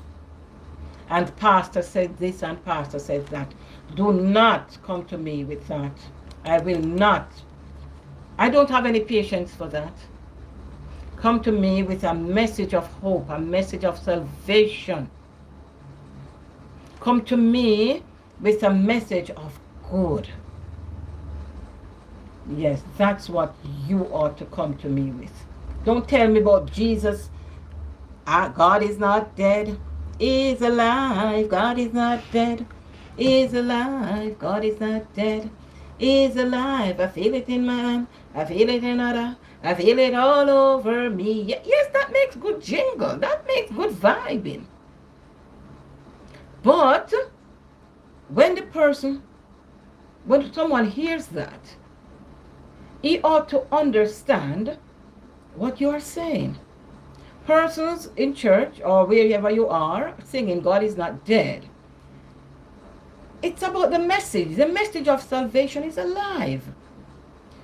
And pastor said this and pastor said that. Do not come to me with that. I will not. I don't have any patience for that. Come to me with a message of hope, a message of salvation. Come to me with a message of good. Yes, that's what you ought to come to me with. Don't tell me about Jesus. God is not dead. He is alive. God is not dead. He is alive. God is not dead. He is alive. I feel it in my hand. I feel it in other. I feel it all over me. Yes, that makes good jingle. That makes good vibing. But when someone hears that, he ought to understand what you are saying. Persons in church or wherever you are singing God is not dead. It's about the message. The message of salvation is alive.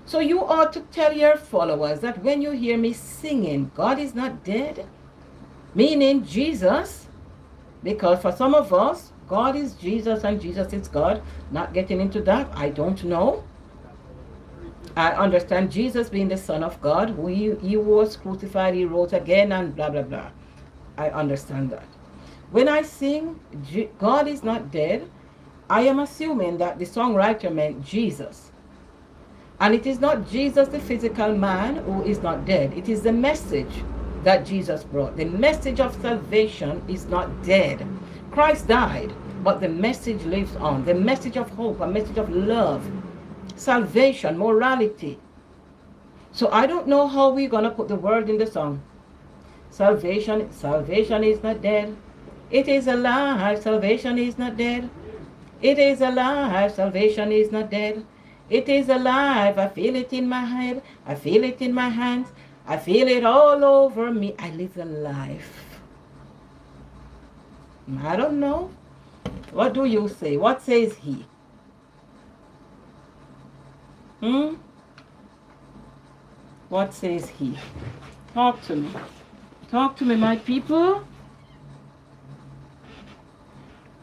So you ought to tell your followers that when you hear me singing God is not dead, meaning Jesus, because for some of us, God is Jesus and Jesus is God. Not getting into that, I don't know. I understand Jesus being the Son of God, who he was crucified, he rose again, and blah, blah, blah. I understand that. When I sing God is not dead, I am assuming that the songwriter meant Jesus. And it is not Jesus, the physical man, who is not dead. It is the message that Jesus brought. The message of salvation is not dead. Christ died, but the message lives on. The message of hope, a message of love, salvation, morality. So I don't know how we're going to put the word in the song. Salvation is not dead. It is alive. Salvation is not dead. It is alive. Salvation is not dead. It is alive. I feel it in my head. I feel it in my hands. I feel it all over me. I live the life. I don't know. What do you say? What says he? What says he? Talk to me. Talk to me, my people.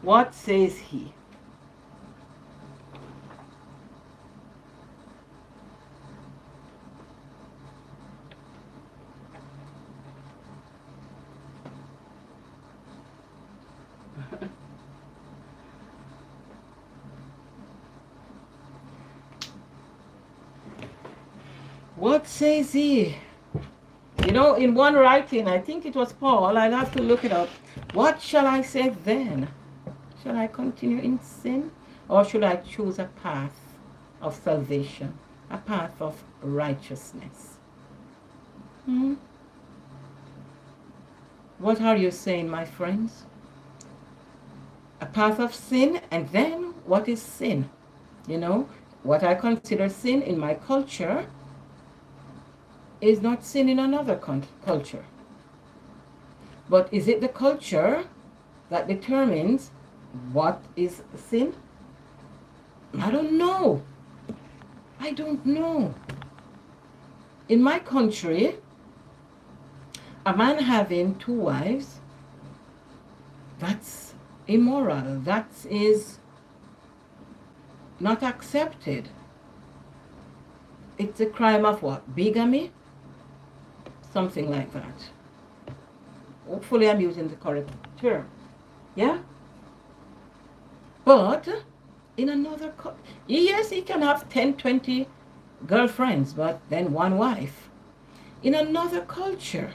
What says he? What says he? You know, in one writing, I think it was Paul, I'll have to look it up. What shall I say then? Shall I continue in sin? Or should I choose a path of salvation? A path of righteousness? What are you saying, my friends? A path of sin, and then what is sin? You know, what I consider sin in my culture is not sin in another culture. But is it the culture that determines what is sin? I don't know. I don't know. In my country, a man having 2 wives, that's immoral. That is not accepted. It's a crime of what? Bigamy? Something like that. Hopefully I'm using the correct term. Yeah? But in another yes, he can have 10, 20 girlfriends, but then 1 wife. In another culture,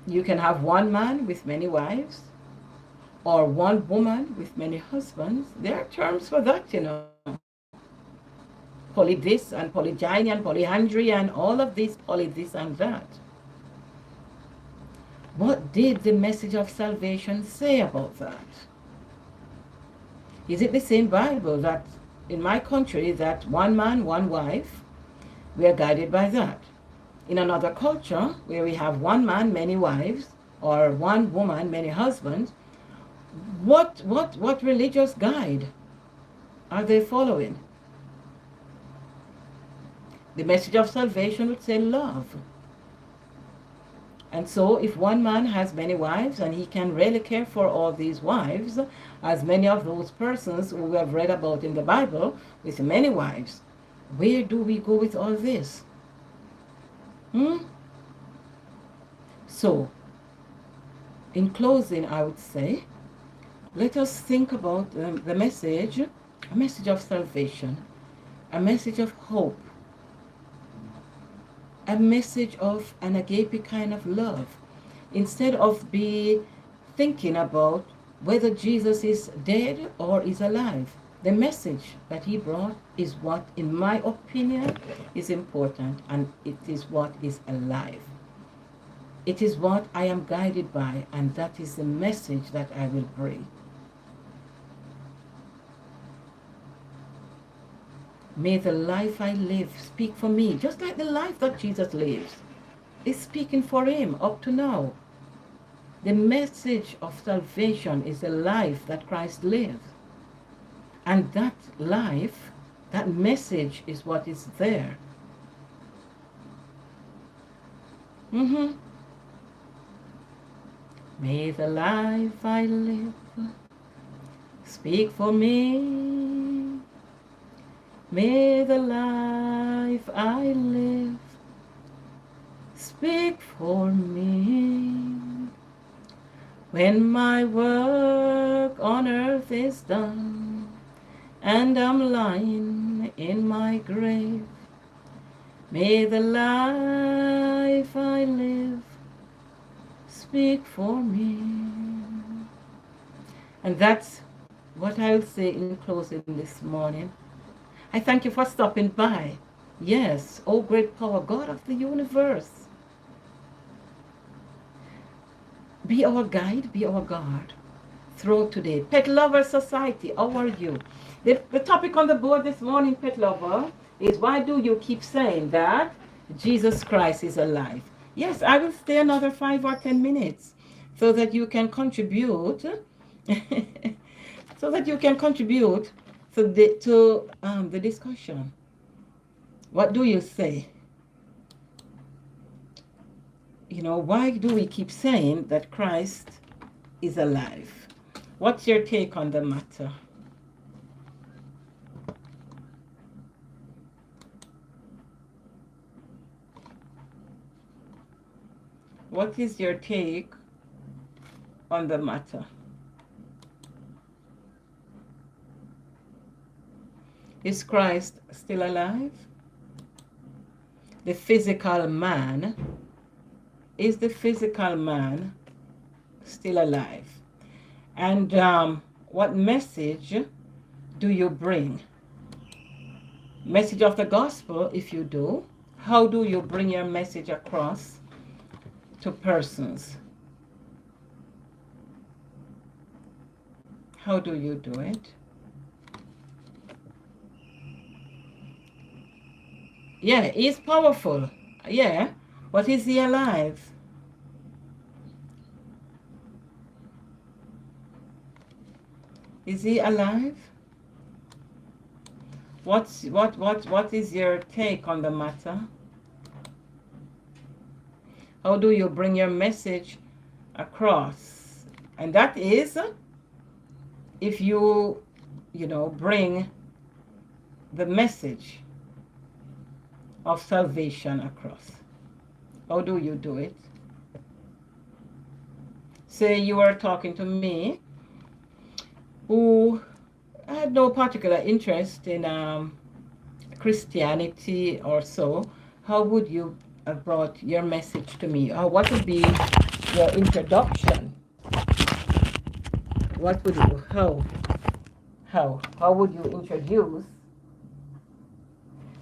you can have 1 man with many wives, or 1 woman with many husbands. There are terms for that, you know. Poly this and polygyny and polyandry and all of this, poly this and that. What did the message of salvation say about that? Is it the same Bible that in my country that 1 man, 1 wife, we are guided by that? In another culture where we have 1 man, many wives, or 1 woman, many husbands, what religious guide are they following? The message of salvation would say love. And so if 1 man has many wives and he can really care for all these wives, as many of those persons who we have read about in the Bible with many wives, where do we go with all this? So, in closing, I would say, let us think about the message, a message of salvation, a message of hope, a message of an agape kind of love, instead of thinking about whether Jesus is dead or is alive. The message that he brought is what, in my opinion, is important, and it is what is alive. It is what I am guided by, and that is the message that I will bring. May the life I live speak for me, just like the life that Jesus lives is speaking for him up to now. The message of salvation is the life that Christ lives. And that life, that message is what is there. May the life I live speak for me. May the life I live speak for me. When my work on earth is done and I'm lying in my grave, may the life I live speak for me. And that's what I'll say in closing this morning. I thank you for stopping by. Yes, oh great power, God of the universe. Be our guide, be our God throughout today. Pet Lover Society, how are you? The topic on the board this morning, Pet Lover, is why do you keep saying that Jesus Christ is alive? Yes, I will stay another 5 or 10 minutes so that you can contribute so that you can contribute to the discussion. What do you say? You know, why do we keep saying that Christ is alive? What's your take on the matter? What is your take on the matter. Is Christ still alive? The physical man, is the physical man still alive? And what message do you bring? Message of the gospel, if you do. How do you bring your message across to persons? How do you do it? Yeah, he's powerful. Yeah, but is he alive? Is he alive? What is your take on the matter? How do you bring your message across? And that is if you bring the message of salvation across. How do you do it? Say you are talking to me who had no particular interest in Christianity or so. How would you have brought your message to me? Or what would be your introduction? What would you, how would you introduce?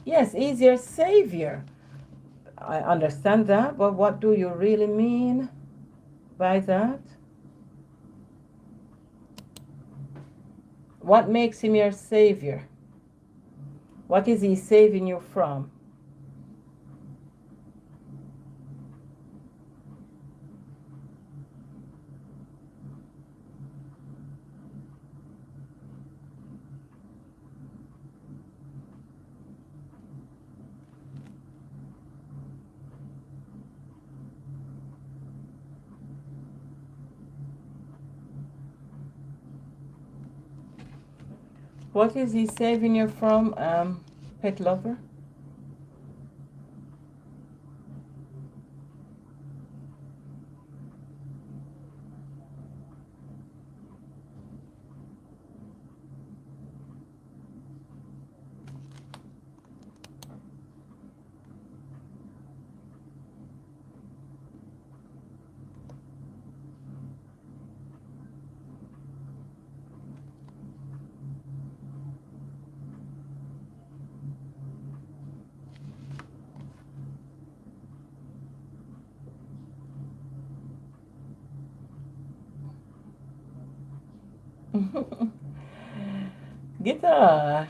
Yes, he's your savior. I understand that, but what do you really mean by that? What makes him your savior? What is he saving you from? What is he saving you from, pet lover? Guitar,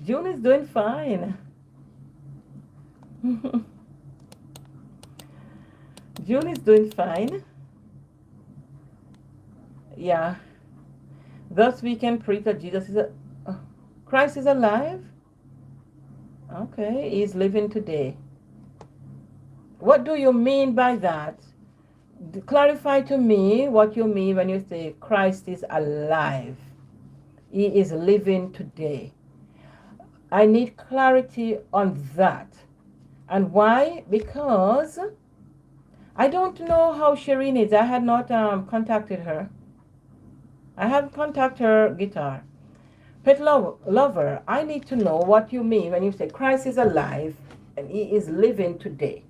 June is doing fine. June is doing fine. Yeah. Thus we can preach that Jesus is Christ is alive. Okay, he's living today. What do you mean by that? Clarify to me what you mean when you say Christ is alive. He is living today. I need clarity on that. And why? Because I don't know how Shireen is. I had not contacted her. I haven't contacted her, Guitar. Pet lover, I need to know what you mean when you say Christ is alive and he is living today.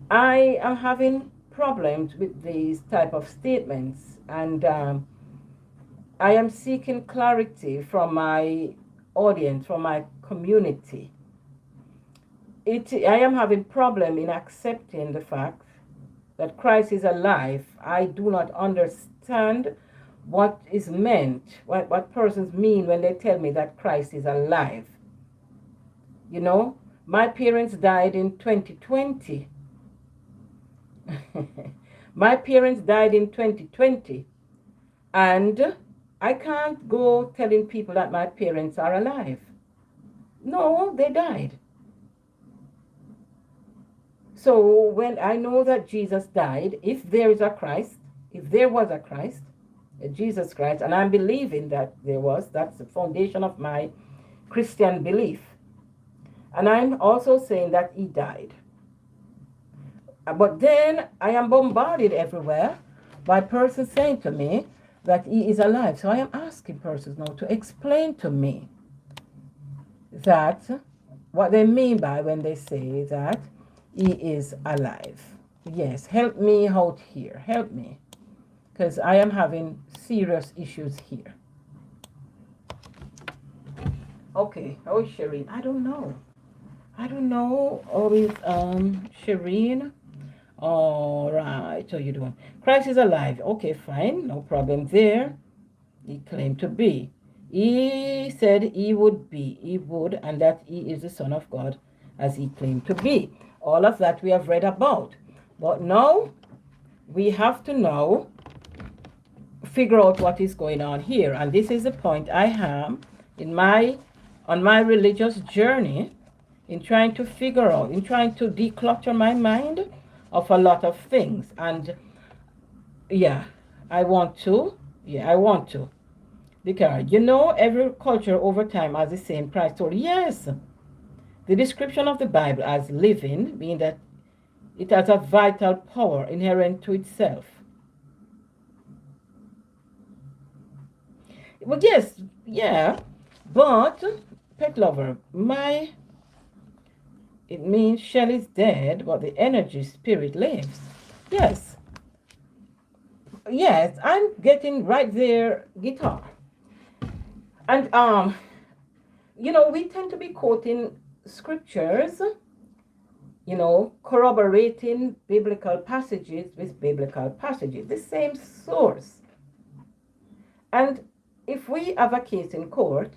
I am having problems with these type of statements, and I am seeking clarity from my audience, from my community. I am having problem in accepting the fact that Christ is alive. I do not understand what is meant, what persons mean when they tell me that Christ is alive. You know, my parents died in 2020. My parents died in 2020, and I can't go telling people that my parents are alive. No, they died. So when I know that Jesus died, if there is a Christ, if there was a Christ, a Jesus Christ, and I'm believing that there was, that's the foundation of my Christian belief. And I'm also saying that he died. But then I am bombarded everywhere by persons saying to me that he is alive. So I am asking persons now to explain to me that what they mean by when they say that he is alive. Yes, help me out here. Help me. Because I am having serious issues here. Okay, how is Shireen? I don't know. I don't know. Or is Shireen? All right, how you doing? Christ is alive. Okay, fine. No problem there. He claimed to be. He said he would be. He would, and that he is the Son of God as he claimed to be. All of that we have read about. But now we have to now figure out what is going on here. And this is the point I have on my religious journey, in trying to figure out, in trying to declutter my mind of a lot of things. And yeah, I want to. Because every culture over time has the same Christ story. Yes, the description of the Bible as living, meaning that it has a vital power inherent to itself. Well, yes, yeah, but pet lover, it means Shelley's dead, but the energy spirit lives. Yes, I'm getting right there, guitar. And we tend to be quoting scriptures, corroborating biblical passages with biblical passages, the same source. And if we have a case in court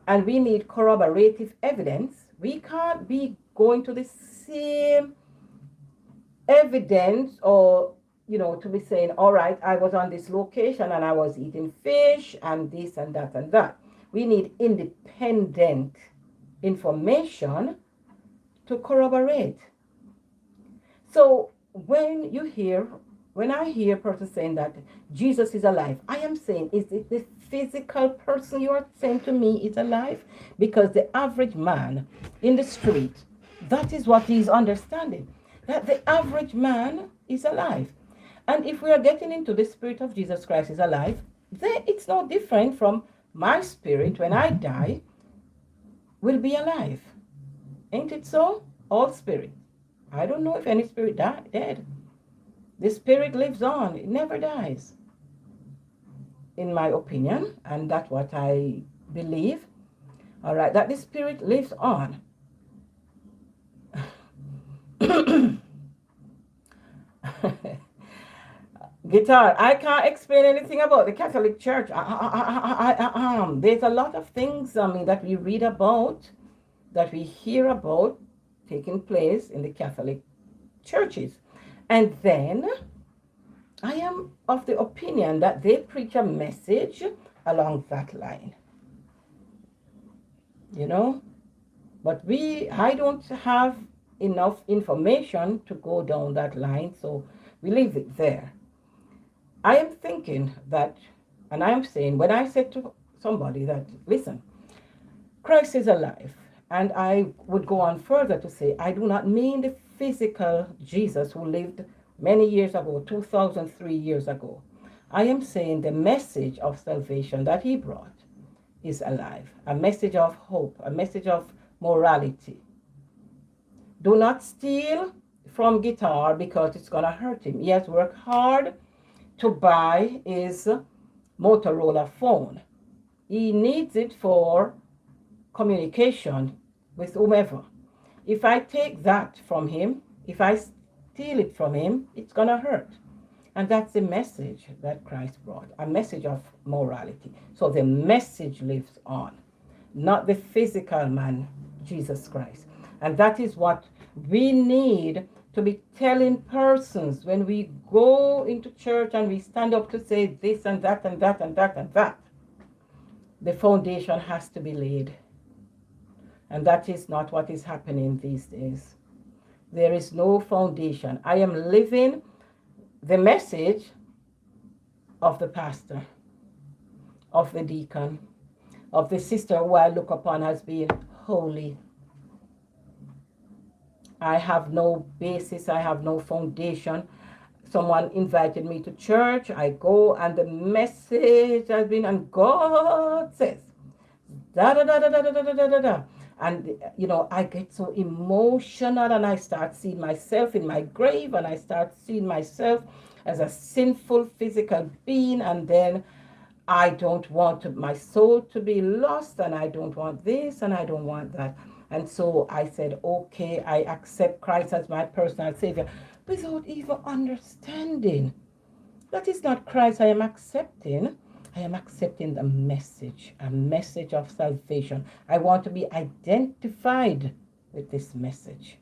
and we need corroborative evidence, we can't be going to the same evidence or, to be saying, all right, I was on this location and I was eating fish and this and that and that. We need independent information to corroborate. So when I hear a person saying that Jesus is alive, I am saying, is it the physical person you are saying to me is alive? Because the average man in the street, that is what he is understanding, that the average man is alive. And if we are getting into the spirit of Jesus Christ is alive, then it's no different from my spirit when I die will be alive. Ain't it so? All spirit. I don't know if any spirit dead. The spirit lives on. It never dies. In my opinion, and that's what I believe. All right, that the spirit lives on. Guitar, I can't explain anything about the Catholic Church. There's a lot of things, that we read about, that we hear about taking place in the Catholic churches. And then I am of the opinion that they preach a message along that line. But I don't have enough information to go down that line, so we leave it there. I am thinking that, and I am saying, when I said to somebody that, listen, Christ is alive, and I would go on further to say, I do not mean the physical Jesus who lived many years ago, 2003 years ago. I am saying the message of salvation that he brought is alive, a message of hope, a message of morality. Do not steal from Guitar because it's going to hurt him. He has worked hard to buy his Motorola phone. He needs it for communication with whomever. If I take that from him, if I steal it from him, it's going to hurt. And that's the message that Christ brought, a message of morality. So the message lives on, not the physical man, Jesus Christ. And that is what we need to be telling persons when we go into church and we stand up to say this and that and that and that and that. The foundation has to be laid. And that is not what is happening these days. There is no foundation. I am living the message of the pastor, of the deacon, of the sister who I look upon as being holy. I have no basis, I have no foundation. someone invited me to church, I go and the message has been, and God says, da da da da da da da da da da. And I get so emotional and I start seeing myself in my grave and I start seeing myself as a sinful physical being, and then I don't want my soul to be lost, and I don't want this and I don't want that. And so I said, okay, I accept Christ as my personal Savior, without even understanding that is not Christ I am accepting. I am accepting the message, a message of salvation. I want to be identified with this message.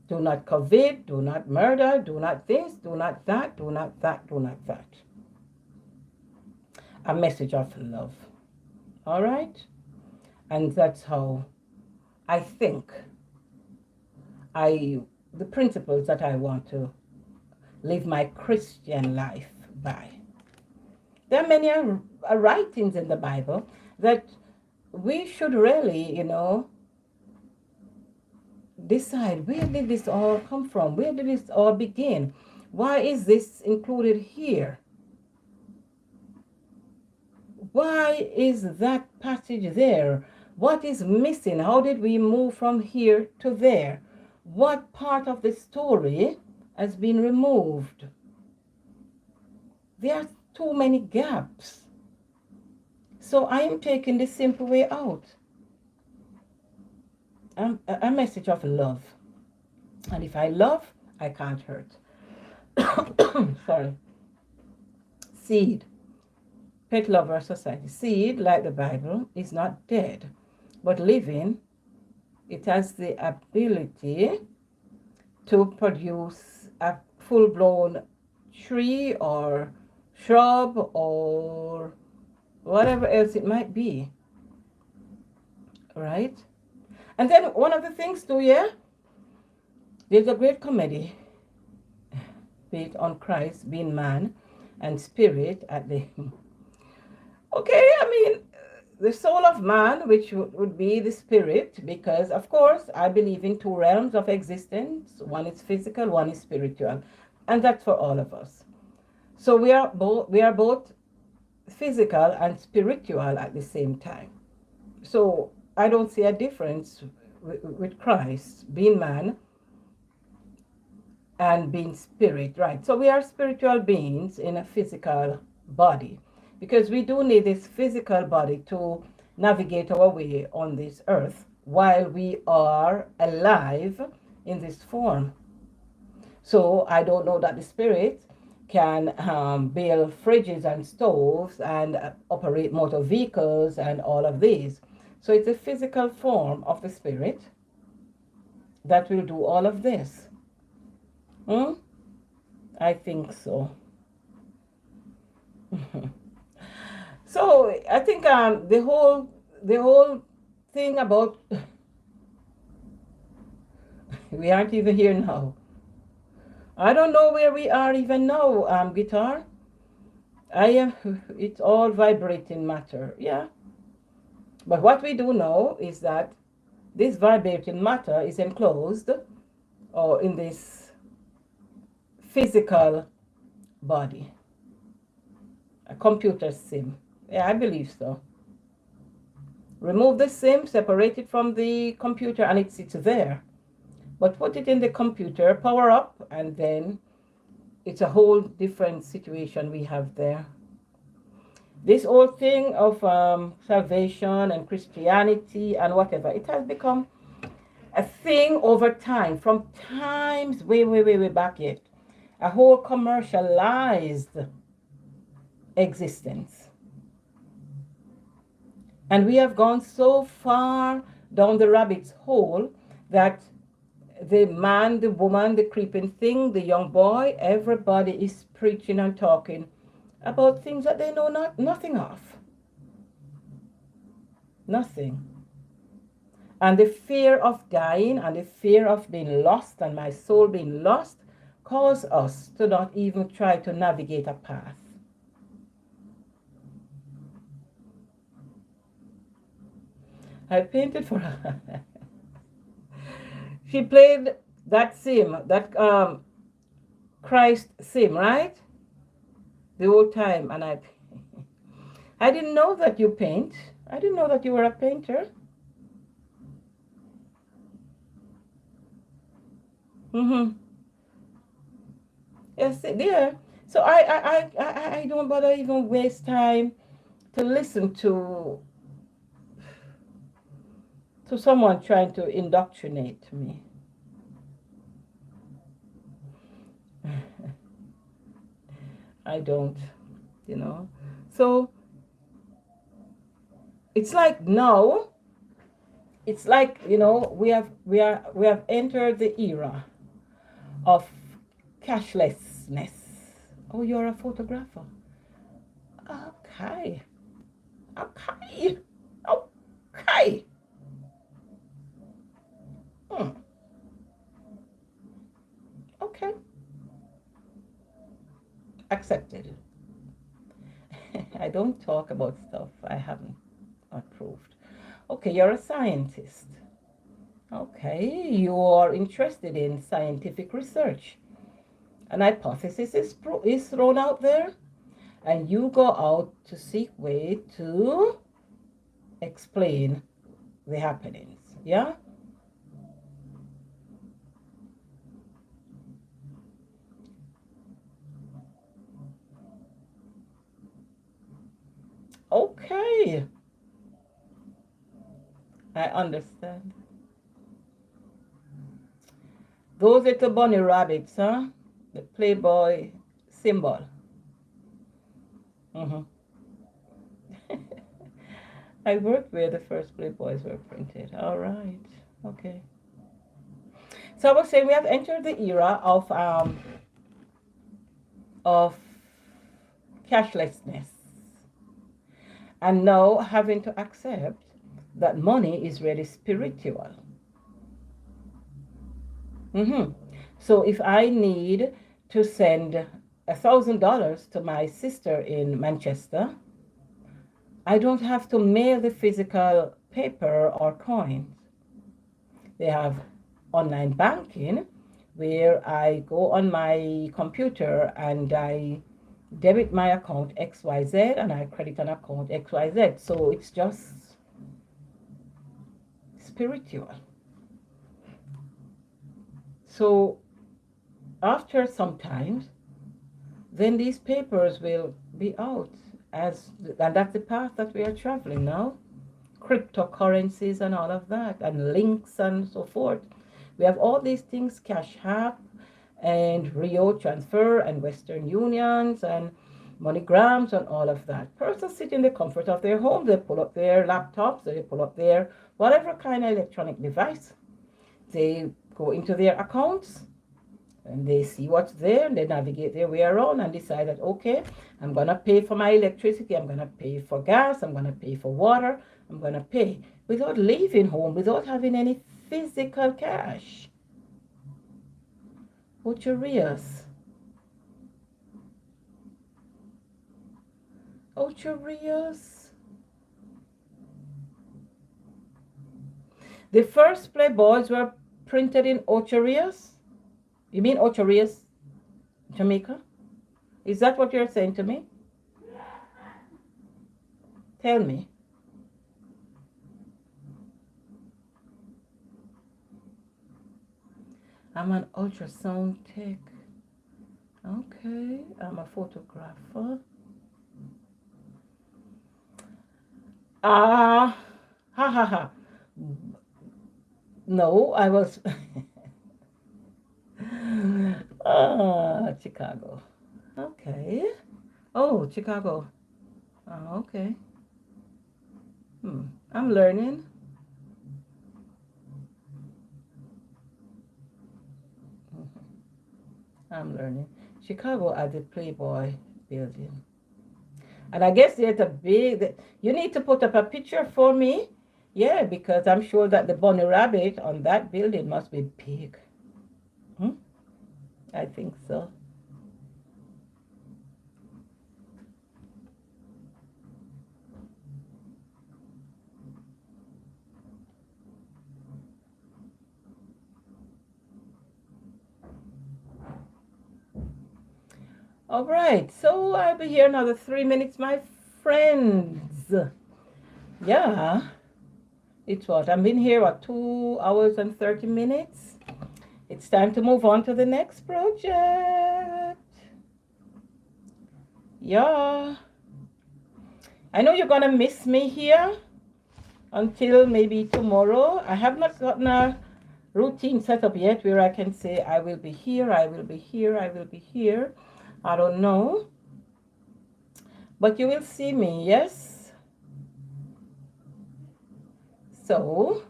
Do not covet, do not murder, do not this, do not that, do not that, do not that. A message of love. All right? And that's how I think the principles that I want to live my Christian life by. There are many writings in the Bible that we should really, decide, where did this all come from? Where did this all begin? Why is this included here? Why is that passage there? What is missing? How did we move from here to there? What part of the story has been removed? There are too many gaps. So I am taking the simple way out. A message of love. And if I love, I can't hurt. Sorry. Seed. Pet Lover Society. Seed, like the Bible, is not dead, but living. It has the ability to produce a full-blown tree or shrub or whatever else it might be. Right? And then one of the things too, there's a great comedy based on Christ being man and spirit at the... Okay, I mean, the soul of man, which would be the spirit, because, of course, I believe in two realms of existence. One is physical, one is spiritual. And that's for all of us. So we are both physical and spiritual at the same time. So I don't see a difference with Christ being man and being spirit, right? So we are spiritual beings in a physical body, because we do need this physical body to navigate our way on this earth while we are alive in this form. So I don't know that the spirit can build fridges and stoves and operate motor vehicles and all of these. So it's a physical form of the spirit that will do all of this. I think so. So I think the whole thing about we aren't even here now. I don't know where we are even now, guitar. It's all vibrating matter, yeah. But what we do know is that this vibrating matter is enclosed or in this physical body. A computer SIM. Yeah, I believe so. Remove the SIM, separate it from the computer, and it sits there. But put it in the computer, power up, and then it's a whole different situation we have there. This whole thing of salvation and Christianity and whatever, it has become a thing over time, from times way, way, way, way back yet. A whole commercialized existence. And we have gone so far down the rabbit's hole that the man, the woman, the creeping thing, the young boy, everybody is preaching and talking about things that they know nothing of. Nothing. And the fear of dying and the fear of being lost and my soul being lost cause us to not even try to navigate a path. I painted for her. She played That sim, that Christ sim, right? The whole time, and I didn't know that you paint. I didn't know that you were a painter. Mm-hmm. Yes, yeah. So I don't bother even waste time to listen to someone trying to indoctrinate me. I don't, you know. So it's like now, it's like, we have entered the era of cashlessness. Oh, you're a photographer. Okay. Okay. Okay. Hmm. Okay. Accepted. I don't talk about stuff I haven't approved. Okay, you're a scientist. Okay, you are interested in scientific research. An hypothesis is thrown out there, and you go out to seek way to explain the happenings. Yeah? Okay, I understand. Those little bunny rabbits, huh? The Playboy symbol. Hmm. I worked where the first Playboys were printed. All right. Okay. So I was saying we have entered the era of cashlessness, and now having to accept that money is really spiritual. Hmm. So if I need to send $1,000 to my sister in Manchester, I don't have to mail the physical paper or coins. They have online banking where I go on my computer and I debit my account XYZ and I credit an account XYZ. So it's just spiritual. So after some time, then these papers will be out and that's the path that we are traveling now. Cryptocurrencies and all of that, and links and so forth. We have all these things, Cash App and Rio Transfer and Western Unions and MoneyGrams and all of that. Persons sit in the comfort of their home. They pull up their laptops, they pull up their whatever kind of electronic device. They go into their accounts and they see what's there and they navigate their way around and decide that, okay, I'm going to pay for my electricity, I'm going to pay for gas, I'm going to pay for water, I'm going to pay without leaving home, without having any physical cash. Ocherias. Ocherias. The first Playboys were printed in Ocherias. You mean Ocherias, Jamaica? Is that what you're saying to me? Tell me. I'm an ultrasound tech. Okay, I'm a photographer. Ah, ha ha ha. No, I was. Chicago. Okay. Oh, Chicago. Okay. I'm learning. I'm learning. Chicago at the Playboy building. And I guess there's a big, you need to put up a picture for me. Yeah, because I'm sure that the bunny rabbit on that building must be big. Hmm? I think so. All right, so I'll be here another 3 minutes, my friends. Yeah, it's what? I've been here, what, 2 hours and 30 minutes? It's time to move on to the next project. Yeah. I know you're going to miss me here until maybe tomorrow. I have not gotten a routine set up yet where I can say I will be here, I will be here, I will be here. I don't know. But you will see me, yes? So,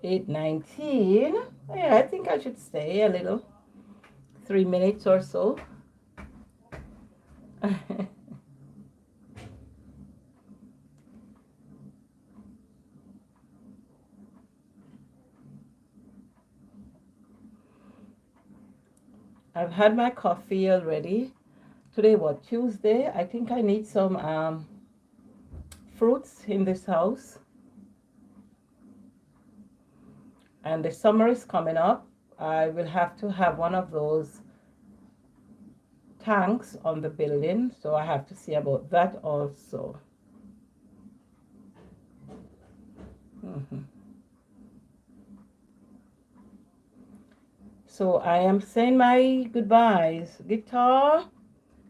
8:19. Yeah, I think I should stay a little. 3 minutes or so. I've had my coffee already. Today, what, Tuesday? I think I need some fruits in this house. And the summer is coming up. I will have to have one of those tanks on the building, so I have to see about that also. So I am saying my goodbyes. Guitar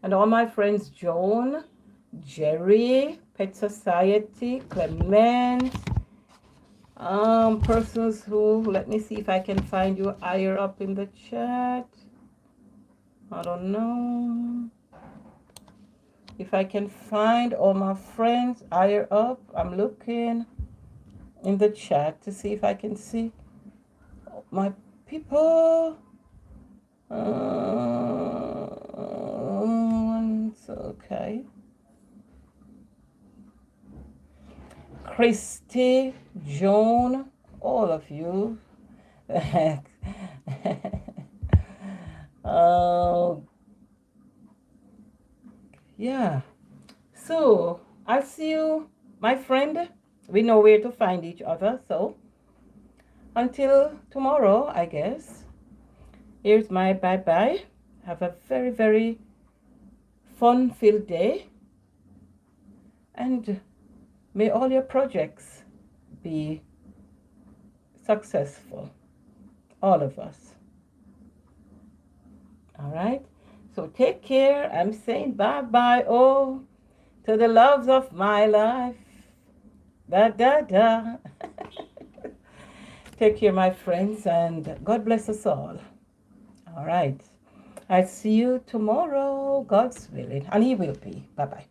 and all my friends, Joan, Jerry, Pet Society, Clement, persons who, let me see if I can find you higher up in the chat. I don't know if I can find all my friends higher up. I'm looking in the chat to see if I can see my people. It's okay. Christy, Joan, all of you. Yeah. So I'll see you, my friend. We know where to find each other. So until tomorrow, I guess. Here's my bye-bye. Have a very, very fun-filled day. And may all your projects be successful. All of us. All right? So take care. I'm saying bye-bye. Oh, to the loves of my life. Da-da-da. Take care, my friends, and God bless us all. All right. I'll see you tomorrow, God's willing, and He will be. Bye-bye.